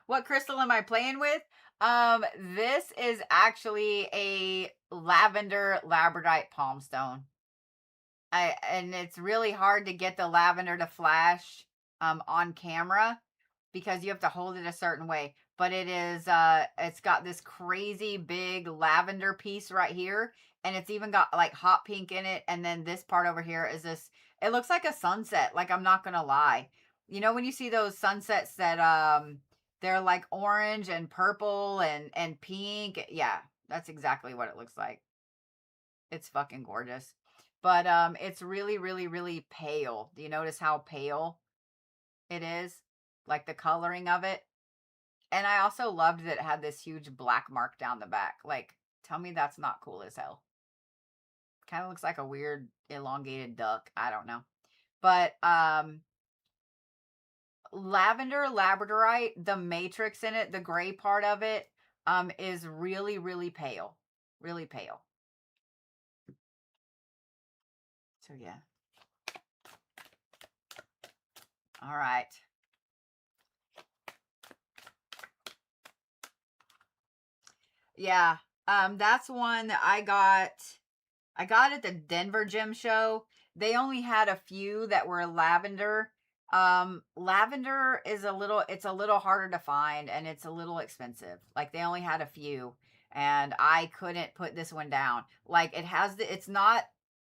What crystal am I playing with? This is actually a lavender labradorite palm stone. And it's really hard to get the lavender to flash on camera because you have to hold it a certain way. But it is, it's got this crazy big lavender piece right here. And it's even got like hot pink in it. And then this part over here is this, it looks like a sunset. Like, I'm not going to lie. You know, when you see those sunsets that, they're like orange and purple and pink. Yeah, that's exactly what it looks like. It's fucking gorgeous. But, it's really, really, really pale. Do you notice how pale it is? Like the coloring of it. And I also loved that it had this huge black mark down the back. Like, tell me that's not cool as hell. Kind of looks like a weird elongated duck. I don't know. But lavender labradorite, the matrix in it, the gray part of it, is really, really pale. Really pale. So yeah. All right. Yeah, that's one that I got at the Denver Gym Show. They only had a few that were lavender. Lavender is it's a little harder to find and it's a little expensive. Like, they only had a few and I couldn't put this one down. Like, it's not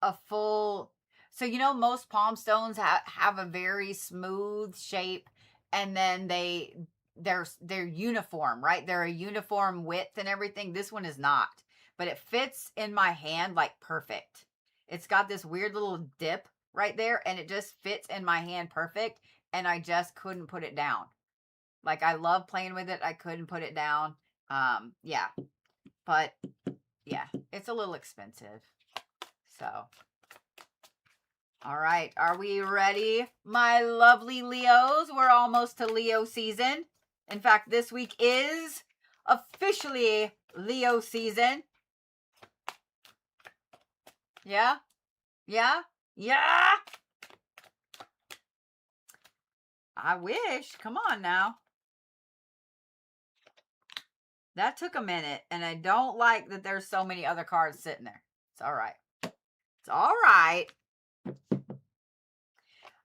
a full, so, you know, most palm stones have a very smooth shape and then they're uniform, right? They're a uniform width and everything. This one is not, but it fits in my hand like perfect. It's got this weird little dip right there and it just fits in my hand perfect. And I just couldn't put it down. Like, I love playing with it. I couldn't put it down. Yeah, but yeah, it's a little expensive. So, all right. Are we ready, my lovely Leos? We're almost to Leo season. In fact, this week is officially Leo season. Yeah? Yeah? Yeah? I wish. Come on now. That took a minute, and I don't like that there's so many other cards sitting there. It's all right. It's all right.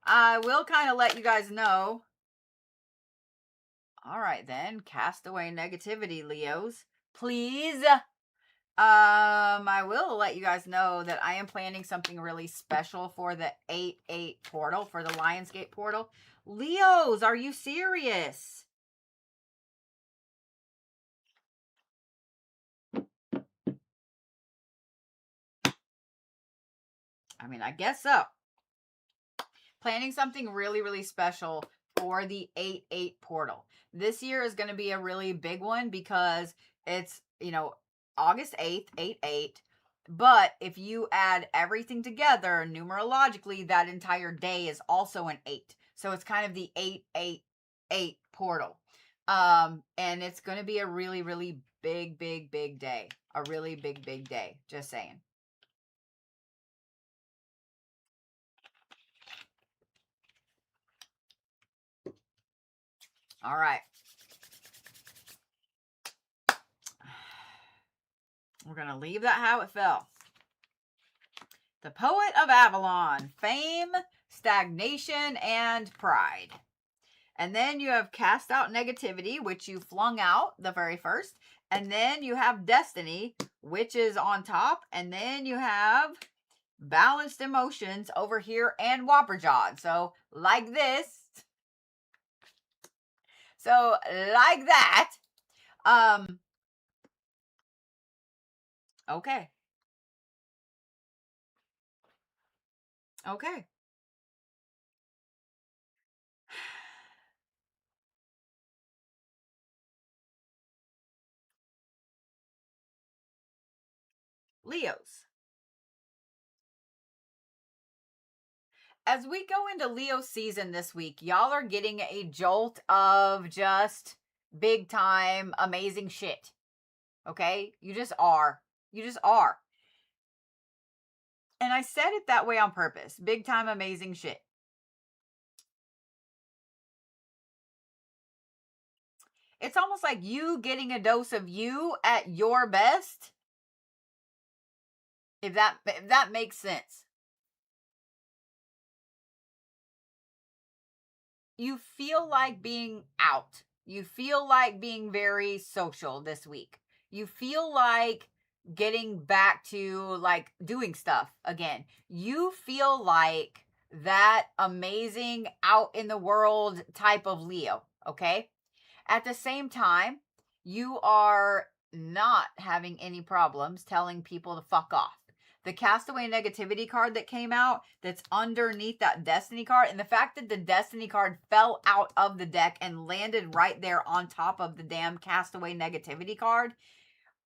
I will kind of let you guys know. All right, then. Cast away negativity, Leos. Please. I will let you guys know that I am planning something really special for the 8/8 portal, for the Lionsgate portal. Leos, are you serious? I mean, I guess so. Planning something really, really special for the 8/8 portal. This year is going to be a really big one because it's, you know, August 8th, 8/8. But if you add everything together numerologically, that entire day is also an 8. So it's kind of the 8/8/8 portal. And it's going to be a really, really big, big, big day. A really big, big day. Just saying. All right. We're going to leave that how it fell. The Poet of Avalon, fame, stagnation, and pride. And then you have cast out negativity, which you flung out the very first. And then you have destiny, which is on top. And then you have balanced emotions over here and whopperjawed. So like this. So like that. Okay. Okay. Leos. As we go into Leo season this week, y'all are getting a jolt of just big time amazing shit. Okay? You just are. You just are. And I said it that way on purpose. Big time amazing shit. It's almost like you getting a dose of you at your best. If that makes sense. You feel like being out. You feel like being very social this week. You feel like getting back to like doing stuff again. You feel like that amazing out in the world type of Leo, okay? At the same time, you are not having any problems telling people to fuck off. The Castaway Negativity card that came out, that's underneath that Destiny card, and the fact that the Destiny card fell out of the deck and landed right there on top of the damn Castaway Negativity card,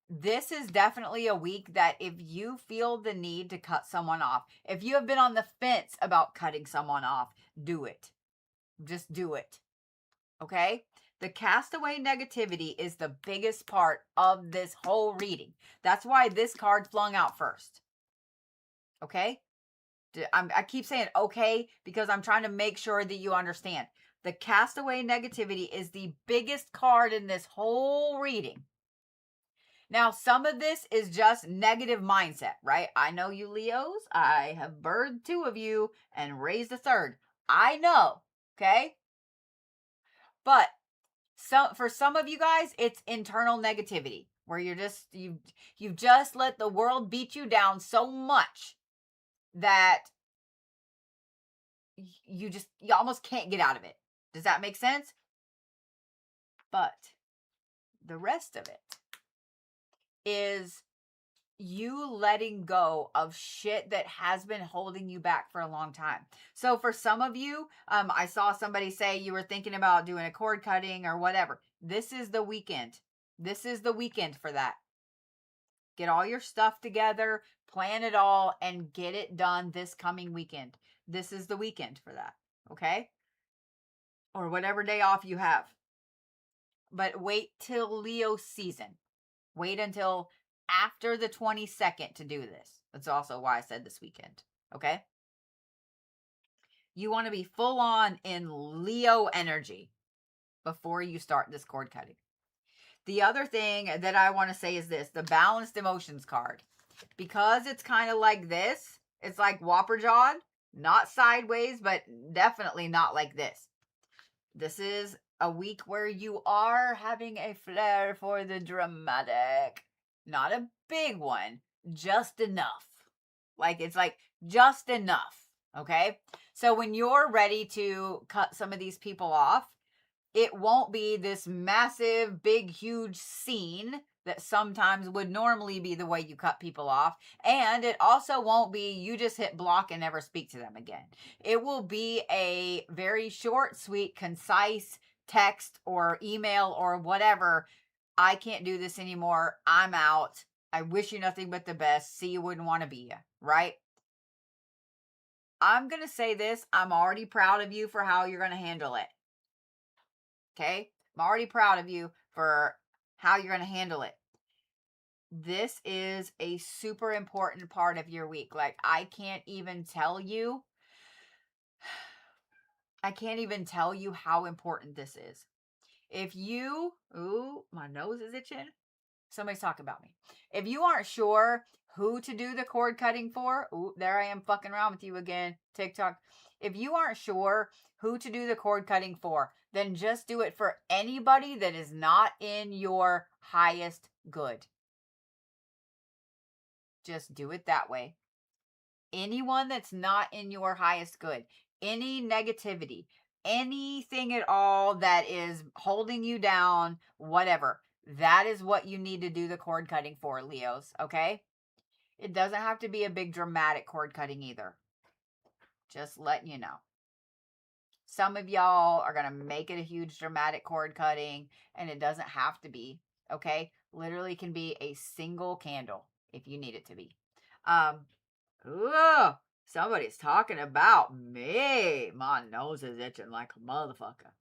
this is definitely a week that if you feel the need to cut someone off, if you have been on the fence about cutting someone off, do it. Just do it. Okay? The Castaway Negativity is the biggest part of this whole reading. That's why this card flung out first. Okay? I keep saying okay because I'm trying to make sure that you understand. The Castaway Negativity is the biggest card in this whole reading. Now, some of this is just negative mindset, right? I know you Leos. I have birthed 2 of you and raised a 3rd. I know, okay? But for some of you guys, it's internal negativity where you've just let the world beat you down so much that you almost can't get out of it. Does that make sense? But the rest of it is you letting go of shit that has been holding you back for a long time. So for some of you, I saw somebody say you were thinking about doing a cord cutting or whatever. This is the weekend. This is the weekend for that. Get all your stuff together, plan it all, and get it done this coming weekend. This is the weekend for that, okay? Or whatever day off you have. But wait till Leo season. Wait until after the 22nd to do this. That's also why I said this weekend, okay? You want to be full on in Leo energy before you start this cord cutting. The other thing that I want to say is this, the balanced emotions card. Because it's kind of like this, it's like whopper jawed, not sideways, but definitely not like this. This is a week where you are having a flair for the dramatic. Not a big one, just enough. Like, it's like just enough, okay? So when you're ready to cut some of these people off, it won't be this massive, big, huge scene that sometimes would normally be the way you cut people off. And it also won't be you just hit block and never speak to them again. It will be a very short, sweet, concise text or email or whatever. I can't do this anymore. I'm out. I wish you nothing but the best. See, you wouldn't want to be you, right? I'm going to say this. I'm already proud of you for how you're going to handle it. Okay? I'm already proud of you for how you're going to handle it. This is a super important part of your week. Like, I can't even tell you how important this is. If you, ooh, my nose is itching. Somebody's talking about me. If you aren't sure who to do the cord cutting for, ooh, there I am fucking around with you again, TikTok. If you aren't sure who to do the cord cutting for, then just do it for anybody that is not in your highest good. Just do it that way. Anyone that's not in your highest good, any negativity, anything at all that is holding you down, whatever, that is what you need to do the cord cutting for, Leos, okay? It doesn't have to be a big dramatic cord cutting either. Just letting you know. Some of y'all are going to make it a huge dramatic cord cutting, and it doesn't have to be, okay? Literally can be a single candle if you need it to be. Ooh, somebody's talking about me. My nose is itching like a motherfucker.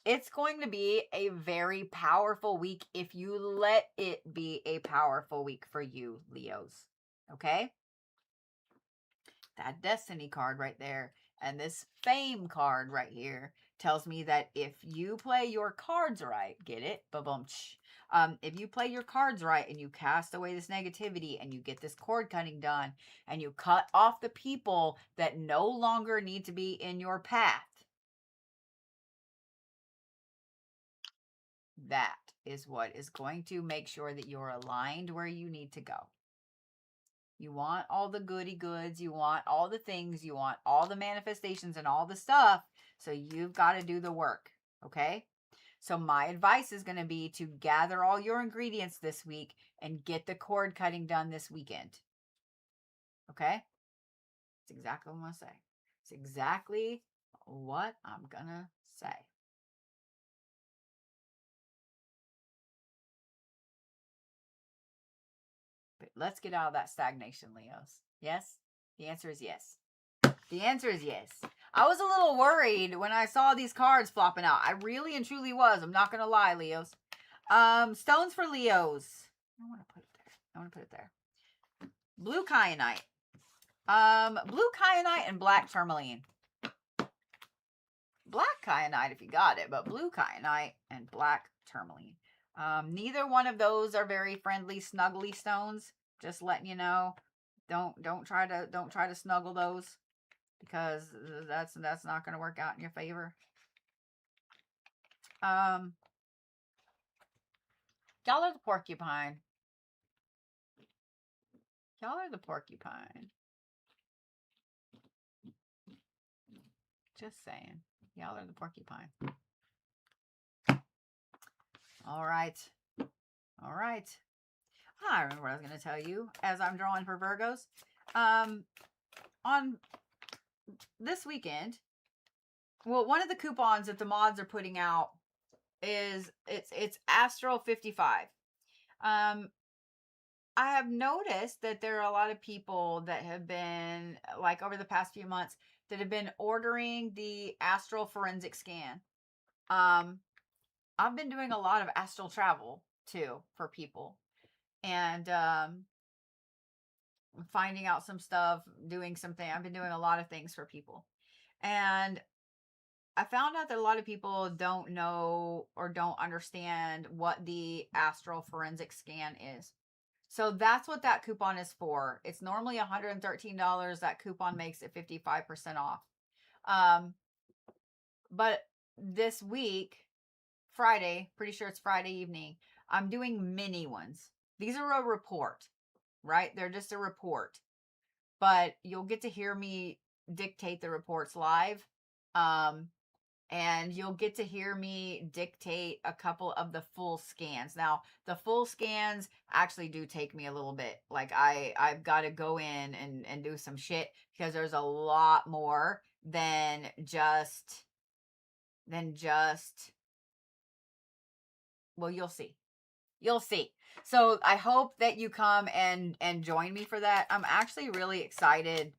It's going to be a very powerful week if you let it be a powerful week for you, Leos. Okay? That Destiny card right there and this Fame card right here tells me that if you play your cards right, get it? Ba-bum. If you play your cards right and you cast away this negativity and you get this cord cutting done and you cut off the people that no longer need to be in your path, that is what is going to make sure that you're aligned where you need to go. You want all the goody goods. You want all the things. You want all the manifestations and all the stuff. So you've got to do the work. Okay? So my advice is going to be to gather all your ingredients this week and get the cord cutting done this weekend. Okay? That's exactly what I'm going to say. It's exactly what I'm going to say. But let's get out of that stagnation, Leos. Yes? The answer is yes. The answer is yes. I was a little worried when I saw these cards flopping out. I really and truly was. I'm not going to lie, Leos. Stones for Leos. I want to put it there. Blue kyanite. Blue kyanite and black tourmaline. Black kyanite if you got it, but blue kyanite and black tourmaline. Neither one of those are very friendly, snuggly stones. Just letting you know. Don't try to snuggle those, because that's not going to work out in your favor. Y'all are the porcupine. Y'all are the porcupine. Just saying. Y'all are the porcupine. All right. I remember what I was going to tell you as I'm drawing for Virgos. On this weekend, well, one of the coupons that the mods are putting out is it's Astral 55. I have noticed that there are a lot of people that have been, like, over the past few months, that have been ordering the astral forensic scan. I've been doing a lot of astral travel too for people, and finding out some stuff, doing something. I've been doing a lot of things for people, And I found out that a lot of people don't know or don't understand what the astral forensic scan is. So that's what that coupon is for. It's normally $113. That coupon makes it 55% off. But this week, Friday, pretty sure it's Friday evening, I'm doing mini ones. These are a report, right? They're just a report. But you'll get to hear me dictate the reports live. And you'll get to hear me dictate a couple of the full scans. Now, the full scans actually do take me a little bit. Like I've got to go in and do some shit because there's a lot more than just well, you'll see. You'll see. So I hope that you come and join me for that. I'm actually really excited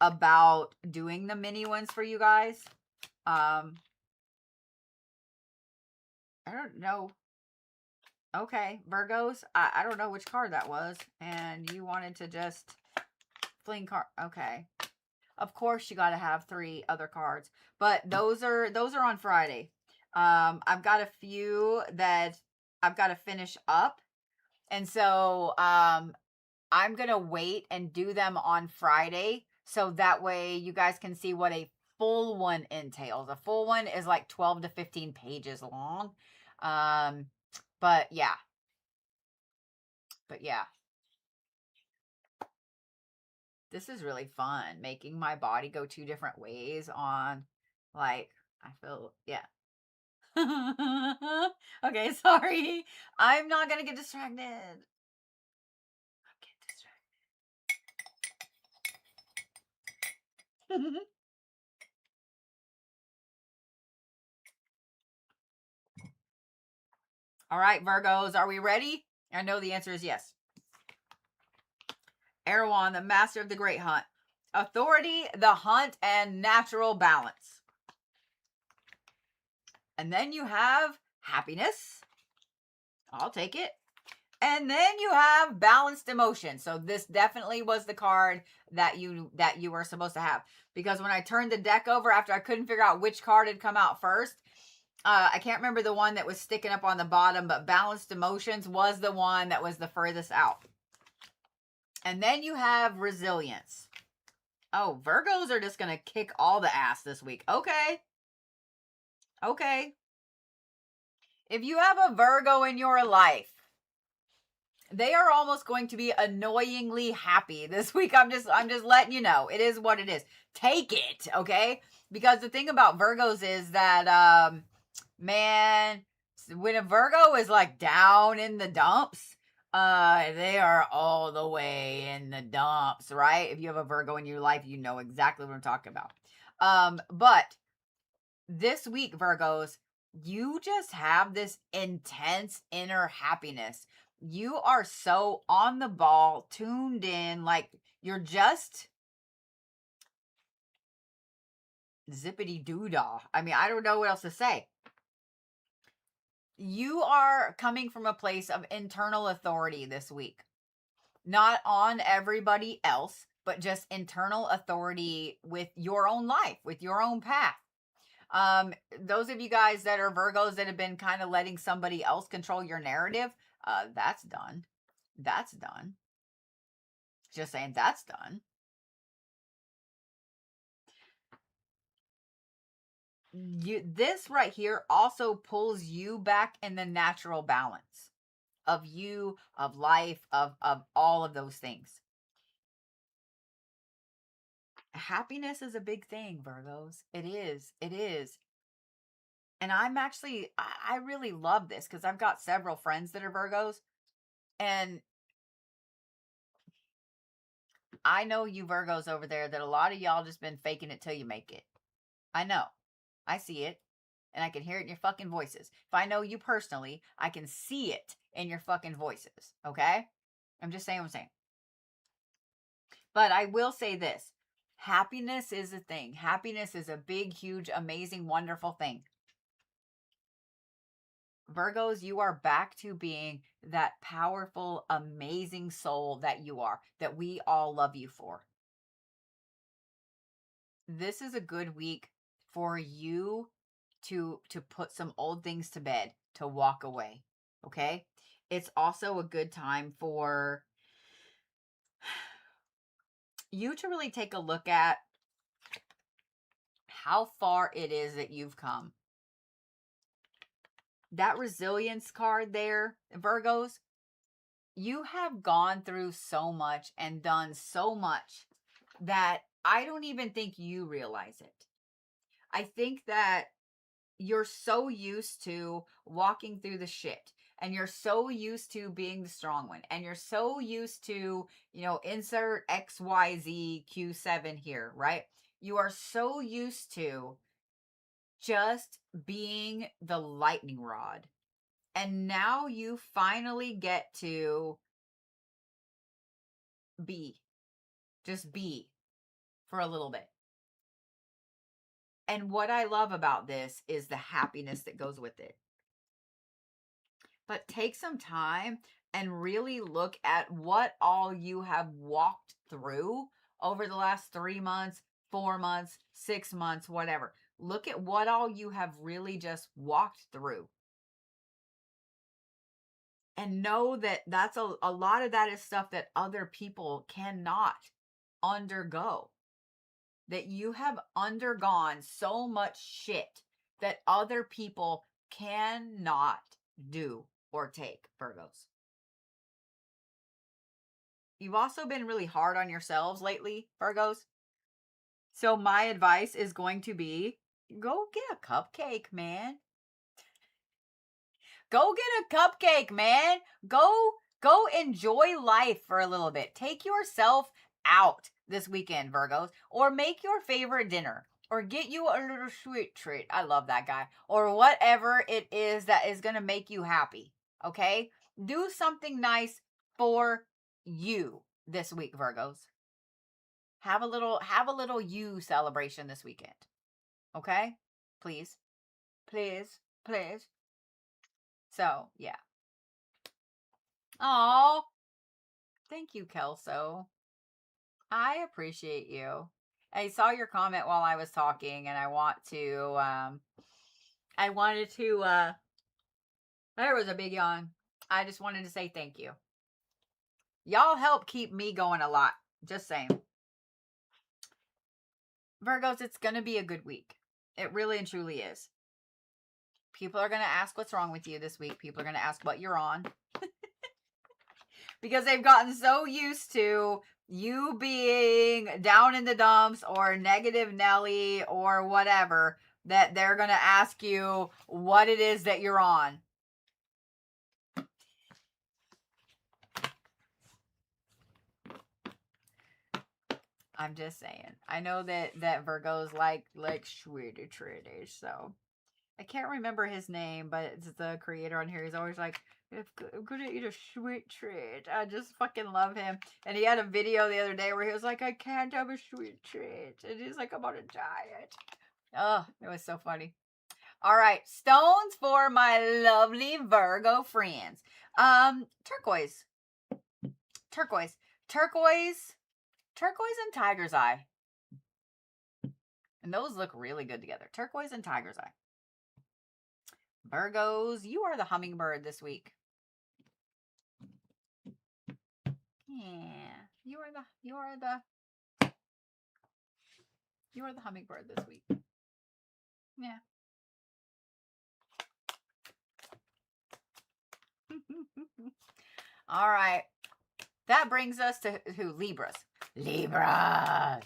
about doing the mini ones for you guys. I don't know. Okay, Virgos. I don't know which card that was, and you wanted to just fling card. Okay, of course you got to have 3 other cards, but those are on Friday. I've got a few that I've got to finish up, and so I'm gonna wait and do them on Friday, so that way you guys can see what a full one entails. A full one is like 12 to 15 pages long. But yeah. This is really fun, making my body go 2 different ways on, like, I feel, yeah. Okay, sorry. I'm not gonna get distracted. Get distracted. All right, Virgos, are we ready? I know the answer is yes. Erewhon, the master of the great hunt. Authority, the hunt, and natural balance. And then you have happiness. I'll take it. And then you have balanced emotion. So this definitely was the card that you were supposed to have. Because when I turned the deck over after I couldn't figure out which card had come out first, I can't remember the one that was sticking up on the bottom, but balanced emotions was the one that was the furthest out. And then you have resilience. Oh, Virgos are just going to kick all the ass this week. Okay. Okay. If you have a Virgo in your life, they are almost going to be annoyingly happy this week. I'm just letting you know. It is what it is. Take it, okay? Because the thing about Virgos is that man, when a Virgo is like down in the dumps, they are all the way in the dumps, right? If you have a Virgo in your life, you know exactly what I'm talking about. But this week, Virgos, you just have this intense inner happiness. You are so on the ball, tuned in, like you're just zippity doo-dah. I mean, I don't know what else to say. You are coming from a place of internal authority this week. Not on everybody else, but just internal authority with your own life, with your own path. Those of you guys that are Virgos that have been kind of letting somebody else control your narrative, that's done. That's done. Just saying, that's done. This right here also pulls you back in the natural balance of you, of life, of all of those things. Happiness is a big thing, Virgos. It is. It is. And I'm actually, I really love this because I've got several friends that are Virgos. And I know you Virgos over there that a lot of y'all just been faking it till you make it. I know. I see it. And I can hear it in your fucking voices. If I know you personally, I can see it in your fucking voices. Okay? I'm just saying what I'm saying. But I will say this. Happiness is a thing. Happiness is a big, huge, amazing, wonderful thing. Virgos, you are back to being that powerful, amazing soul that you are, that we all love you for. this is a good week for you to put some old things to bed, to walk away. Okay? It's also a good time for you to really take a look at how far it is that you've come. That resilience card there, Virgos, you have gone through so much and done so much that I don't even think you realize it. I think that you're so used to walking through the shit, and you're so used to being the strong one, and you're so used to, insert XYZ Q7 here, right? You are so used to just being the lightning rod. And now you finally get to be, just be for a little bit. And what I love about this is the happiness that goes with it. But take some time and really look at what all you have walked through over the last 3 months, 4 months, 6 months, whatever. Look at what all you have really just walked through. And know that that's a lot of that is stuff that other people cannot undergo. That you have undergone so much shit that other people cannot do or take, Virgos. You've also been really hard on yourselves lately, Virgos. So my advice is going to be, go get a cupcake, man. Go get a cupcake, man. Go enjoy life for a little bit. Take yourself out this weekend, Virgos, or make your favorite dinner, or get you a little sweet treat. I love that guy. Or whatever it is that is going to make you happy. Okay? Do something nice for you this week, Virgos. Have a little you celebration this weekend. Okay? Please. Please. Please. So, yeah. Oh, thank you, Kelso. I appreciate you. I saw your comment while I was talking, and I wanted to, there was a big yawn. I just wanted to say thank you. Y'all help keep me going a lot. Just saying. Virgos, it's going to be a good week. It really and truly is. People are going to ask what's wrong with you this week. People are going to ask what you're on. Because they've gotten so used to you being down in the dumps or negative Nelly or whatever that they're going to ask you what it is that you're on. I'm just saying. I know that Virgos like sweetie treaties, so I can't remember his name, but it's the creator on here. He's always like, I'm gonna eat a sweet treat. I just fucking love him. And he had a video the other day where he was like, I can't have a sweet treat. And he's like, I'm on a diet. Oh, it was so funny. All right, stones for my lovely Virgo friends. Turquoise. Turquoise. Turquoise. Turquoise and tiger's eye. And those look really good together. Turquoise and tiger's eye. Virgos, you are the hummingbird this week. Yeah, you are the hummingbird this week. Yeah. All right. That brings us to who? Libras. Libras.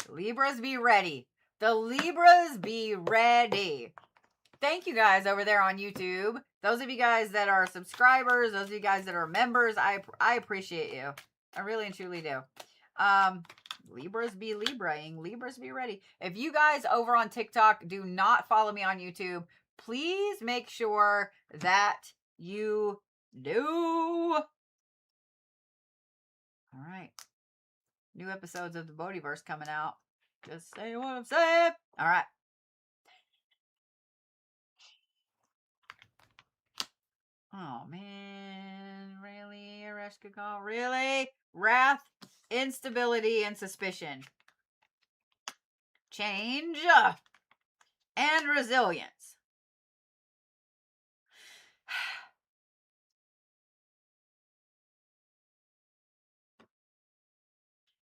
Libras, be ready. The Libras, be ready. Thank you guys over there on YouTube. Those of you guys that are subscribers, those of you guys that are members, I appreciate you. I really and truly do. Libras be Libraing. Libras be ready. If you guys over on TikTok do not follow me on YouTube, please make sure that you do. All right. New episodes of the Bodhiverse coming out. Just say what I'm saying. All right. Oh, man. Really, Ereshkigal? Really? wrath, instability, and suspicion. Change and resilience.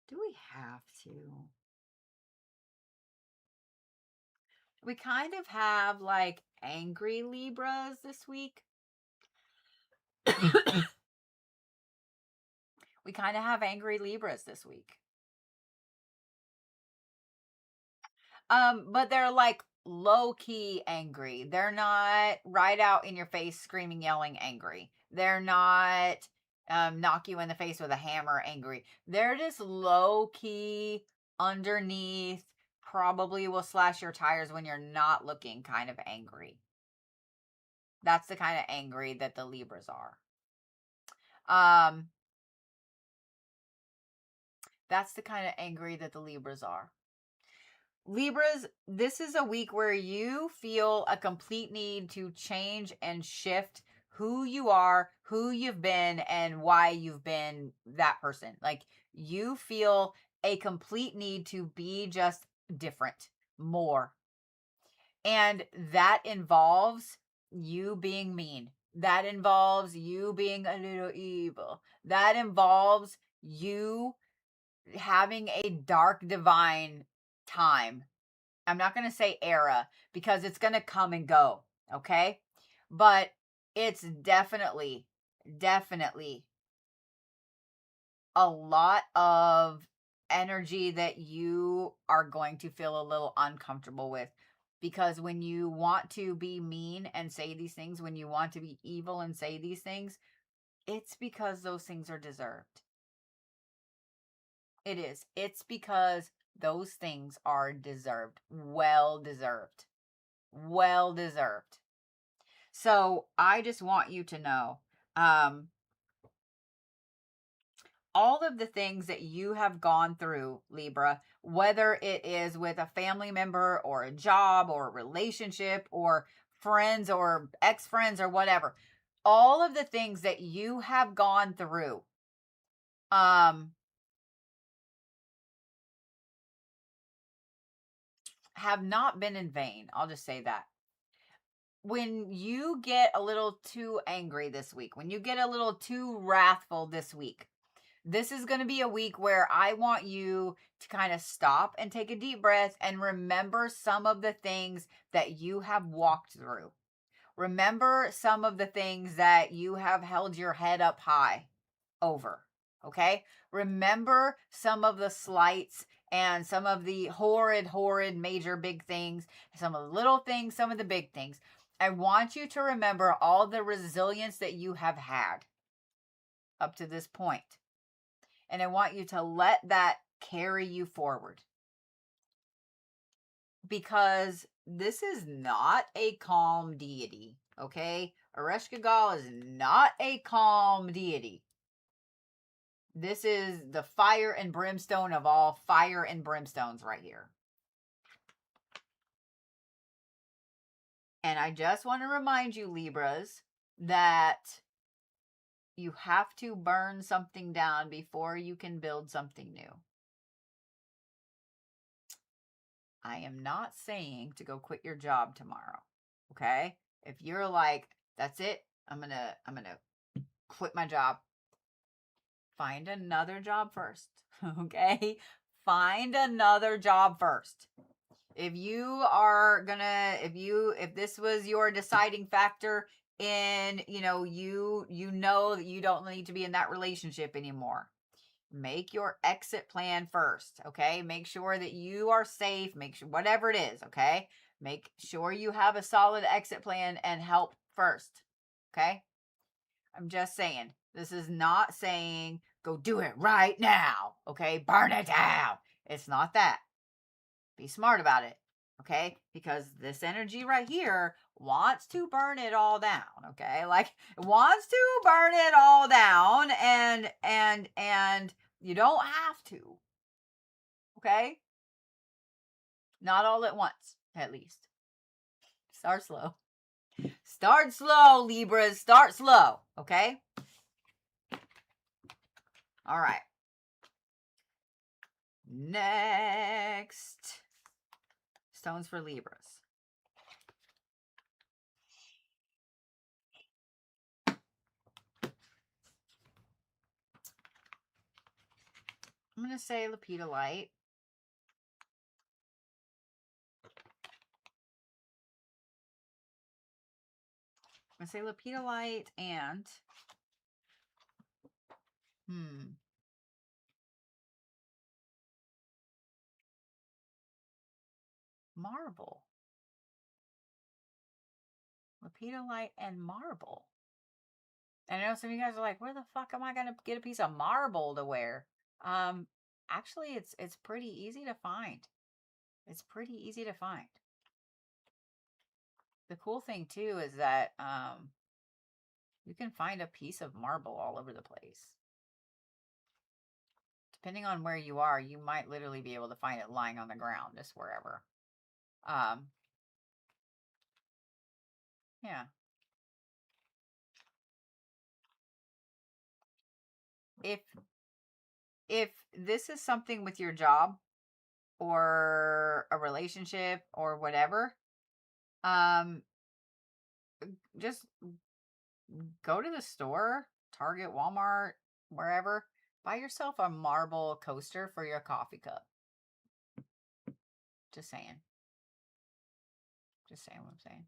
Do we have to? We kind of have like angry Libras this week. We kind of have angry Libras this week. But they're like low-key angry. They're not right out in your face screaming, yelling angry. They're not knock you in the face with a hammer angry. They're just low-key underneath, probably will slash your tires when you're not looking, kind of angry. That's the kind of angry that the Libras are. That's the kind of angry that the Libras are. Libras, this is a week where you feel a complete need to change and shift who you are, who you've been, and why you've been that person. Like, you feel a complete need to be just different, more. And that involves you being mean. That involves you being a little evil. That involves you having a dark divine time. I'm not going to say era because it's going to come and go, okay? But it's definitely a lot of energy that you are going to feel a little uncomfortable with, because when you want to be mean and say these things, when you want to be evil and say these things, it's because those things are deserved. It is. It's because those things are deserved. Well deserved. Well deserved. So I just want you to know, all of the things that you have gone through, Libra, whether it is with a family member or a job or a relationship or friends or ex-friends or whatever, all of the things that you have gone through, have not been in vain. I'll just say that. When you get a little too angry this week, when you get a little too wrathful this week, this is going to be a week where I want you to kind of stop and take a deep breath and remember some of the things that you have walked through. Remember some of the things that you have held your head up high over. Okay? Remember some of the slights and some of the horrid, major big things, some of the little things, some of the big things. I want you to remember all the resilience that you have had up to this point. And I want you to let that carry you forward. Because this is not a calm deity, okay? Ereshkigal is not a calm deity. This is the fire and brimstone of all fire and brimstones right here. And I just want to remind you, Libras, that you have to burn something down before you can build something new. I am not saying to go quit your job tomorrow. Okay? If you're like, that's it, I'm gonna quit my job. Find another job first. Okay? Find another job first. If you are gonna, if this was your deciding factor in, you know that you don't need to be in that relationship anymore, make your exit plan first. Okay? Make sure that you are safe. Make sure, whatever it is, okay? Make sure you have a solid exit plan and help first. Okay? I'm just saying, this is not saying go do it right now. Okay? Burn it down. It's not that. Be smart about it, okay? Because this energy right here wants to burn it all down, okay? Like, it wants to burn it all down, and you don't have to, okay? Not all at once, at least. Start slow. Start slow, Libras. Start slow, okay? All right. Next. Stones for Libras. I'm going to say lepidolite. I'm going to say lepidolite and marble. Lepidolite and marble. And I know some of you guys are like, where the fuck am I going to get a piece of marble to wear? Actually, it's pretty easy to find. It's pretty easy to find. The cool thing too is that you can find a piece of marble all over the place. Depending on where you are, you might literally be able to find it lying on the ground, just wherever. Yeah. If this is something with your job or a relationship or whatever, just go to the store, Target, Walmart, wherever, buy yourself a marble coaster for your coffee cup. Just saying. Just saying what I'm saying.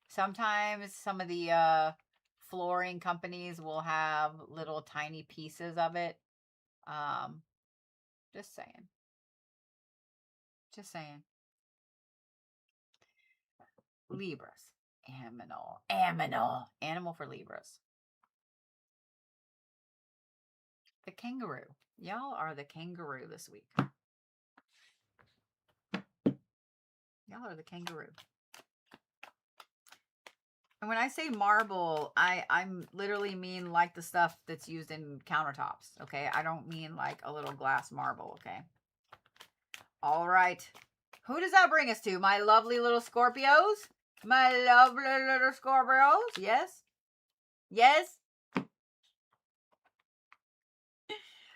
Sometimes some of the flooring companies will have little tiny pieces of it. Just saying. Just saying. Libras. Animal for Libras. The kangaroo. Y'all are the kangaroo this week. Y'all are the kangaroo. And when I say marble, I'm literally mean like the stuff that's used in countertops, okay? I don't mean like a little glass marble, okay? All right. Who does that bring us to? My lovely little Scorpios? My lovely little Scorpios? Yes? Yes?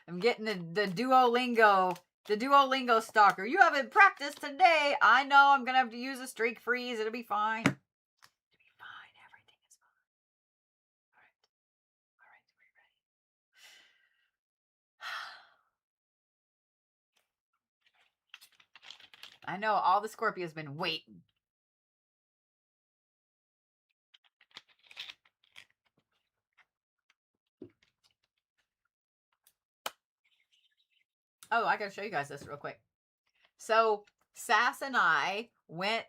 I'm getting the Duolingo stalker. You haven't practiced today. I know I'm going to have to use a streak freeze. It'll be fine. It'll be fine. Everything is fine. All right. All right. Are you ready? I know all the Scorpios been waiting. Oh, I gotta show you guys this real quick. So Sass and I went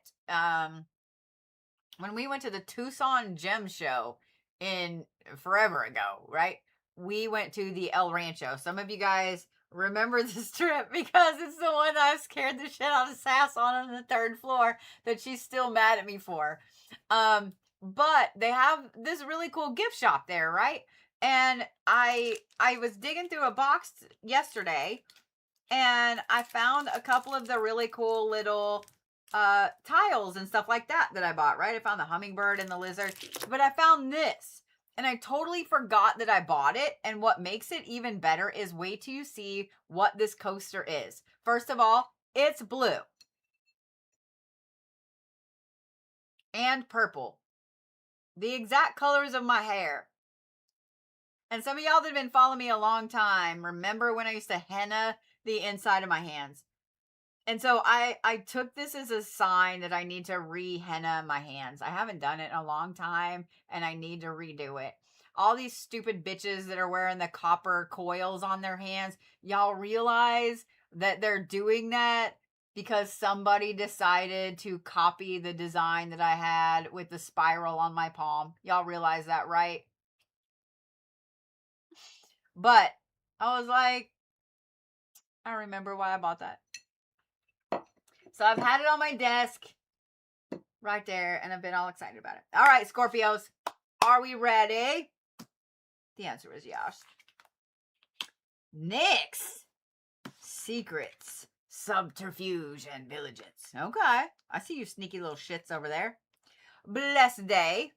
when we went to the Tucson Gem Show in forever ago, right? We went to the El Rancho. Some of you guys remember this trip because it's the one that I scared the shit out of Sass on the 3rd floor that she's still mad at me for. But they have this really cool gift shop there, right? And I was digging through a box yesterday and I found a couple of the really cool little tiles and stuff like that I bought, right? I found the hummingbird and the lizard, but I found this and I totally forgot that I bought it. And what makes it even better is wait till you see what this coaster is. First of all, it's blue and purple, the exact colors of my hair. And some of y'all that have been following me a long time remember when I used to henna the inside of my hands. And so I took this as a sign that I need to re-henna my hands. I haven't done it in a long time, and I need to redo it. All these stupid bitches that are wearing the copper coils on their hands, y'all realize that they're doing that because somebody decided to copy the design that I had with the spiral on my palm. Y'all realize that, right? But I was like, I remember why I bought that. So I've had it on my desk right there, and I've been all excited about it. All right, Scorpios, are we ready? The answer is yes. Next, secrets, subterfuge, and vigilance. Okay, I see you sneaky little shits over there. Blessed day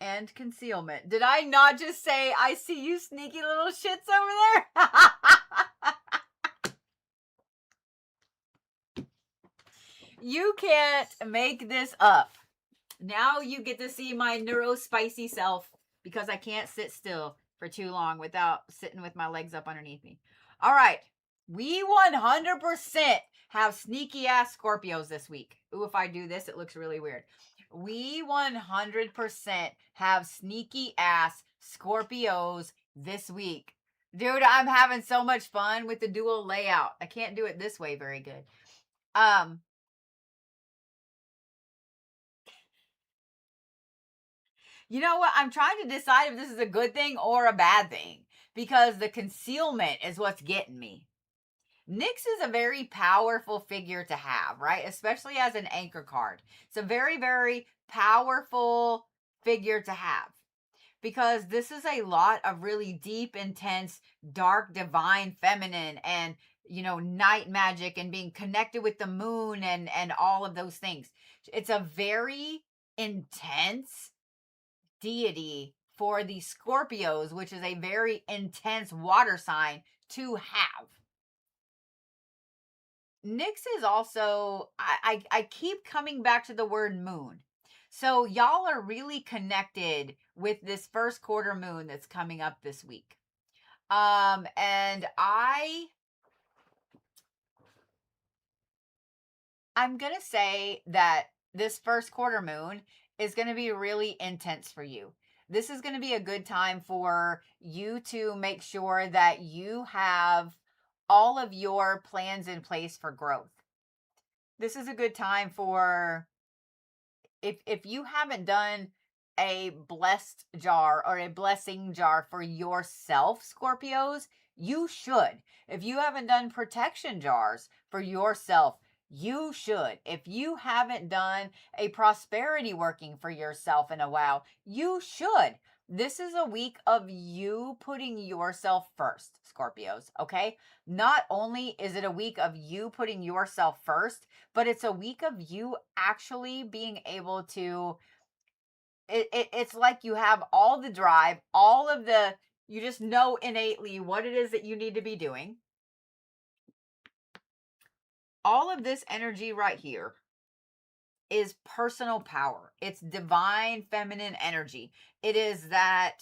and concealment. Did I not just say I see you sneaky little shits over there? You can't make this up. Now you get to see my neurospicy self because I can't sit still for too long without sitting with my legs up underneath me. All right. We 100% have sneaky ass Scorpios this week. Ooh, if I do this, it looks really weird. We 100% have sneaky ass Scorpios this week. Dude, I'm having so much fun with the dual layout. I can't do it this way very good. You know what? I'm trying to decide if this is a good thing or a bad thing because the concealment is what's getting me. Nyx is a very powerful figure to have, right? Especially as an anchor card. It's a very, very powerful figure to have because this is a lot of really deep, intense, dark, divine, feminine, and night magic and being connected with the moon and all of those things. It's a very intense deity for the Scorpios, which is a very intense water sign to have. Nyx is also, I keep coming back to the word moon. So y'all are really connected with this first quarter moon that's coming up this week. And I'm going to say that this first quarter moon is going to be really intense for you. This is going to be a good time for you to make sure that you have all of your plans in place for growth. This is a good time for if you haven't done a blessed jar or a blessing jar for yourself, Scorpios, you should. If you haven't done protection jars for yourself, you should. If you haven't done a prosperity working for yourself in a while, you should. This is a week of you putting yourself first, Scorpios, okay? Not only is it a week of you putting yourself first, but it's a week of you actually being able to, it's like you have all the drive, you just know innately what it is that you need to be doing. All of this energy right here is personal power. It's divine feminine energy. It is that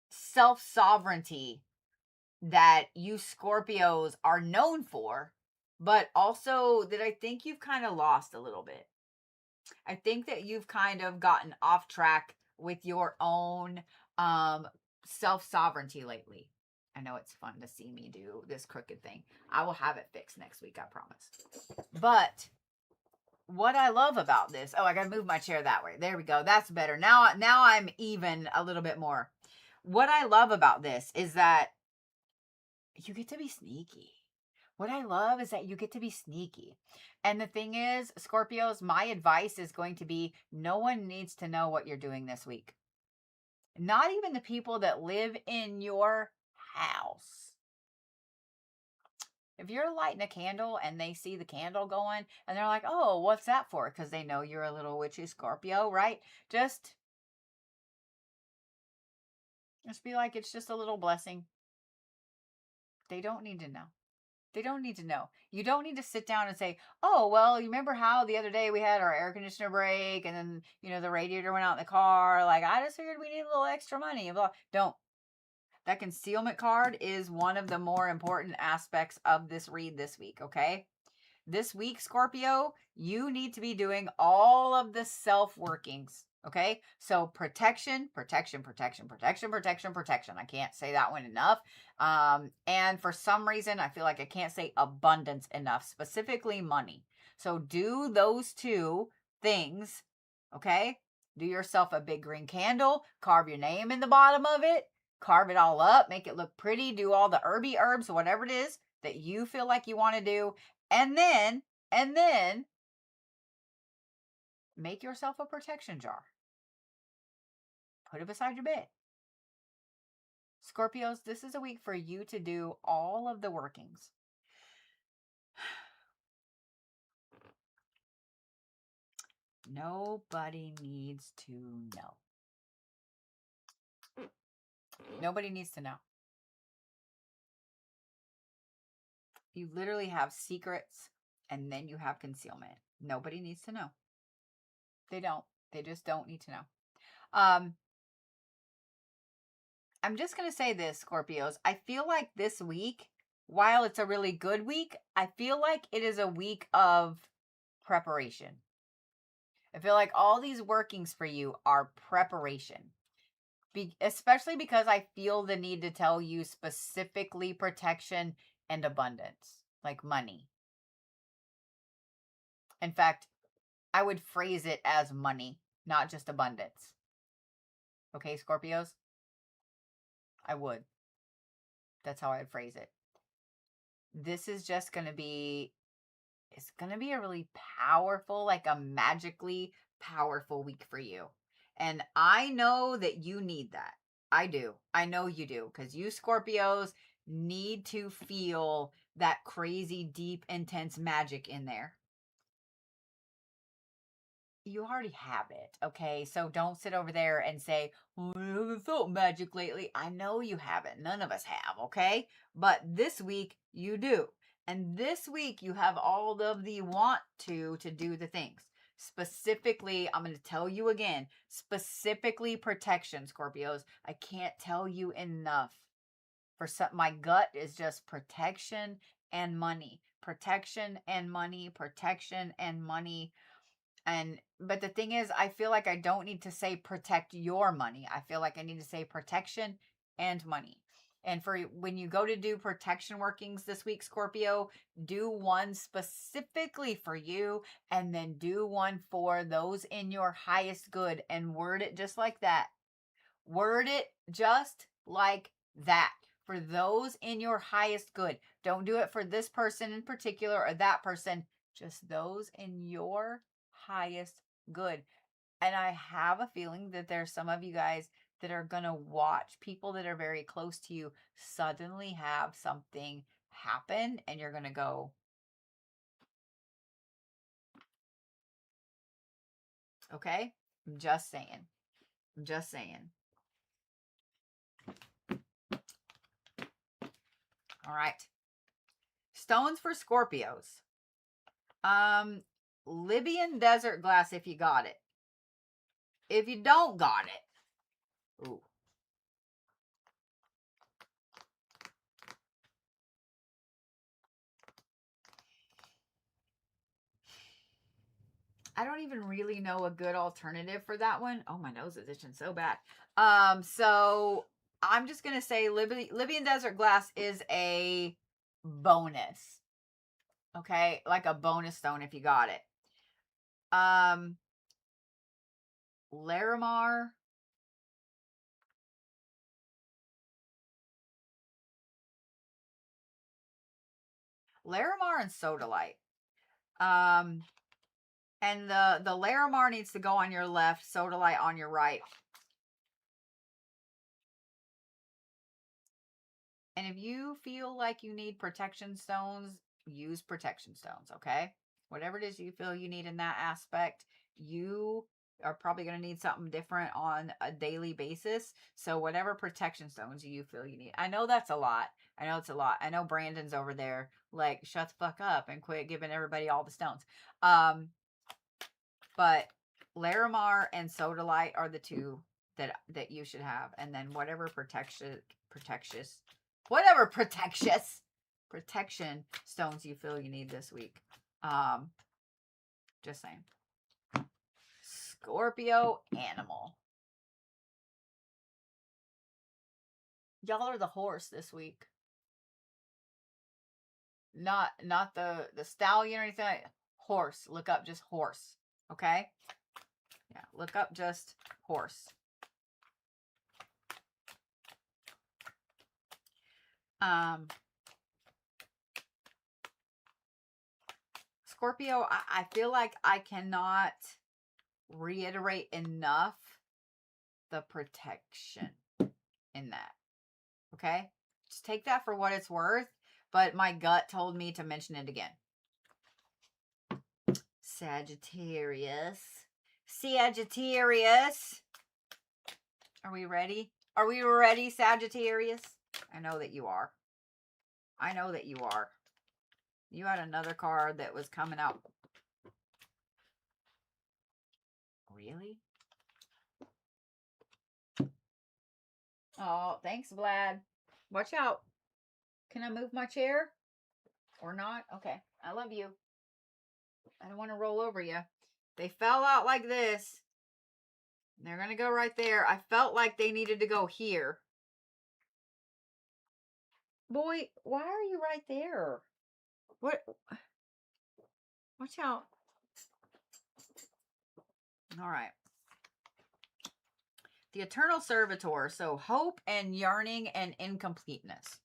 self-sovereignty that you Scorpios are known for, but also that I think you've kind of lost a little bit. I think that you've kind of gotten off track with your own self-sovereignty lately. I know it's fun to see me do this crooked thing. I will have it fixed next week, I promise. But what I love about this, I got to move my chair that way. There we go. That's better. Now I'm even a little bit more. What I love about this is that you get to be sneaky. What I love is that you get to be sneaky. And the thing is, Scorpios, my advice is going to be no one needs to know what you're doing this week. Not even the people that live in your house. If you're lighting a candle and they see the candle going and they're like, oh, what's that for? Because they know you're a little witchy Scorpio, right? Just be like, it's just a little blessing. They don't need to know. They don't need to know. You don't need to sit down and say, oh, well, you remember how the other day we had our air conditioner break and then, the radiator went out in the car. Like, I just figured we need a little extra money. Don't. That concealment card is one of the more important aspects of this read this week, okay? This week, Scorpio, you need to be doing all of the self-workings, okay? So protection. I can't say that one enough. And for some reason, I feel like I can't say abundance enough, specifically money. So do those two things, okay? Do yourself a big green candle, carve your name in the bottom of it, carve it all up, make it look pretty, do all the herby herbs, whatever it is that you feel like you want to do. And then make yourself a protection jar. Put it beside your bed. Scorpios, this is a week for you to do all of the workings. Nobody needs to know. Nobody needs to know. You literally have secrets And then you have concealment. Nobody needs to know. They don't. They just don't need to know. I'm just going to say this, Scorpios. I feel like this week, while it's a really good week, I feel like it is a week of preparation. I feel like all these workings for you are preparation. Especially because I feel the need to tell you specifically protection and abundance, like money. In fact, I would phrase it as money, not just abundance. Okay, Scorpios? I would. That's how I'd phrase it. This is just going to be, it's going to be a really powerful, like a magically powerful week for you. And I know that you need that. I do. I know you do. Because you Scorpios need to feel that crazy, deep, intense magic in there. You already have it, okay? So don't sit over there and say, oh, I haven't felt magic lately. I know you haven't. None of us have, okay? But this week, you do. And this week, you have all of the want to do the things. Specifically, I'm going to tell you again, specifically protection, Scorpios. I can't tell you enough. My gut is just protection and money. Protection and money. Protection and money. But the thing is, I feel like I don't need to say protect your money. I feel like I need to say protection and money. And for when you go to do protection workings this week, Scorpio, do one specifically for you and then do one for those in your highest good and word it just like that. Word it just like that. For those in your highest good. Don't do it for this person in particular or that person. Just those in your highest good. And I have a feeling that there's some of you guys that are going to watch people that are very close to you suddenly have something happen and you're going to go, okay? I'm just saying. I'm just saying. All right. Stones for Scorpios. Libyan desert glass if you got it. If you don't got it, ooh. I don't even really know a good alternative for that one. Oh, my nose is itching so bad. So I'm just gonna say Libyan desert glass is a bonus. Okay, like a bonus stone if you got it. Larimar. Larimar and sodalite. And the Larimar needs to go on your left, sodalite on your right. And if you feel like you need protection stones, use protection stones, okay? Whatever it is you feel you need in that aspect, you are probably going to need something different on a daily basis. So whatever protection stones you feel you need. I know that's a lot. I know it's a lot. I know Brandon's over there like, shut the fuck up and quit giving everybody all the stones. But Larimar and sodalite are the two that you should have. And then whatever protection stones you feel you need this week. Just saying. Scorpio animal. Y'all are the horse this week. Not the stallion or anything. Horse. Look up just horse. Okay? Yeah, look up just horse. Scorpio, I feel like I cannot reiterate enough the protection in that. Okay? Just take that for what it's worth, but my gut told me to mention it again. Sagittarius. Sagittarius. Are we ready? Are we ready, Sagittarius? I know that you are. I know that you are. You had another card that was coming out. Really? Oh, thanks, Vlad. Watch out. Can I move my chair? Or not? Okay. I love you. I don't want to roll over you. They fell out like this. They're going to go right there. I felt like they needed to go here. Boy, why are you right there? What? Watch out. All right. The Eternal Servitor. So hope and yearning and incompleteness.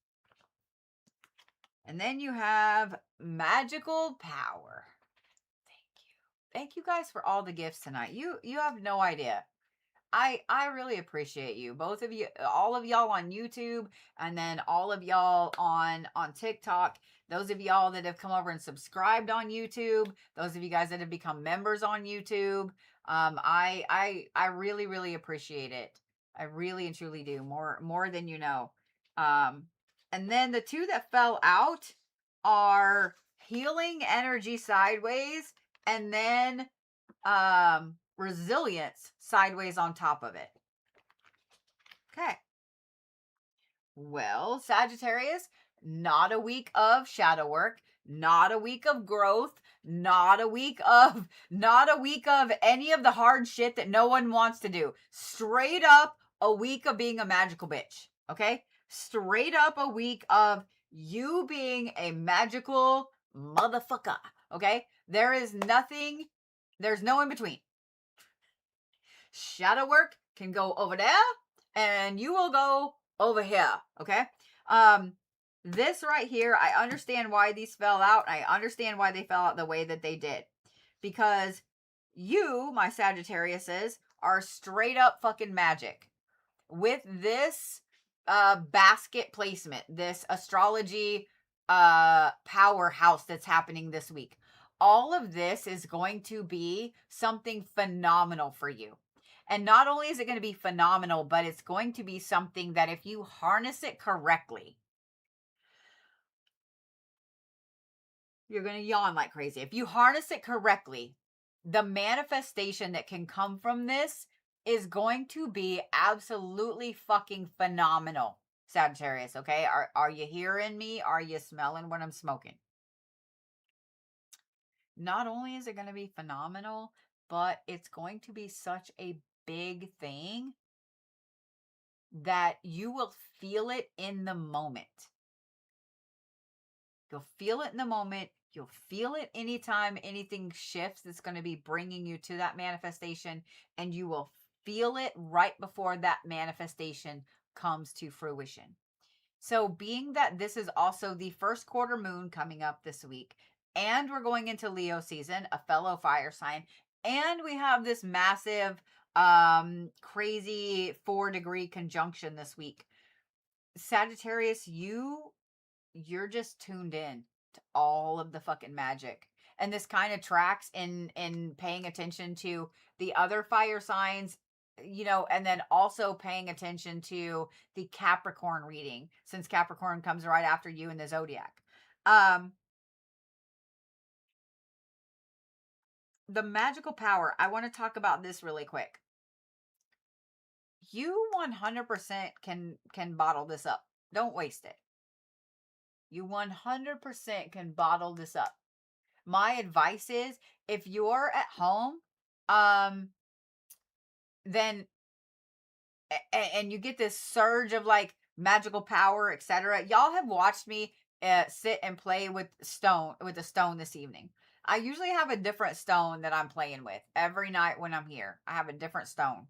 And then you have magical power. Thank you. Thank you guys for all the gifts tonight. You have no idea. I really appreciate you. Both of you, all of y'all on YouTube, and then all of y'all on TikTok. Those of y'all that have come over and subscribed on YouTube. Those of you guys that have become members on YouTube. I really, really appreciate it. I really and truly do. More than you know. And then the two that fell out are healing energy sideways, and then resilience sideways on top of it. Okay. Well, Sagittarius, not a week of shadow work, not a week of growth, not a week of any of the hard shit that no one wants to do. Straight up a week of being a magical bitch. Okay? Straight up a week of you being a magical motherfucker. Okay? There's no in between. Shadow work can go over there and you will go over here. Okay. This right here, I understand why these fell out. I understand why they fell out the way that they did, because you, my Sagittariuses, are straight up fucking magic with this basket placement, this astrology powerhouse that's happening this week. All of this is going to be something phenomenal for you. And not only is it going to be phenomenal, but it's going to be something that if you harness it correctly, you're going to yawn like crazy. If you harness it correctly, the manifestation that can come from this is going to be absolutely fucking phenomenal, Sagittarius, okay? Are you hearing me? Are you smelling what I'm smoking? Not only is it going to be phenomenal, but it's going to be such a big thing that you will feel it in the moment. You'll feel it in the moment. You'll feel it anytime anything shifts that's going to be bringing you to that manifestation, and you will feel it right before that manifestation comes to fruition. So being that this is also the first quarter moon coming up this week, and we're going into Leo season, a fellow fire sign, and we have this massive crazy 4-degree conjunction this week. Sagittarius, you're just tuned in to all of the fucking magic. And this kind of tracks in paying attention to the other fire signs, you know, and then also paying attention to the Capricorn reading, since Capricorn comes right after you in the Zodiac. The magical power, I want to talk about this really quick. You 100% can bottle this up. Don't waste it. You 100% can bottle this up. My advice is, if you're at home, then and you get this surge of like magical power, etc. Y'all have watched me sit and play with a stone this evening. I usually have a different stone that I'm playing with every night when I'm here. I have a different stone,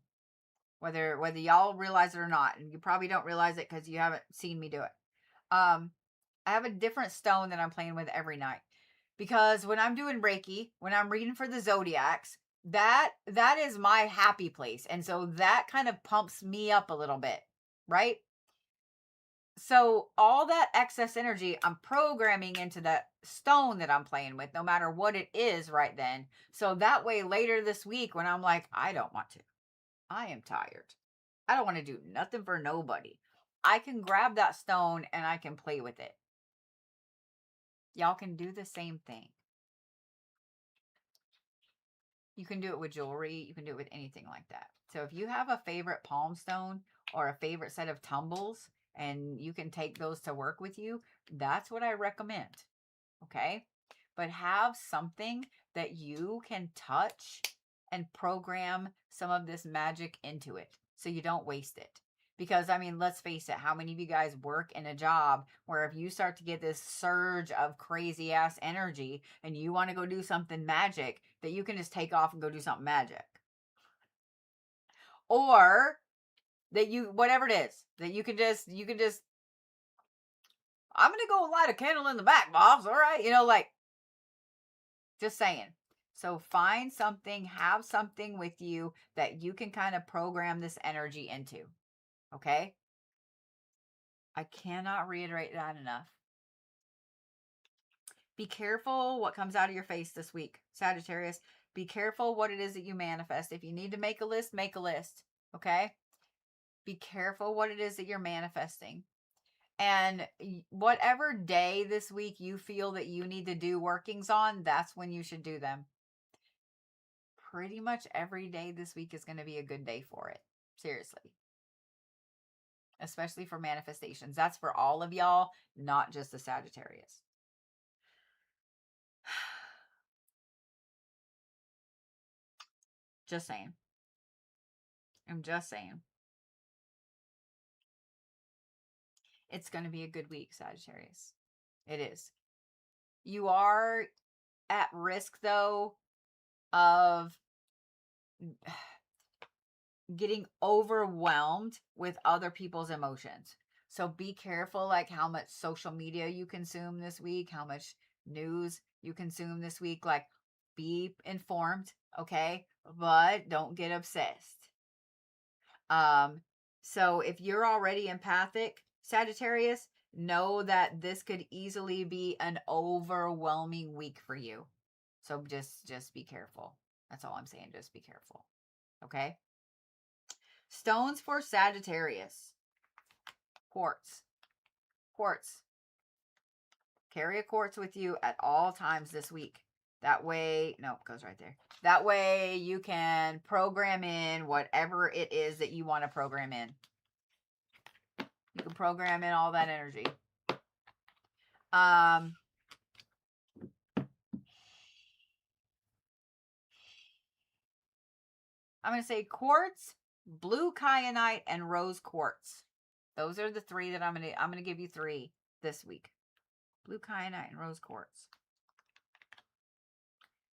whether y'all realize it or not, and you probably don't realize it because you haven't seen me do it. I have a different stone that I'm playing with every night, because when I'm doing Reiki, when I'm reading for the Zodiacs, that is my happy place. And so that kind of pumps me up a little bit, right? So all that excess energy I'm programming into that stone that I'm playing with, no matter what it is right then. So that way later this week, when I'm like, I don't want to, I am tired, I don't want to do nothing for nobody, I can grab that stone and I can play with it. Y'all can do the same thing. You can do it with jewelry. You can do it with anything like that. So if you have a favorite palm stone or a favorite set of tumbles and you can take those to work with you, that's what I recommend. Okay? But have something that you can touch and program some of this magic into it so you don't waste it. Because, I mean, let's face it, how many of you guys work in a job where if you start to get this surge of crazy ass energy and you want to go do something magic, that you can just take off and go do something magic? Or that you, whatever it is, that you can just, I'm going to go light a candle in the back, boss. All right. You know, like, just saying. So find something, have something with you that you can kind of program this energy into. Okay? I cannot reiterate that enough. Be careful what comes out of your face this week, Sagittarius. Be careful what it is that you manifest. If you need to make a list, make a list. Okay? Be careful what it is that you're manifesting. And whatever day this week you feel that you need to do workings on, that's when you should do them. Pretty much every day this week is going to be a good day for it. Seriously. Especially for manifestations. That's for all of y'all, not just the Sagittarius. Just saying. I'm just saying. It's going to be a good week, Sagittarius. It is. You are at risk, though, of getting overwhelmed with other people's emotions. So be careful, like how much social media you consume this week, how much news you consume this week. Like, be informed, okay? But don't get obsessed. So if you're already empathic, Sagittarius, know that this could easily be an overwhelming week for you. So just be careful. That's all I'm saying. Just be careful. Okay? Stones for Sagittarius. Quartz. Quartz. Carry a quartz with you at all times this week. That way, no, it goes right there. That way you can program in whatever it is that you want to program in. You can program in all that energy. I'm going to say quartz, blue kyanite, and rose quartz. Those are the three that I'm going to give you 3 this week. Blue kyanite and rose quartz.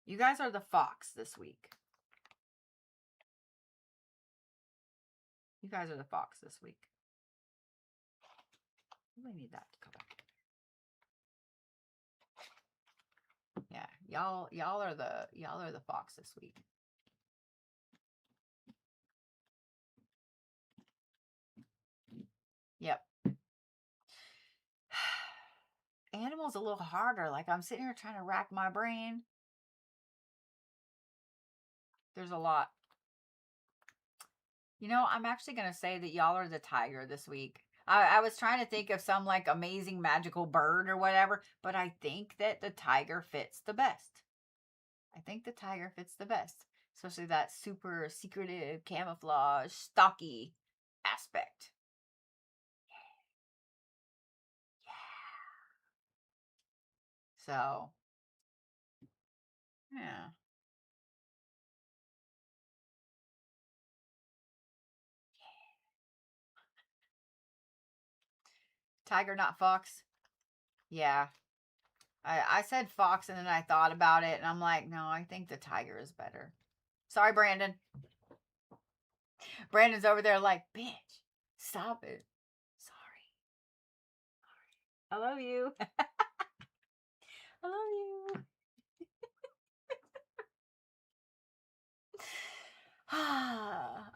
You guys are the fox this week. You guys are the fox this week. I really need that to come back. Yeah, y'all are the fox this week. Yep. Animals a little harder. Like, I'm sitting here trying to rack my brain. There's a lot. You know, I'm actually going to say that y'all are the tiger this week. I was trying to think of some like amazing magical bird or whatever, but I think that the tiger fits the best. I think the tiger fits the best. Especially that super secretive, camouflage, stocky aspect. Yeah. So, yeah. Tiger, not fox. Yeah. I said fox and then I thought about it and I'm like, no, I think the tiger is better. Sorry, Brandon. Brandon's over there like, bitch, stop it. Sorry. I love you. I love you.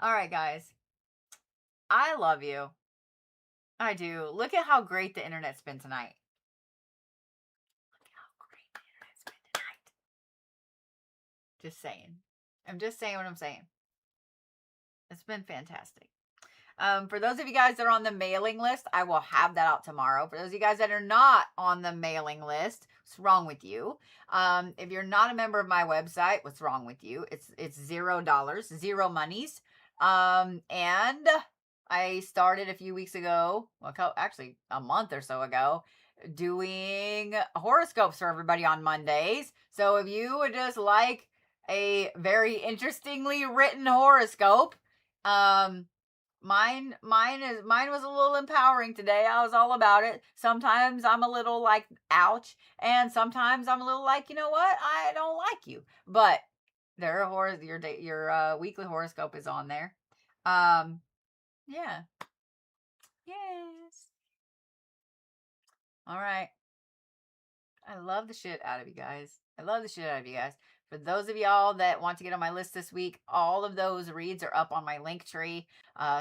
All right, guys. I love you. I do. Look at how great the internet's been tonight. Look at how great the internet's been tonight. Just saying. I'm just saying what I'm saying. It's been fantastic. For those of you guys that are on the mailing list, I will have that out tomorrow. For those of you guys that are not on the mailing list, what's wrong with you? If you're not a member of my website, what's wrong with you? It's $0, zero monies. And I started a few weeks ago, well, actually a month or so ago, doing horoscopes for everybody on Mondays. So if you would just like a very interestingly written horoscope, mine was a little empowering today. I was all about it. Sometimes I'm a little like ouch, and sometimes I'm a little like, you know what, I don't like you. But your weekly horoscope is on there. Yeah. Yes. All right. I love the shit out of you guys. I love the shit out of you guys. For those of y'all that want to get on my list this week, all of those reads are up on my link tree.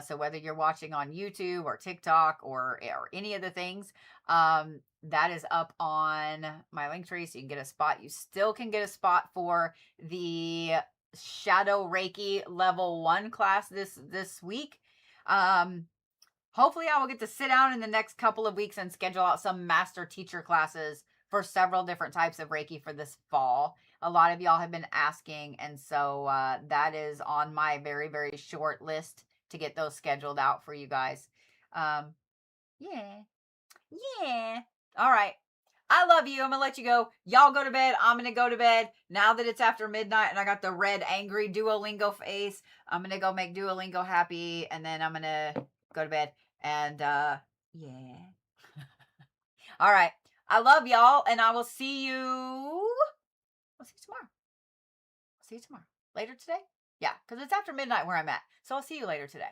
So whether you're watching on YouTube or TikTok or any of the things, that is up on my link tree. So you can get a spot. You still can get a spot for the Shadow Reiki level 1 class this week. Hopefully I will get to sit down in the next couple of weeks and schedule out some master teacher classes for several different types of Reiki for this fall. A lot of y'all have been asking, and so that is on my very, very short list to get those scheduled out for you guys. Yeah. All right. I love you. I'm going to let you go. Y'all go to bed. I'm going to go to bed. Now that it's after midnight and I got the red, angry Duolingo face, I'm going to go make Duolingo happy, and then I'm going to go to bed. And, yeah. All right. I love y'all, and I will see you. I'll see you tomorrow. See you tomorrow. Later today? Yeah, because it's after midnight where I'm at. So I'll see you later today.